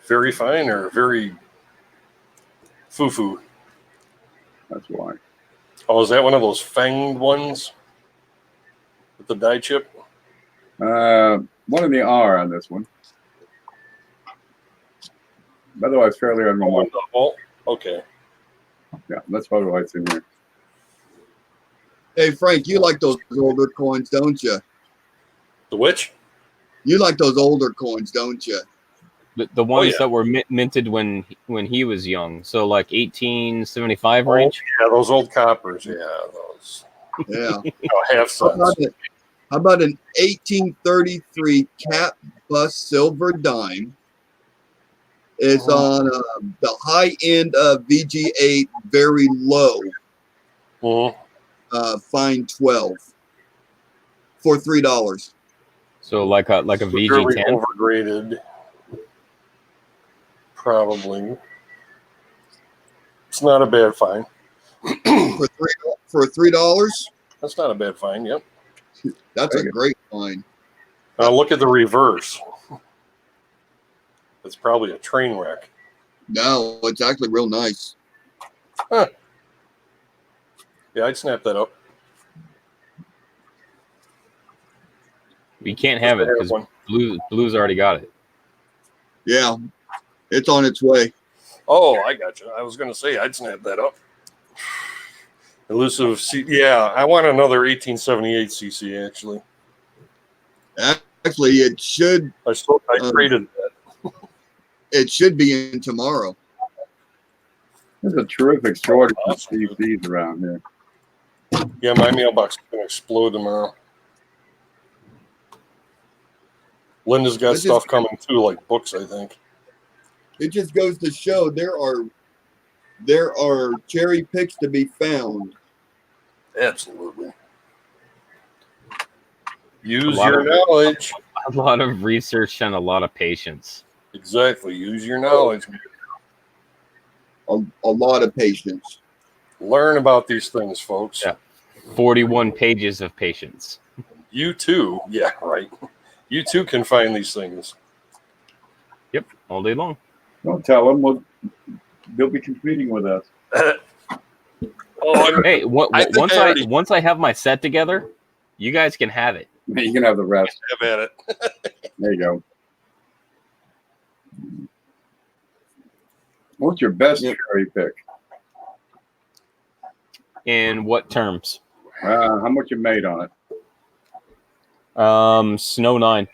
Very fine or very foo-foo? That's why. Oh, is that one of those fanged ones with the die chip? One in the R on this one. Otherwise, fairly unremarkable. Oh, okay. Yeah, that's probably why it's in here. Hey, Frank, you like those older coins, don't you? The which? You like those older coins, don't you? The ones yeah. that were minted when he was young. So like 1875 range. Yeah, those old coppers. Yeah, those. Yeah. Half cents. How about an 1833 cap bust silver dime? It's on the high end of VG8, very low, fine 12 for $3. So like a Severely VG10. overgraded. Probably. It's not a bad find. for $3? That's not a bad find. Yep. That's a great find. Now look at the reverse. It's probably a train wreck. No, it's actually real nice. Huh. Yeah, I'd snap that up. You can't have it because Blue's already got it. Yeah, it's on its way. Oh, I got you. I was going to say I'd snap that up. Elusive yeah, I want another 1878 CC actually. Actually, it should. I traded that. It should be in tomorrow. There's a terrific shortage of CCs around here. Yeah, my mailbox is gonna explode tomorrow. Linda's got Let's stuff just- coming too, like books, I think. It just goes to show there are cherry picks to be found. Absolutely. Use lot your of- knowledge. A lot of research and a lot of patience. Exactly. Use your knowledge. A lot of patience. Learn about these things, folks. Yeah. 41 pages of patience. You too. Yeah, right. You too can find these things. Yep, all day long. Don't tell them. They'll be competing with us. Oh, Hey, I think once I I already- once I have my set together, you guys can have it. You can have the rest. have at it. There you go. What's your best Yep. cherry pick? In what terms? How much you made on it? Snow 9.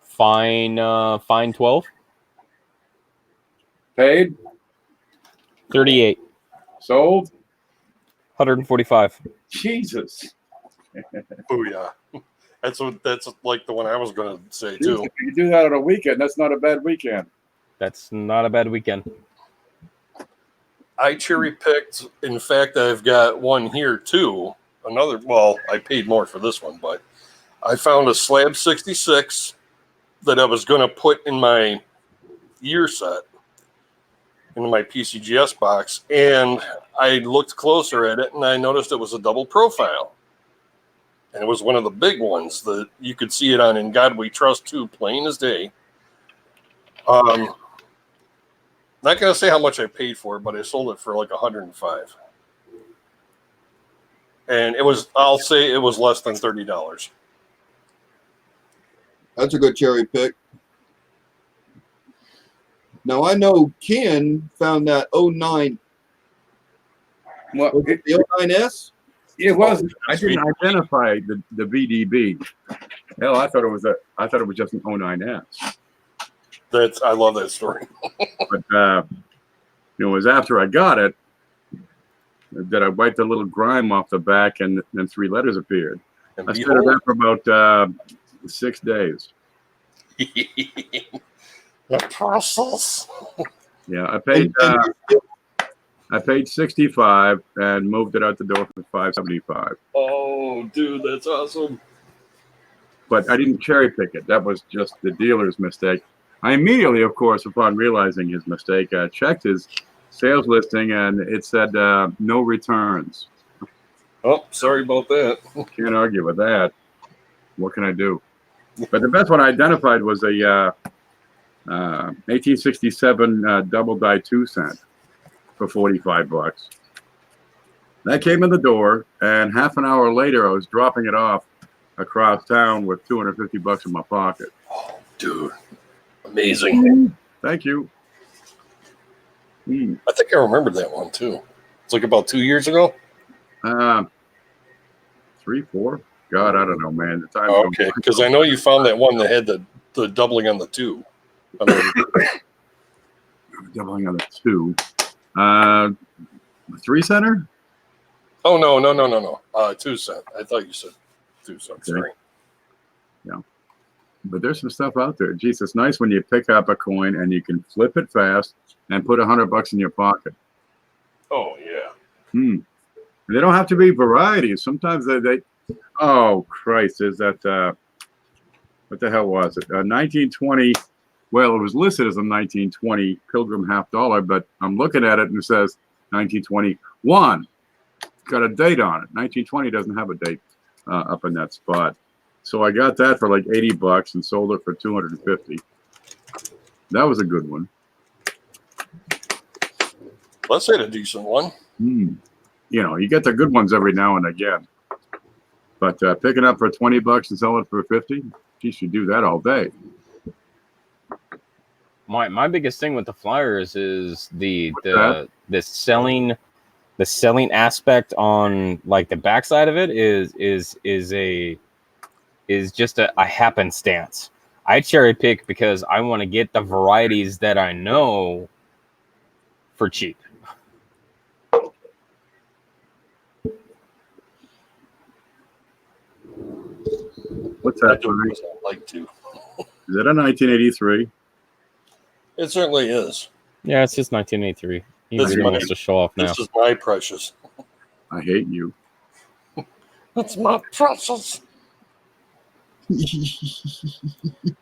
Fine 12. Paid? 38. Sold? 145. Jesus. Booyah. That's like the one I was gonna say If too. you do that on a weekend, that's not a bad weekend. That's not a bad weekend. I cherry picked. In fact, I've got one here too. Another. Well, I paid more for this one, but I found a slab 66 that I was going to put in my year set, into my PCGS box, and I looked closer at it and I noticed it was a double profile, and it was one of the big ones that you could see it on In God We Trust 2, plain as day. Not going to say how much I paid for it, but I sold it for like 105. And I'll say it was less than $30. That's a good cherry pick. Now I know Ken found that 09. Well, Was it the 09S? it wasn't. I didn't identify the VDB. Hell, I thought it was just an 09S. I love that story. But it was after I got it that I wiped a little grime off the back, and then 3 letters appeared. And I stood at that for about 6 days. the process. Yeah, I paid 65 and moved it out the door for 575. Oh, dude, that's awesome. But I didn't cherry pick it. That was just the dealer's mistake. I immediately, of course, upon realizing his mistake, checked his sales listing, and it said no returns. Oh, sorry about that. Can't argue with that. What can I do? But the best one I identified was a 1867 double die 2 cent for $45. That came in the door, and half an hour later, I was dropping it off across town with $250 in my pocket. Oh, dude, amazing. Thank you. I think I remember that one too. It's like about 2 years ago. 3, 4. God, I don't know, man. The time. Oh, okay, because I know you found that one that had the doubling on the 2. I mean, Doubling on the 2. 3 center. oh no. 2 cent. I thought you said 2 cents. Okay. Sorry. But there's some stuff out there. Geez, it's nice when you pick up a coin and you can flip it fast and put $100 in your pocket. Oh yeah. They don't have to be varieties. Sometimes they oh Christ, is that what the hell was it? 1920. Well, it was listed as a 1920 Pilgrim half dollar, but I'm looking at it and it says 1921. It's got a date on it. 1920 doesn't have a date up in that spot. So I got that for like $80 and sold it for $250. That was a good one. Let's say a decent one. You know, you get the good ones every now and again. But picking up for $20 and selling it for 50, you should do that all day. My biggest thing with the flyers is the selling aspect on like the backside of it is just a happenstance. I cherry pick because I want to get the varieties that I know for cheap. What's I that? do Tony? because I like to. Is it a 1983? It certainly is. Yeah, it's just 1983. He That's really my- wants to show off now. This is my precious. I hate you. That's my precious. You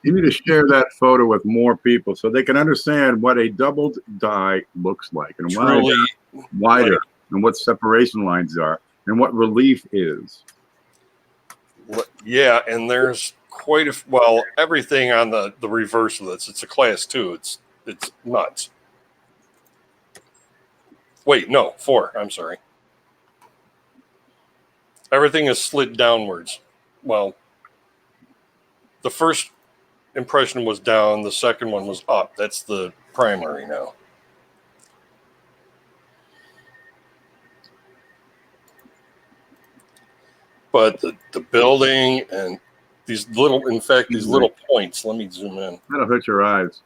need to share that photo with more people so they can understand what a doubled die looks like and why Truly, it's wider and what separation lines are and what relief is. yeah, and there's quite a well everything on the reverse of this. It's a class 2. It's nuts. Wait, no, 4. I'm sorry. Everything is slid downwards. Well, the first impression was down. The second one was up. That's the primary now. But the building and these little, in fact, these little points. Let me zoom in. That'll hurt your eyes.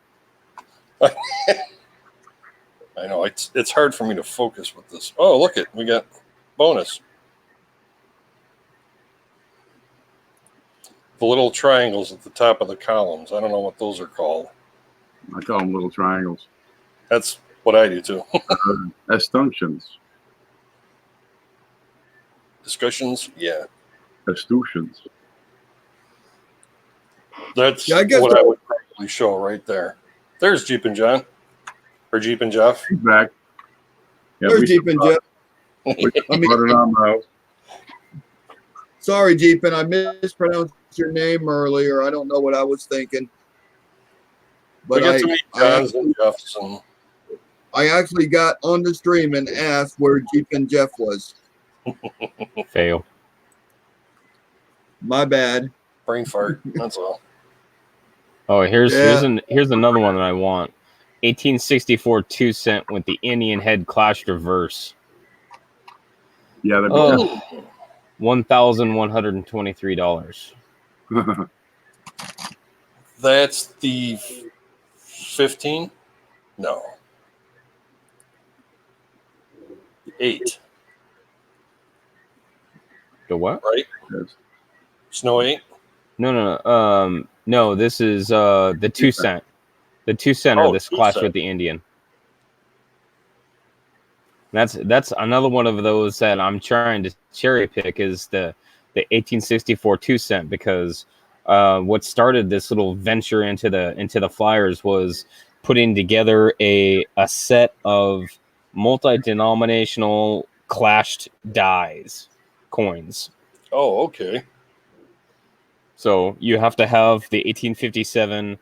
I know it's hard for me to focus with this. Oh, look it, we got bonus. The little triangles at the top of the columns. I don't know what those are called. I call them little triangles. That's what I do too. Estunctions. Discussions, yeah. Escutcheons. That's Yeah, I guess what I would probably show right there. There's Jeep and John. Or Jeep and Jeff. He's back. Yeah, There's we Jeepin' Jeff. We I mean- brought it on now. Sorry, Jeepin', I mispronounced your name earlier. I don't know what I was thinking. We But get to meet Johns and Jeffs and I actually got on the stream and asked where Jeepin' Jeff was. Fail. My bad. brain fart. That's all. Oh, here's Yeah. here's another one that I want. 1864 2-cent with the Indian head clashed reverse. Yeah, that'd be Oh, $1,123. That's the 15? No. 8, The what? right? Yes. Snow 8? No. No, this is the 2-cent. The 2-center Oh, this 2 clash cent. with the Indian. That's another one of those that I'm trying to cherry pick is the 1864 2-cent because what started this little venture into the Flyers was putting together a set of multi-denominational clashed dies coins. Oh, okay. So you have to have the 1857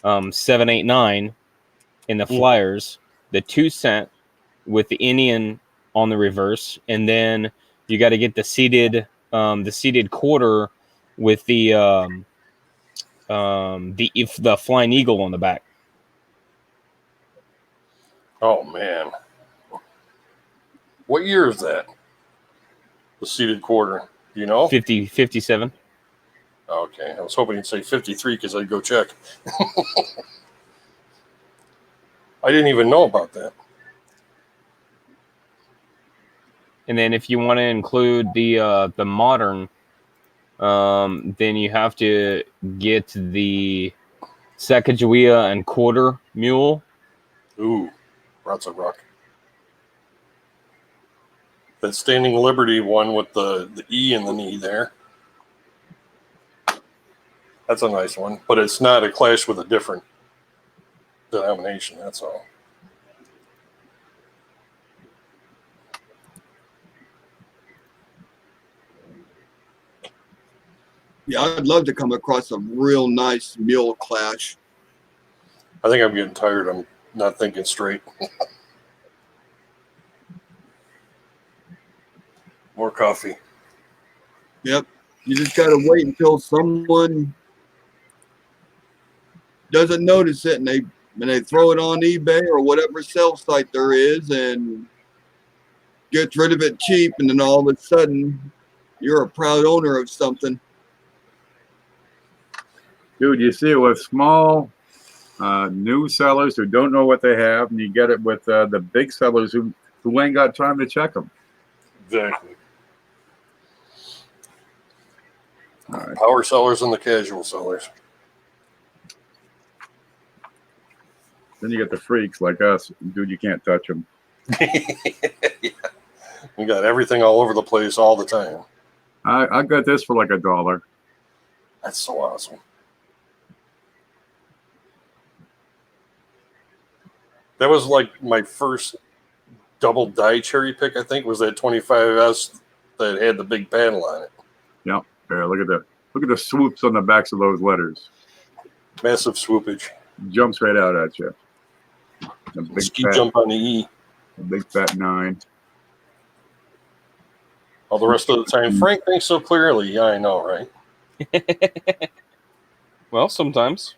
789 in the Flyers, the 2-cent with the Indian on the reverse, and then you got to get the seated quarter with the flying eagle on the back. Oh, man. What year is that? The seated quarter. Do you know? 57. Okay. I was hoping you'd say 53 because I'd go check. I didn't even know about that. And then if you want to include the modern, then you have to get the Sacagawea and quarter mule. Ooh, lots of rock. That Standing Liberty one with the E in the knee there. That's a nice one, but it's not a clash with a different denomination. That's all. Yeah, I'd love to come across a real nice mule clash. I think I'm getting tired. I'm not thinking straight. More coffee. Yep. You just got to wait until someone doesn't notice it and they throw it on eBay or whatever sell site there is and gets rid of it cheap, and then all of a sudden you're a proud owner of something. Dude, you see it with small new sellers who don't know what they have, and you get it with the big sellers who ain't got time to check them. Exactly. All right. Power sellers and the casual sellers. Then you get the freaks like us. Dude, you can't touch them. Yeah. We got everything all over the place all the time. I got this for like $1. That's so awesome. That was like my first double die cherry pick, I think, was that 25S that had the big panel on it. Yep. There, look at the swoops on the backs of those letters. Massive swoopage. Jumps right out at you. A big Ski fat, jump on the E. a big fat 9. All the rest of the time, Frank thinks so clearly. Yeah, I know, right? Well, sometimes.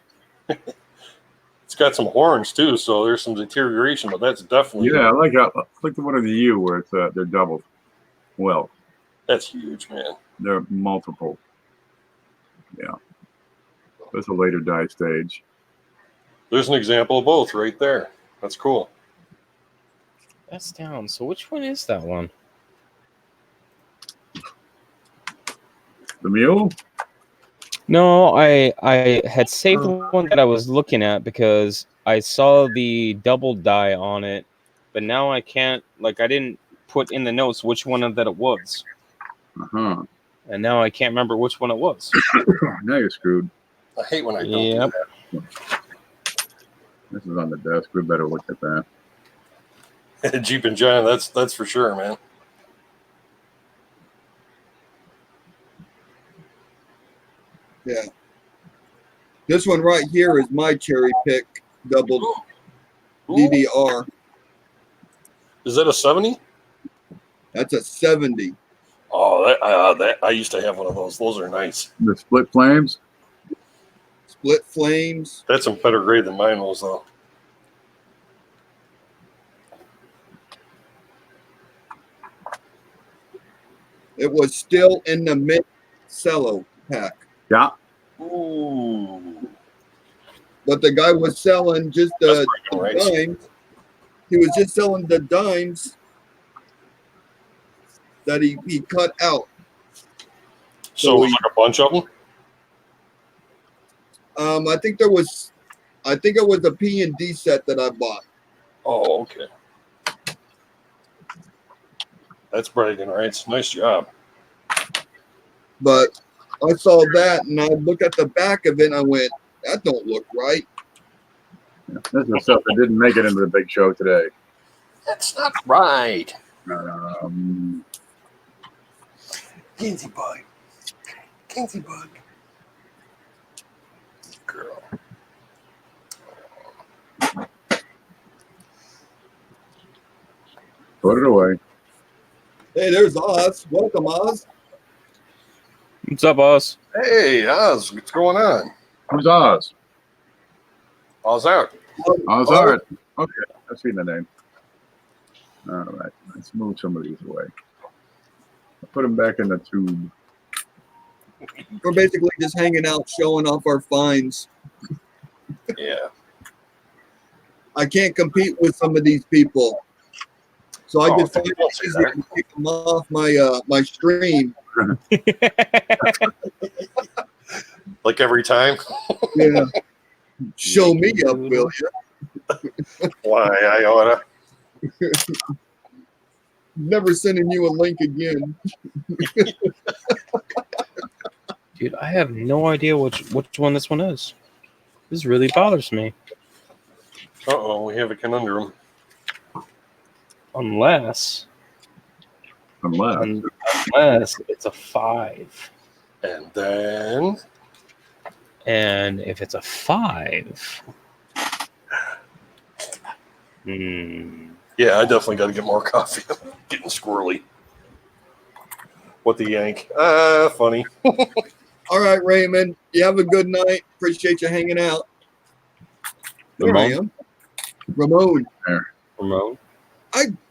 It's got some horns too, so there's some deterioration, but that's definitely Yeah, I like the one in the U where it's they're doubled. Well, that's huge, man. they're multiple. Yeah. That's a later die stage. There's an example of both right there. That's cool. That's down. So which one is that one? The mule? No, I had saved the one that I was looking at because I saw the double die on it, but now I can't, like, I didn't put in the notes which one that it was, Uh-huh. and now I can't remember which one it was. Now you're screwed. I hate when I don't Yep. do This is on the desk. We better look at that. that. Jeep and John, that's for sure, man. Yeah. This one right here is my cherry pick double Ooh, DDR. is that a 70? That's a 70. Oh, that I used to have one of those. Those are nice. The split flames? Split flames. That's in better grade than mine was, though. It was still in the mid cello pack. Yeah. Ooh, But the guy was selling just the that's breaking rights. dimes. He was just selling the dimes that he cut out. So it was like a bunch of them. I think it was a P and D set that I bought. Oh, okay. That's bragging rights. Nice job. But I saw that and I looked at the back of it and I went, that don't look right. This is stuff that didn't make it into the big show today. That's not right. Kinsey bug. Kinsey bug. Girl. Put it away. Hey, there's Oz. Welcome, Oz. What's up, boss? Hey, Oz, what's going on? Who's Oz? Oz out. Oz Art. Okay, I've seen the name. All right, let's move some of these away. I'll put them back in the tube. We're basically just hanging out, showing off our finds. Yeah. I can't compete with some of these people. So I Oh, just find don't it say easier that. to take them off my my stream. Like every time. Yeah. Show me up, will you? Why, I oughta. Never sending you a link again. Dude, I have no idea which one this one is. This really bothers me. Uh-oh, we have a conundrum. Unless it's a 5. And then And if it's a 5, yeah, I definitely got to get more coffee. I'm getting squirrely. What the yank? Funny. All right, Raymond. You have a good night. Appreciate you hanging out. There I am. Ramon. Ramon.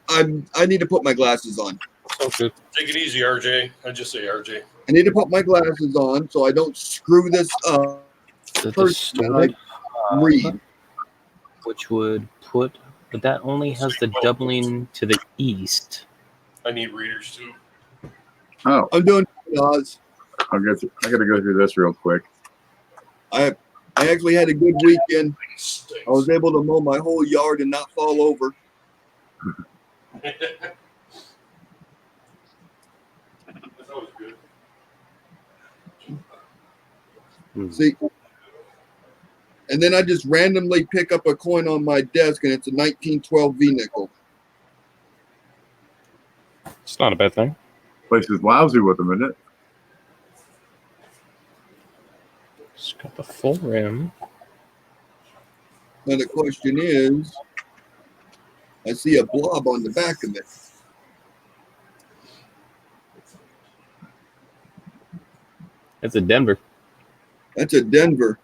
I need to put my glasses on. Okay. Take it easy, RJ. I just say RJ. I need to put my glasses on so I don't screw this up. The First, distorted, read. which would put, but that only has the doubling to the east. I need readers too. Oh, I'm doing Oz. I gotta go through this real quick. I actually had a good weekend. I was able to mow my whole yard and not fall over. That's always good. See, and then I just randomly pick up a coin on my desk, and it's a 1912 V nickel. It's not a bad thing. Place is lousy with them, isn't it? It's got the full rim. Now the question is, I see a blob on the back of it. It's a Denver. That's a Denver.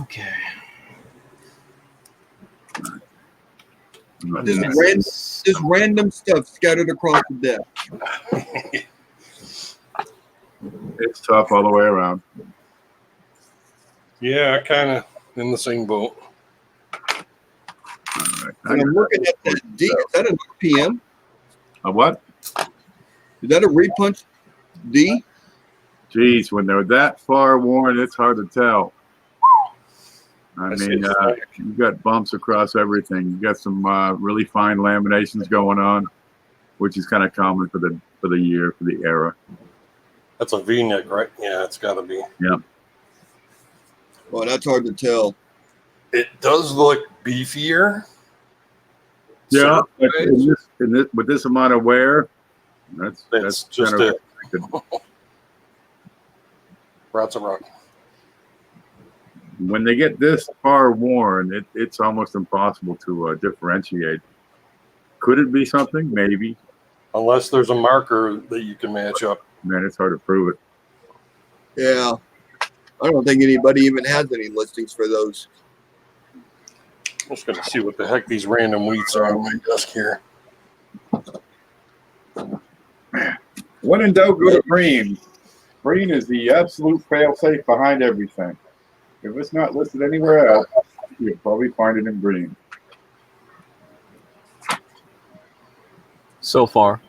Okay. Just random stuff scattered across the desk. It's tough all the way around. Yeah, kind of in the same boat. And I'm looking at that D. Is that an RPM? A what? Is that a repunch D? Geez, when they're that far worn, it's hard to tell. I see mean, it's you got bumps across everything. You got some really fine laminations going on, which is kind of common for the year, for the era. That's a V-neck, right? Yeah, it's got to be. Well, that's hard to tell. It does look beefier. Yeah, but Surface. with this amount of wear, That's that's just kind of it. Rots and rock. when they get this far worn, it's almost impossible to differentiate. Could it be something? Maybe. Unless there's a marker that you can match up. Man, it's hard to prove it. Yeah. I don't think anybody even has any listings for those. I'm just going to see what the heck these random wheats are on my desk here. When in doubt, go to Breen. Breen is the absolute fail-safe behind everything. If it's not listed anywhere else, you'll probably find it in Breen. So far.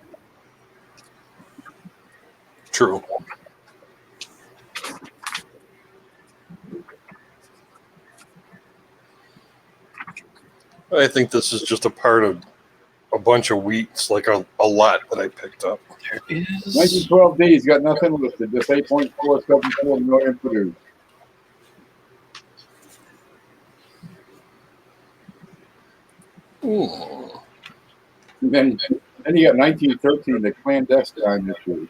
True. I think this is just a part of a bunch of wheats, like a lot that I picked up. There is. 1912D's got nothing listed, just 8.474 million produced. Ooh. And then you got 1913, the clandestine issue.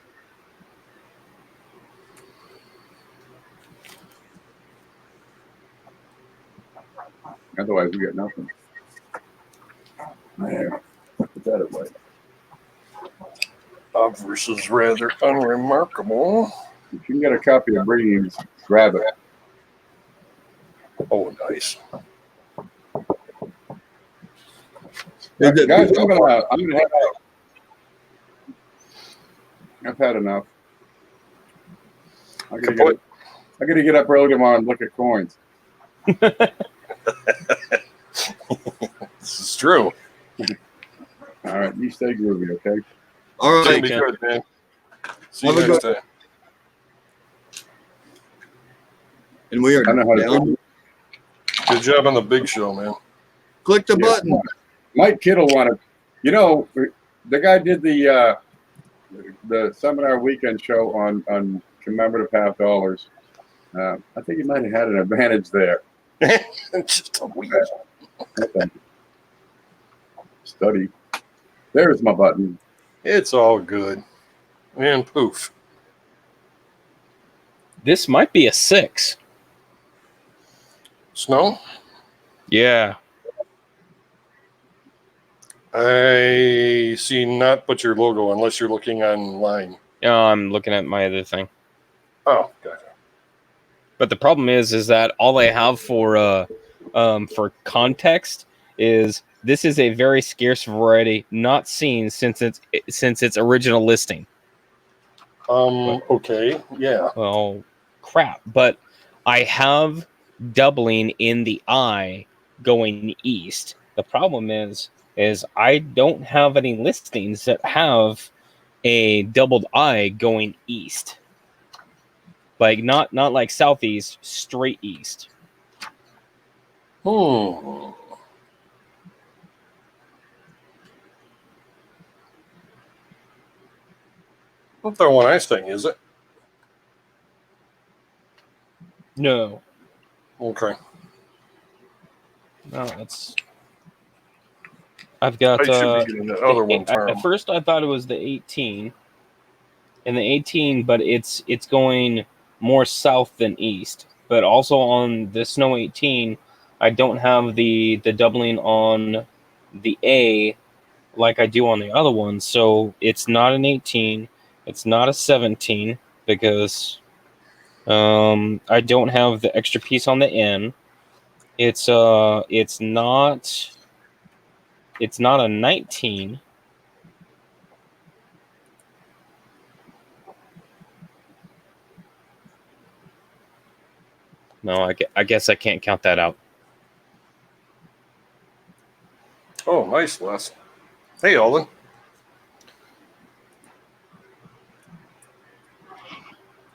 Otherwise, we got nothing. There. Put that away. Versus rather unremarkable. If you can get a copy of Breen's, grab it. Oh, nice. Guys, I'm gonna have. I've had enough. I gotta get up early tomorrow and look at coins. This is true. All right, you stay groovy, okay? All It's gonna right. be good, man. See Have you a next good- time. And we are I know how to down. do it. Good job on the big show, man. Click the Yeah. button. Mike Kittle wanted, the guy did the seminar weekend show on commemorative half dollars. I think he might have had an advantage there. Just a wheat. Study. There's my button. It's all good. And poof. This might be a 6. Snow? Yeah. I see not but your logo unless you're looking online. I'm looking at my other thing. Oh, gotcha. But the problem is that all I have for context is this is a very scarce variety, not seen since its original listing. Okay, yeah. Well, crap. But I have doubling in the eye going east. The problem is I don't have any listings that have a doubled eye going east. Like not like southeast, straight east. Not that one I thing, is it? No. Okay. No, it's I've got I should be getting that other one tomorrow. at first I thought it was the 18 and the 18, but it's going more south than east. But also on the Snow 18, I don't have the doubling on the A like I do on the other one. So it's not an 18, it's not a 17 because I don't have the extra piece on the N. It's not a 19. No, I guess I can't count that out. Oh, nice, Les. Hey, Alden.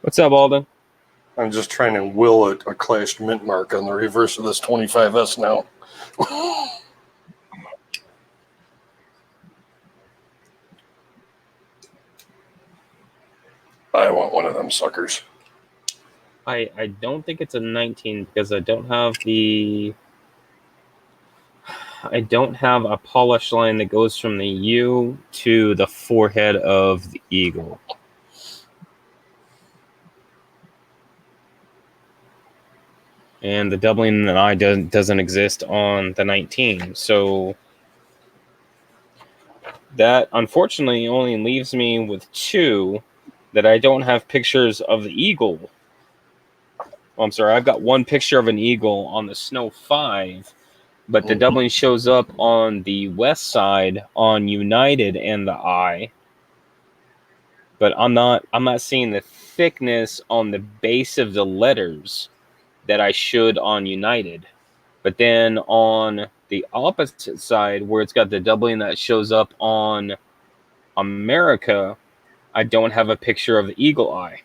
What's up, Alden? I'm just trying to will a clashed mint mark on the reverse of this 25S now. I want one of them suckers. I don't think it's a 19 because I don't have a polish line that goes from the U to the forehead of the eagle. And the doubling in the eye doesn't exist on the 19. So that unfortunately only leaves me with 2 that I don't have pictures of the eagle. Oh, I'm sorry, I've got 1 picture of an eagle on the Snow 5, but the doubling shows up on the west side on United and the eye. But I'm not seeing the thickness on the base of the letters that I should on United. But then on the opposite side, where it's got the doubling that shows up on America, I don't have a picture of the eagle eye.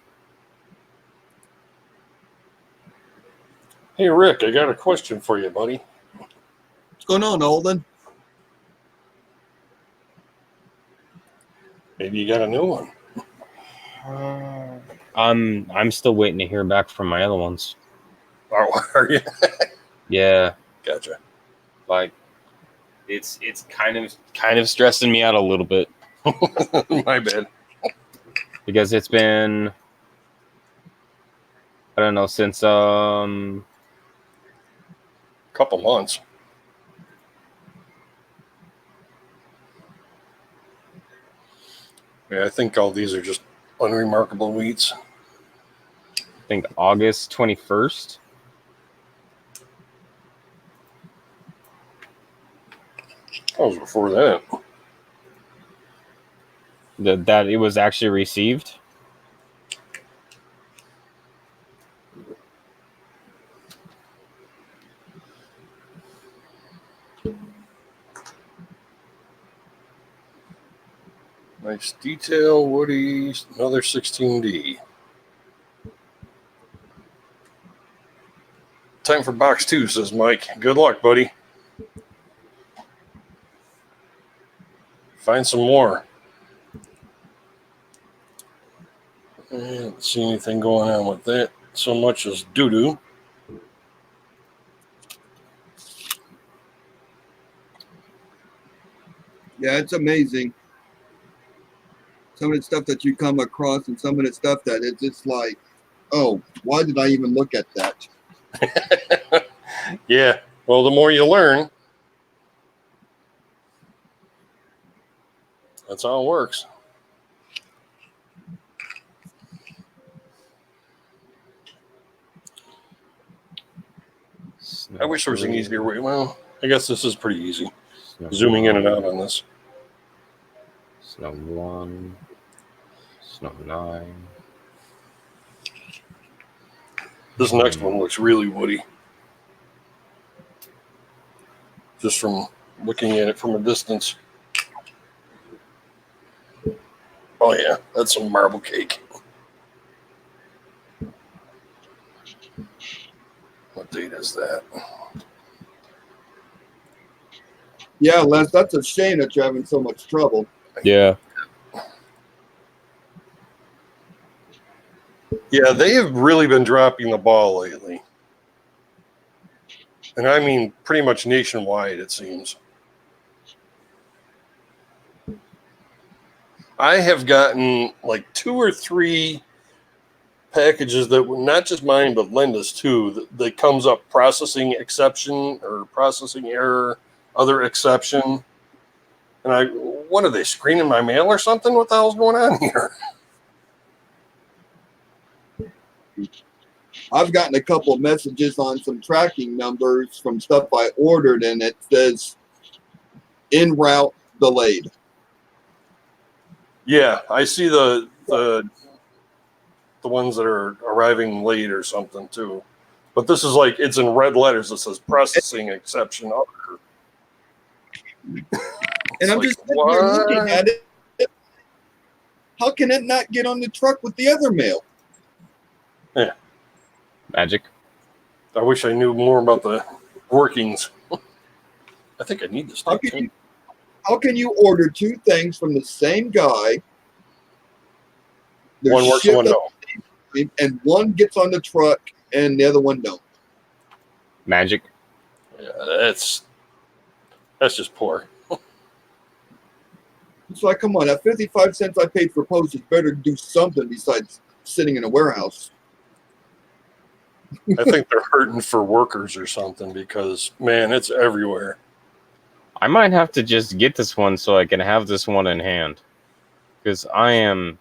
Hey, Rick, I got a question for you, buddy. What's going on, Alden? Maybe you got a new one. I'm still waiting to hear back from my other ones. Oh, are you? Yeah, Gotcha. like it's kind of stressing me out a little bit My bad. because it's been, I don't know, since Couple months. Yeah, I think all these are just unremarkable wheats. I think August 21st. That was before that. That it was actually received. Nice detail, woody, another 16D. Time for box 2, says Mike. Good luck, buddy. Find some more. I don't see anything going on with that so much as doo-doo. Yeah, it's amazing. Some of the stuff that you come across and some of the stuff that it's just like, oh, why did I even look at that? Yeah, well, the more you learn, that's how it works. I wish there was an easier way. Well, I guess this is pretty easy. Zooming in and out on this. Snow 1, Snow 9. This next one looks really woody. just from looking at it from a distance. Oh yeah, that's some marble cake. What date is that? Yeah, Les, that's a shame that you're having so much trouble. Yeah. Yeah, they have really been dropping the ball lately. And I mean pretty much nationwide, it seems. I have gotten like 2 or 3 packages that were not just mine, but Linda's too, that comes up processing exception or processing error, other exception. And what are they, screening my mail or something? What the hell's going on here? I've gotten a couple of messages on some tracking numbers from stuff I ordered, and it says en route delayed. Yeah, I see the ones that are arriving late or something too. But this is like, it's in red letters. It says processing exception. Other. And I'm like, just sitting here looking what? at it. How can it not get on the truck with the other mail? Magic. I wish I knew more about the workings. I think I need this How thing can too. you, how can you order 2 things from the same guy? They're One works and one shipped don't. up, and one gets on the truck and the other one don't. Magic. Yeah, that's just poor. It's like, come on, that 55 cents I paid for postage better do something besides sitting in a warehouse. I think they're hurting for workers or something because, man, it's everywhere. I might have to just get this one so I can have this one in hand, because I am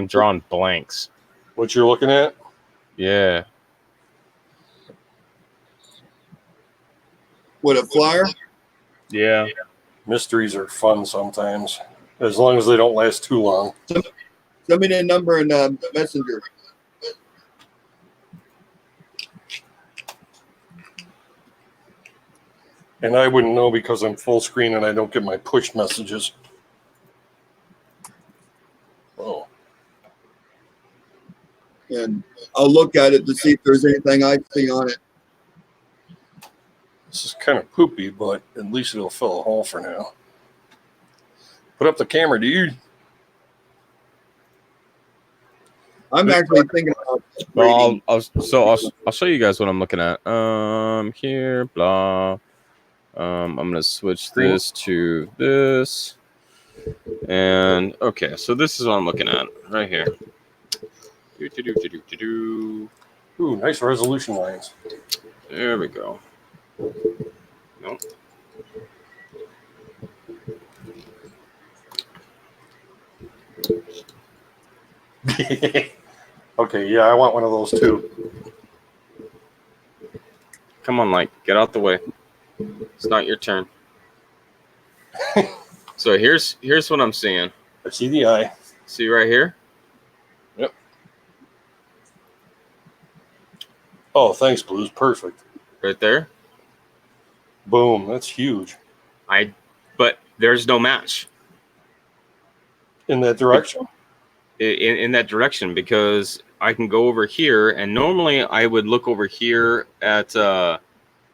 drawing blanks. What you're looking at? Yeah. What, a flyer? Yeah. Mysteries are fun sometimes, as long as they don't last too long. Send me the number in Messenger. And I wouldn't know because I'm full screen and I don't get my push messages. Oh, And I'll look at it to see if there's anything I see on it. this is kind of poopy, but at least it'll fill a hole for now. Put up the camera, dude. I'm actually thinking about Well, upgrading. I'll show you guys what I'm looking at. Here, blah. I'm gonna switch this to this, and okay, so this is what I'm looking at right here. Do. Ooh, nice resolution lines. There we go. Nope. Okay, yeah, I want one of those too. Come on, Light, get out the way. It's not your turn. So here's what I'm seeing. I see the eye. See right here? Yep. Oh, thanks, Blues. Perfect. Right there? Boom. That's huge. But there's no match In that direction? in that direction, because I can go over here, and normally I would look over here at the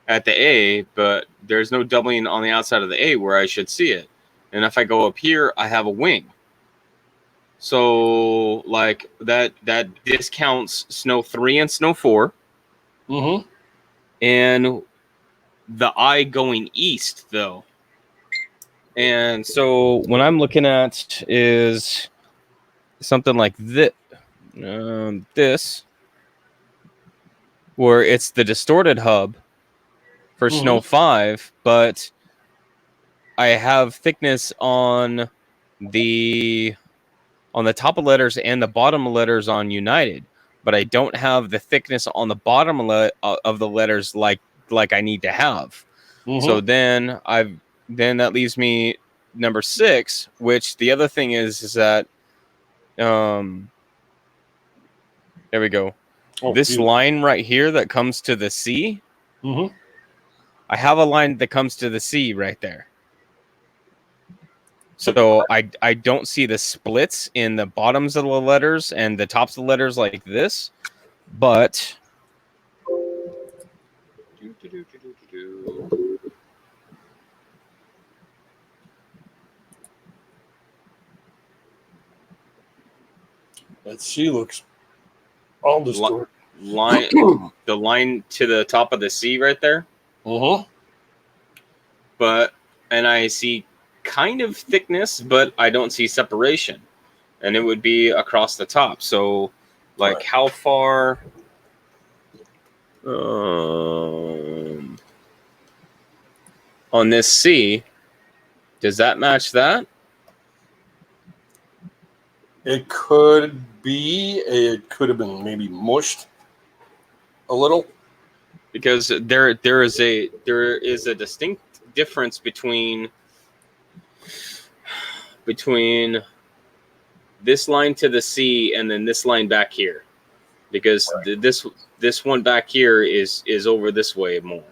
A, but there's no doubling on the outside of the A where I should see it. And if I go up here, I have a wing. So like that discounts snow 3 and snow 4. Mm-hmm. And the eye going east though. And so what I'm looking at is something like this, where it's the distorted hub for Snow 5, but I have thickness on the top of letters and the bottom of letters on United, but I don't have the thickness on the bottom of the letters like I need to have. Mm-hmm. So then that leaves me number 6, which the other thing is that there we go. Oh, This beautiful. line right here that comes to the C, Mm-hmm. I have a line that comes to the C right there. So I don't see the splits in the bottoms of the letters and the tops of the letters like this, but That C looks all distorted. line the line to the top of the C right there. But and I see kind of thickness, but I don't see separation, and it would be across the top. So, like, Right. how far? On this C, does that match that? It could be. It could have been maybe mushed a little. Because there is a distinct difference between this line to the C and then this line back here, because Right. this one back here is over this way more.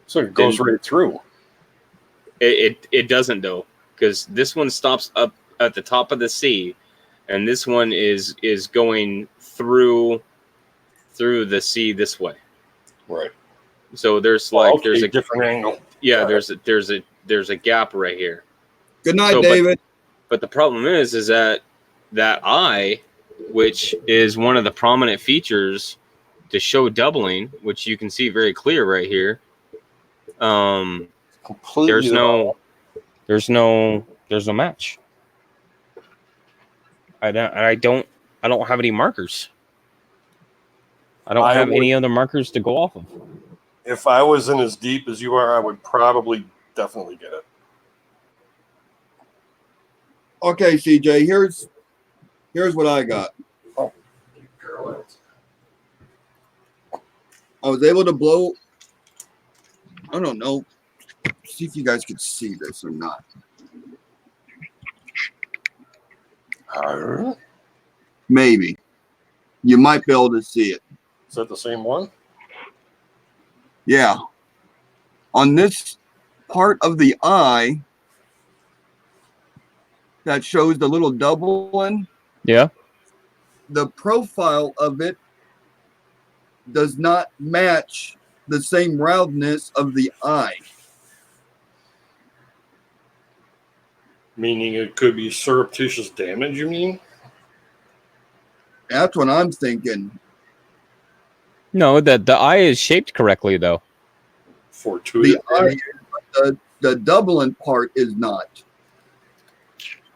So it goes Then- right through. It doesn't though, because this one stops up at the top of the C, and this one is going through the C this way. Right. So there's There's a different angle. yeah, Got there's a gap right here. Good night, So, David. But the problem is that eye, which is one of the prominent features to show doubling, which you can see very clear right here. Completely. There's no match. I don't have any markers. I don't have any other markers to go off of. If I was in as deep as you are, I would probably definitely get it. Okay, CJ, here's what I got. I was able to blow. I don't know. See if you guys could see this or not. Maybe. You might be able to see it. Is that the same one? Yeah. On this part of the eye that shows the little double one, Yeah. the profile of it does not match the same roundness of the eye. Meaning it could be surreptitious damage, you mean? That's what I'm thinking. No, the eye is shaped correctly though. Fortuitous. The eye, the doubling part is not.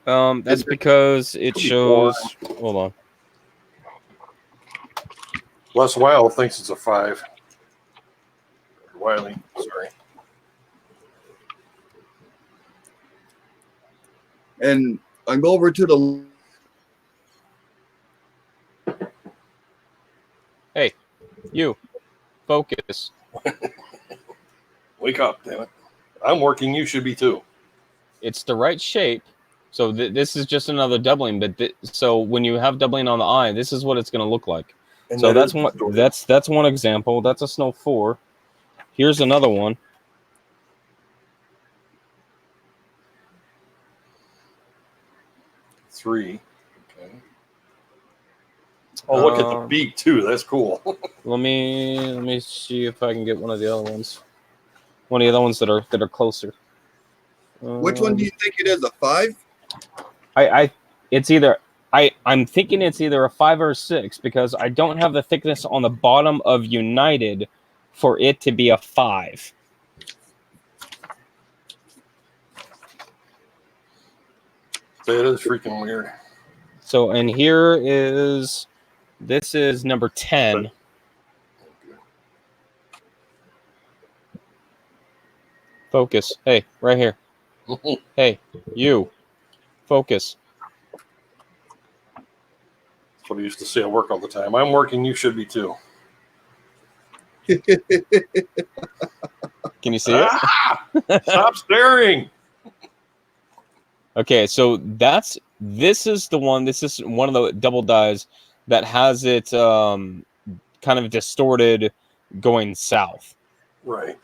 That's because it Could be shows. Hold on. Les Weil thinks it's a 5. Wiley, sorry. And I go over to the You focus. Wake up, damn it. I'm working, you should be too. It's the right shape. So this is just another doubling, but so when you have doubling on the eye, this is what it's going to look like. And So that that's is one. distorted. That's one example. That's a Snow 4. Here's another one. Three. Okay. Oh, look at the Um, beak too. That's cool. Let me see if I can get one of the other ones. One of the other ones that are closer. which one do you think it is? A 5? I'm thinking it's either a 5 or a 6 because I don't have the thickness on the bottom of United for it to be a 5. That is freaking weird. So, and this is number 10. Focus. Hey, right here. Hey, you. Focus. That's what I used to say at work all the time. I'm working, you should be too. Can you see it? Ah! Stop staring. Okay, so this is one of the double dyes that has it kind of distorted going south. Right.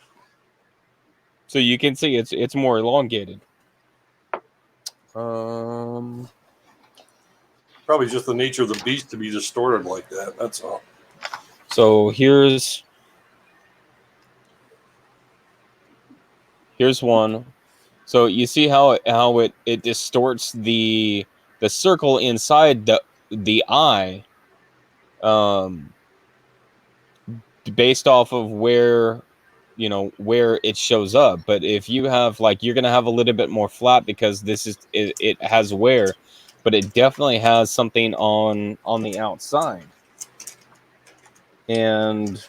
So you can see it's more elongated. Um, Probably just the nature of the beast to be distorted like that. That's all. so here's one. So you see how it distorts the circle inside the eye, based off of where it shows up. But if you have you're gonna have a little bit more flat because it has wear, but it definitely has something on the outside. And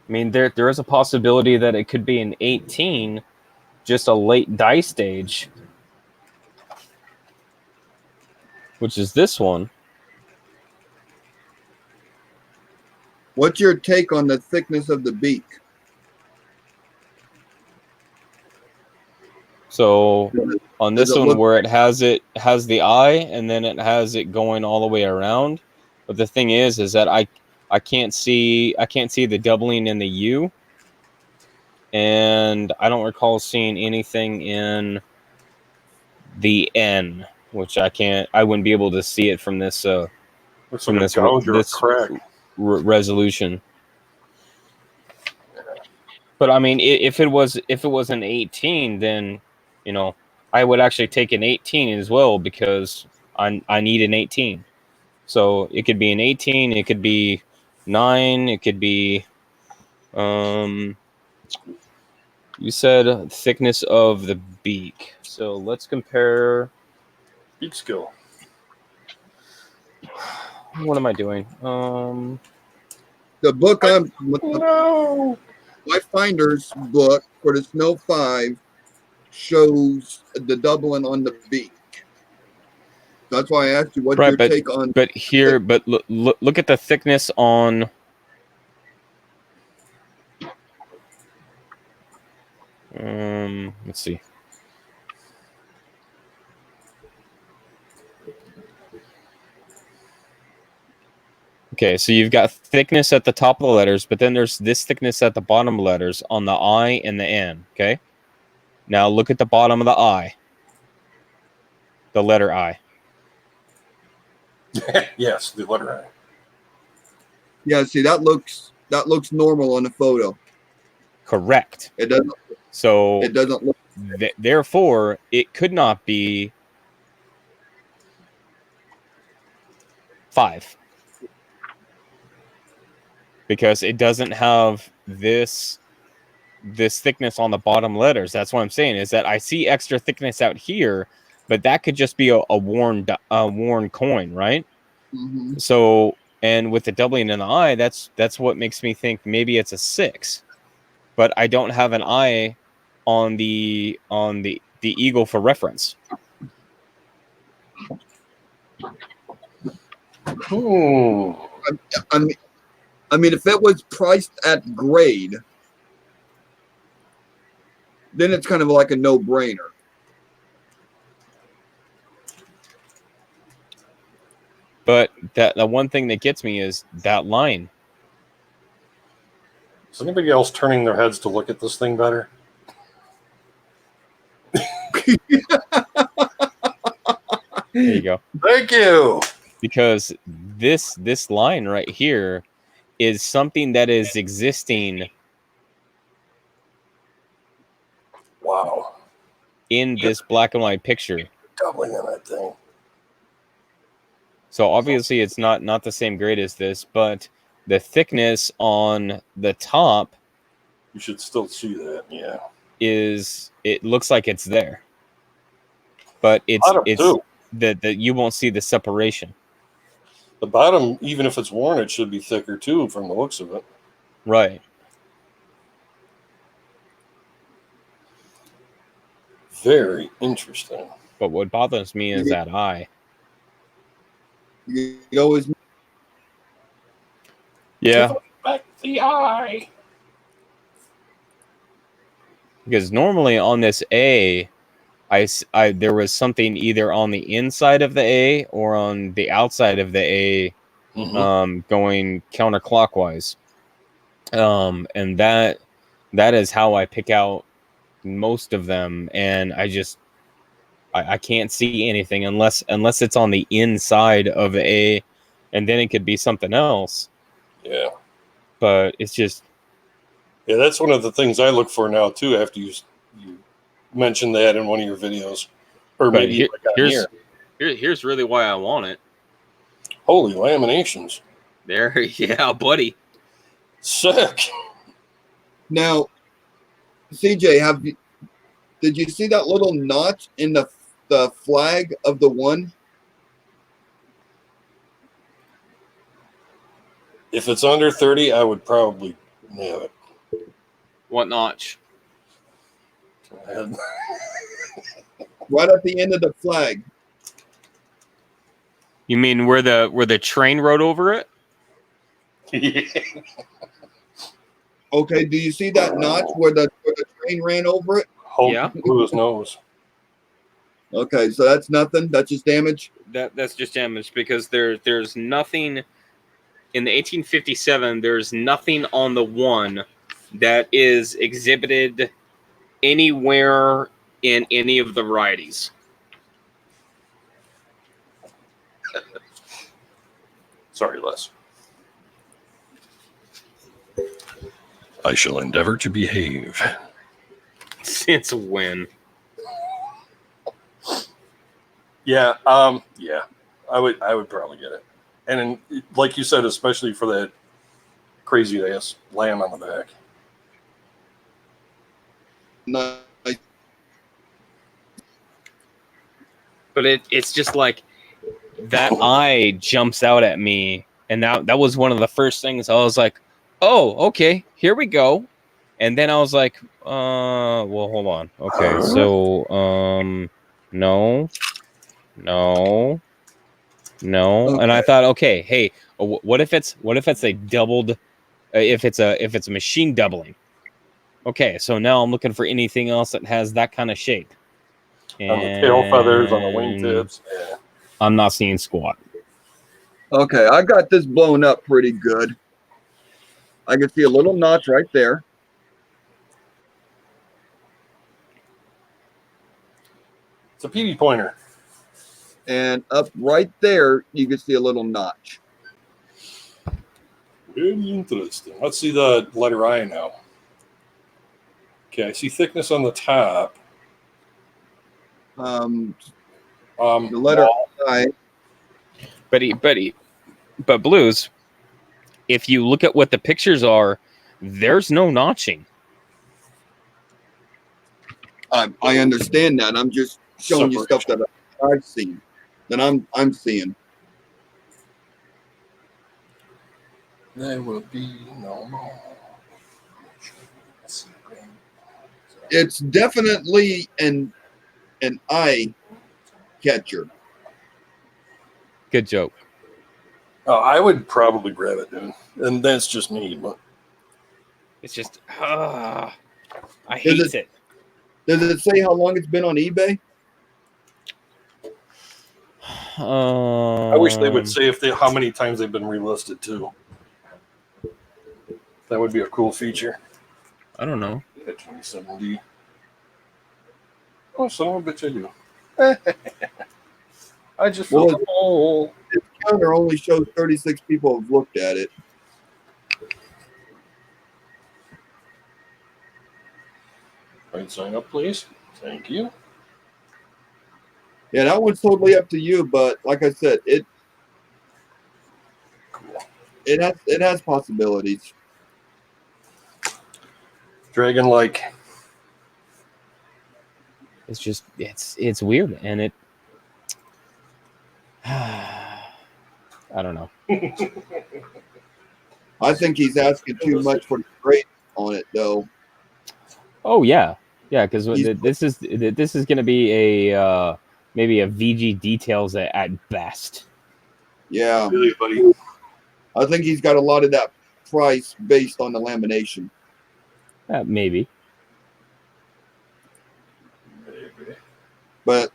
I mean, there is a possibility that it could be an 18, just a late dye stage, which is this one. What's your take on the thickness of the beak? So on Does this it one, look- where it has the eye, and then it has it going all the way around. But the thing is that I can't see the doubling in the U, and I don't recall seeing anything in the N, which I wouldn't be able to see it from this Looks from like a this gouge or a this crack. resolution. But I mean, if it was an 18, then I would actually take an 18 as well, because I need an 18. So it could be an 18, it could be 9, it could be you said thickness of the beak. So let's compare. Beak skill. What am I doing? The book No. my finder's book for the Snow 5 shows the doubling on the beak. That's why I asked you what's Right, your take on. But here, look at the thickness on. Let's see. Okay, so you've got thickness at the top of the letters, but then there's this thickness at the bottom of letters on the I and the N. Okay. Now look at the bottom of the I. The letter I. Yes, the letter I. Yeah, see that looks normal on the photo. Correct. It doesn't So look. therefore, it could not be 5, because it doesn't have this thickness on the bottom letters. That's what I'm saying, is that I see extra thickness out here, but that could just be a worn coin, right? Mhm. So, and with the doubling in the eye, that's what makes me think maybe it's a 6. But I don't have an eye on the eagle for reference. I mean, if it was priced at grade, then it's kind of like a no-brainer. But the one thing that gets me is that line. Is anybody else turning their heads to look at this thing better? There you go. Thank you. Because this line right here is something that is existing Wow. in this black and white picture. Doubling on that thing. So obviously it's not the same grade as this, but the thickness on the top You should still see that, yeah. it looks like it's there. But it's Bottom, too. that you won't see the separation. The bottom, even if it's worn, it should be thicker too, from the looks of it. Right. Very interesting. But what bothers me is that eye. You always Yeah. Back the eye. Because normally on this A, there was something either on the inside of the A or on the outside of the A, going counterclockwise. And that is how I pick out most of them, and I can't see anything unless it's on the inside of a, and then it could be something else. Yeah. But it's just, Yeah, that's one of the things I look for now too. After you mentioned that in one of your videos, or but maybe like on here. here's really why I want it. Holy laminations! There, yeah, buddy. Sick. Now, CJ, did you see that little notch in the flag of the one? If it's under 30, I would probably nail it. What notch? Right at the end of the flag. You mean where the train rode over it? Yeah. Okay, do you see that notch where the train ran over it? Hulk Yeah. blew his nose. Okay, so that's nothing. That's just damage. That's just damage because there's nothing in the 1857. There's nothing on the one that is exhibited anywhere in any of the varieties. Sorry, Les. I shall endeavor to behave. Since when? Yeah, yeah. I would probably get it. And then, like you said, especially for that crazy ass lamb on the back. Nice. But it's just like that eye jumps out at me, and that was one of the first things I was like, oh, okay, here we go. And then I was like, well, hold on. Okay, so no. And I thought, okay, hey, what if it's a doubled, if it's a machine doubling? Okay, so now I'm looking for anything else that has that kind of shape. On the tail feathers, on the wingtips. Yeah. I'm not seeing squat. Okay, I got this blown up pretty good. I can see a little notch right there. It's a PV pointer. And up right there, you can see a little notch. Very interesting. Let's see the letter I now. Okay, I see thickness on the top. The letter I. But Blues, if you look at what the pictures are, there's no notching. I understand that. I'm just showing you stuff that I've seen, that I'm seeing. There will be no more. It's definitely an eye catcher. Good joke. Oh, I would probably grab it, dude. And that's just me, but It's just, I hate it. Does it say how long it's been on eBay? I wish they would say how many times they've been relisted too. That would be a cool feature. I don't know. At 27D. Oh, son of a bitch, I do. I just felt Well, the hole. This counter only shows 36 people have looked at it. Right, sign up, please. Thank you. Yeah, that one's totally up to you, but like I said, Cool. it has possibilities. Dragon like. It's just, it's weird, and it. I don't know. I think he's asking too much for the grade on it, though. Oh yeah, because this is going to be a maybe a VG details at best. Yeah, Really, buddy. I think he's got a lot of that price based on the lamination. Maybe. But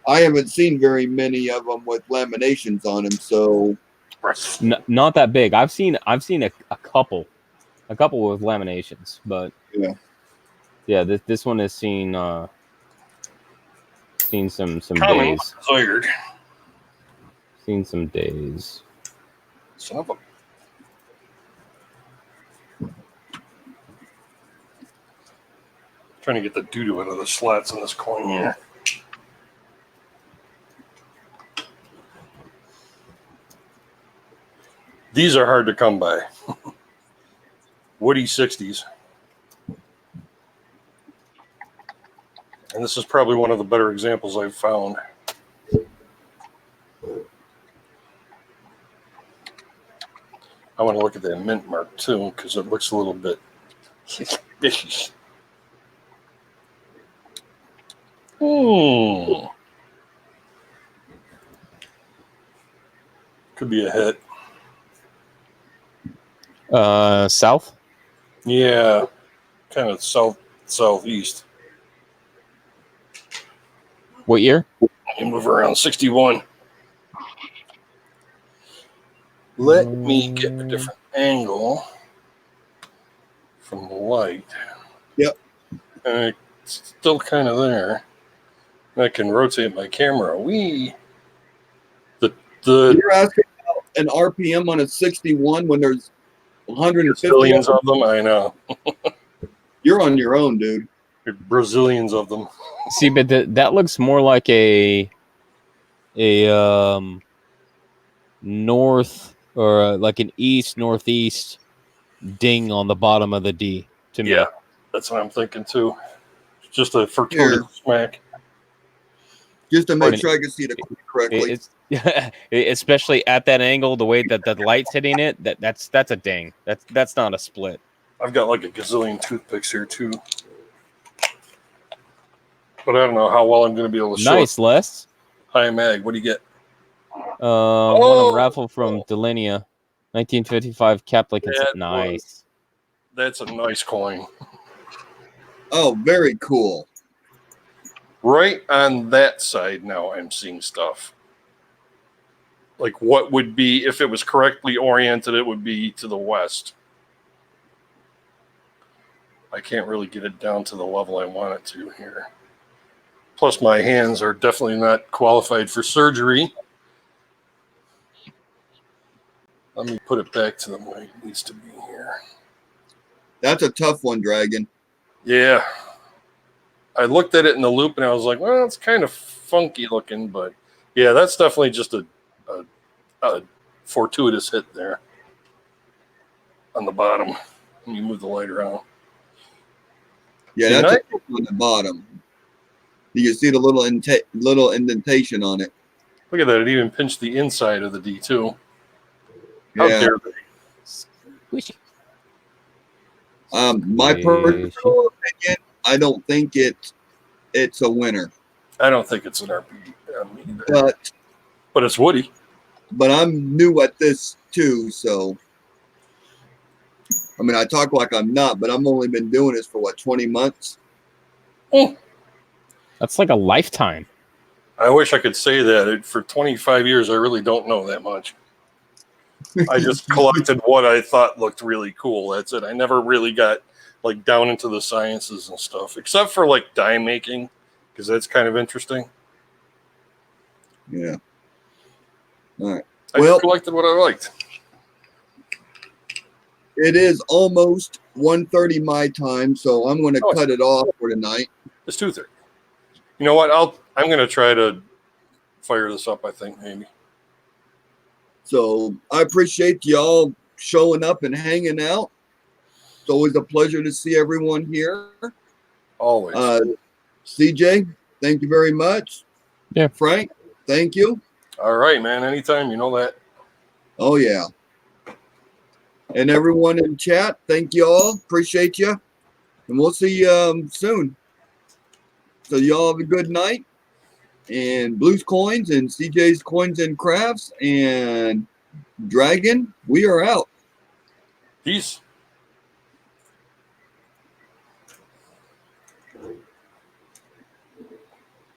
I haven't seen very many of them with laminations on them, so Not that big. I've seen a couple a couple with laminations, but Yeah. This one has seen some Common days. desired. Seen some days. Son of a. Trying to get the doo-doo out of the slats in this coin here. These are hard to come by. Woody 60s. And this is probably one of the better examples I've found. I want to look at that mint mark too, because it looks a little bit suspicious. Could be a hit. South. Yeah, kind of southeast. What year? You move around 61. Let me get a different angle from the light. Yep. And it's still kind of there. I can rotate my camera. The You're asking about an RPM on a 61 when there's 150 Brazilians of them, I know. You're on your own, dude. Brazilians of them. See, but that looks more like a north or like an east northeast ding on the bottom of the D to me. Yeah, that's what I'm thinking too. Just a fortuitous Here. smack. Just to make Right. sure I can see it correctly. It's especially at that angle, the way that the light's hitting it. That's a ding. That's not a split. I've got like a gazillion toothpicks here too. But I don't know how well I'm going to be able to show Nice, Les. it. Hi, Mag. What do you get? One raffle from Delenia, 1955 capped like it's That nice. That's a nice coin. Oh, very cool. Right on that side now I'm seeing stuff. Like what would be, if it was correctly oriented, it would be to the west. I can't really get it down to the level I want it to here. Plus my hands are definitely not qualified for surgery. Let me put it back to the way it needs to be here. That's a tough one, Dragon. Yeah. I looked at it in the loop and I was like, well, it's kind of funky looking, but yeah, that's definitely just a fortuitous hit there on the bottom. Let me move the light around. Yeah, See, that's nice. on the bottom. You can see the little indentation on it. Look at that. It even pinched the inside of the D2. How Yeah. dare they? Squishy. My personal opinion, I don't think it's a winner. I don't think it's an RPG either. But it's Woody. But I'm new at this too, so I mean I talk like I'm not, but I've only been doing this for what, 20 months? That's like a lifetime. I wish I could say that. For 25 years, I really don't know that much. I just collected what I thought looked really cool. That's it. I never really got like down into the sciences and stuff, except for like die making, because that's kind of interesting. Yeah. All right. I Well- just collected what I liked. It is almost 1:30 my time, so I'm going to Oh. cut it off for tonight. It's 2:30. You know what? I'm going to try to fire this up. I think maybe. So I appreciate y'all showing up and hanging out. It's always a pleasure to see everyone here. Always. CJ, thank you very much. Yeah. Frank, thank you. All right, man. Anytime. You know that. Oh, yeah. And everyone in chat, thank you all. Appreciate you. And we'll see you soon. So y'all have a good night. And Blues Coins and CJ's Coins and Crafts and Dragon, we are out. Peace.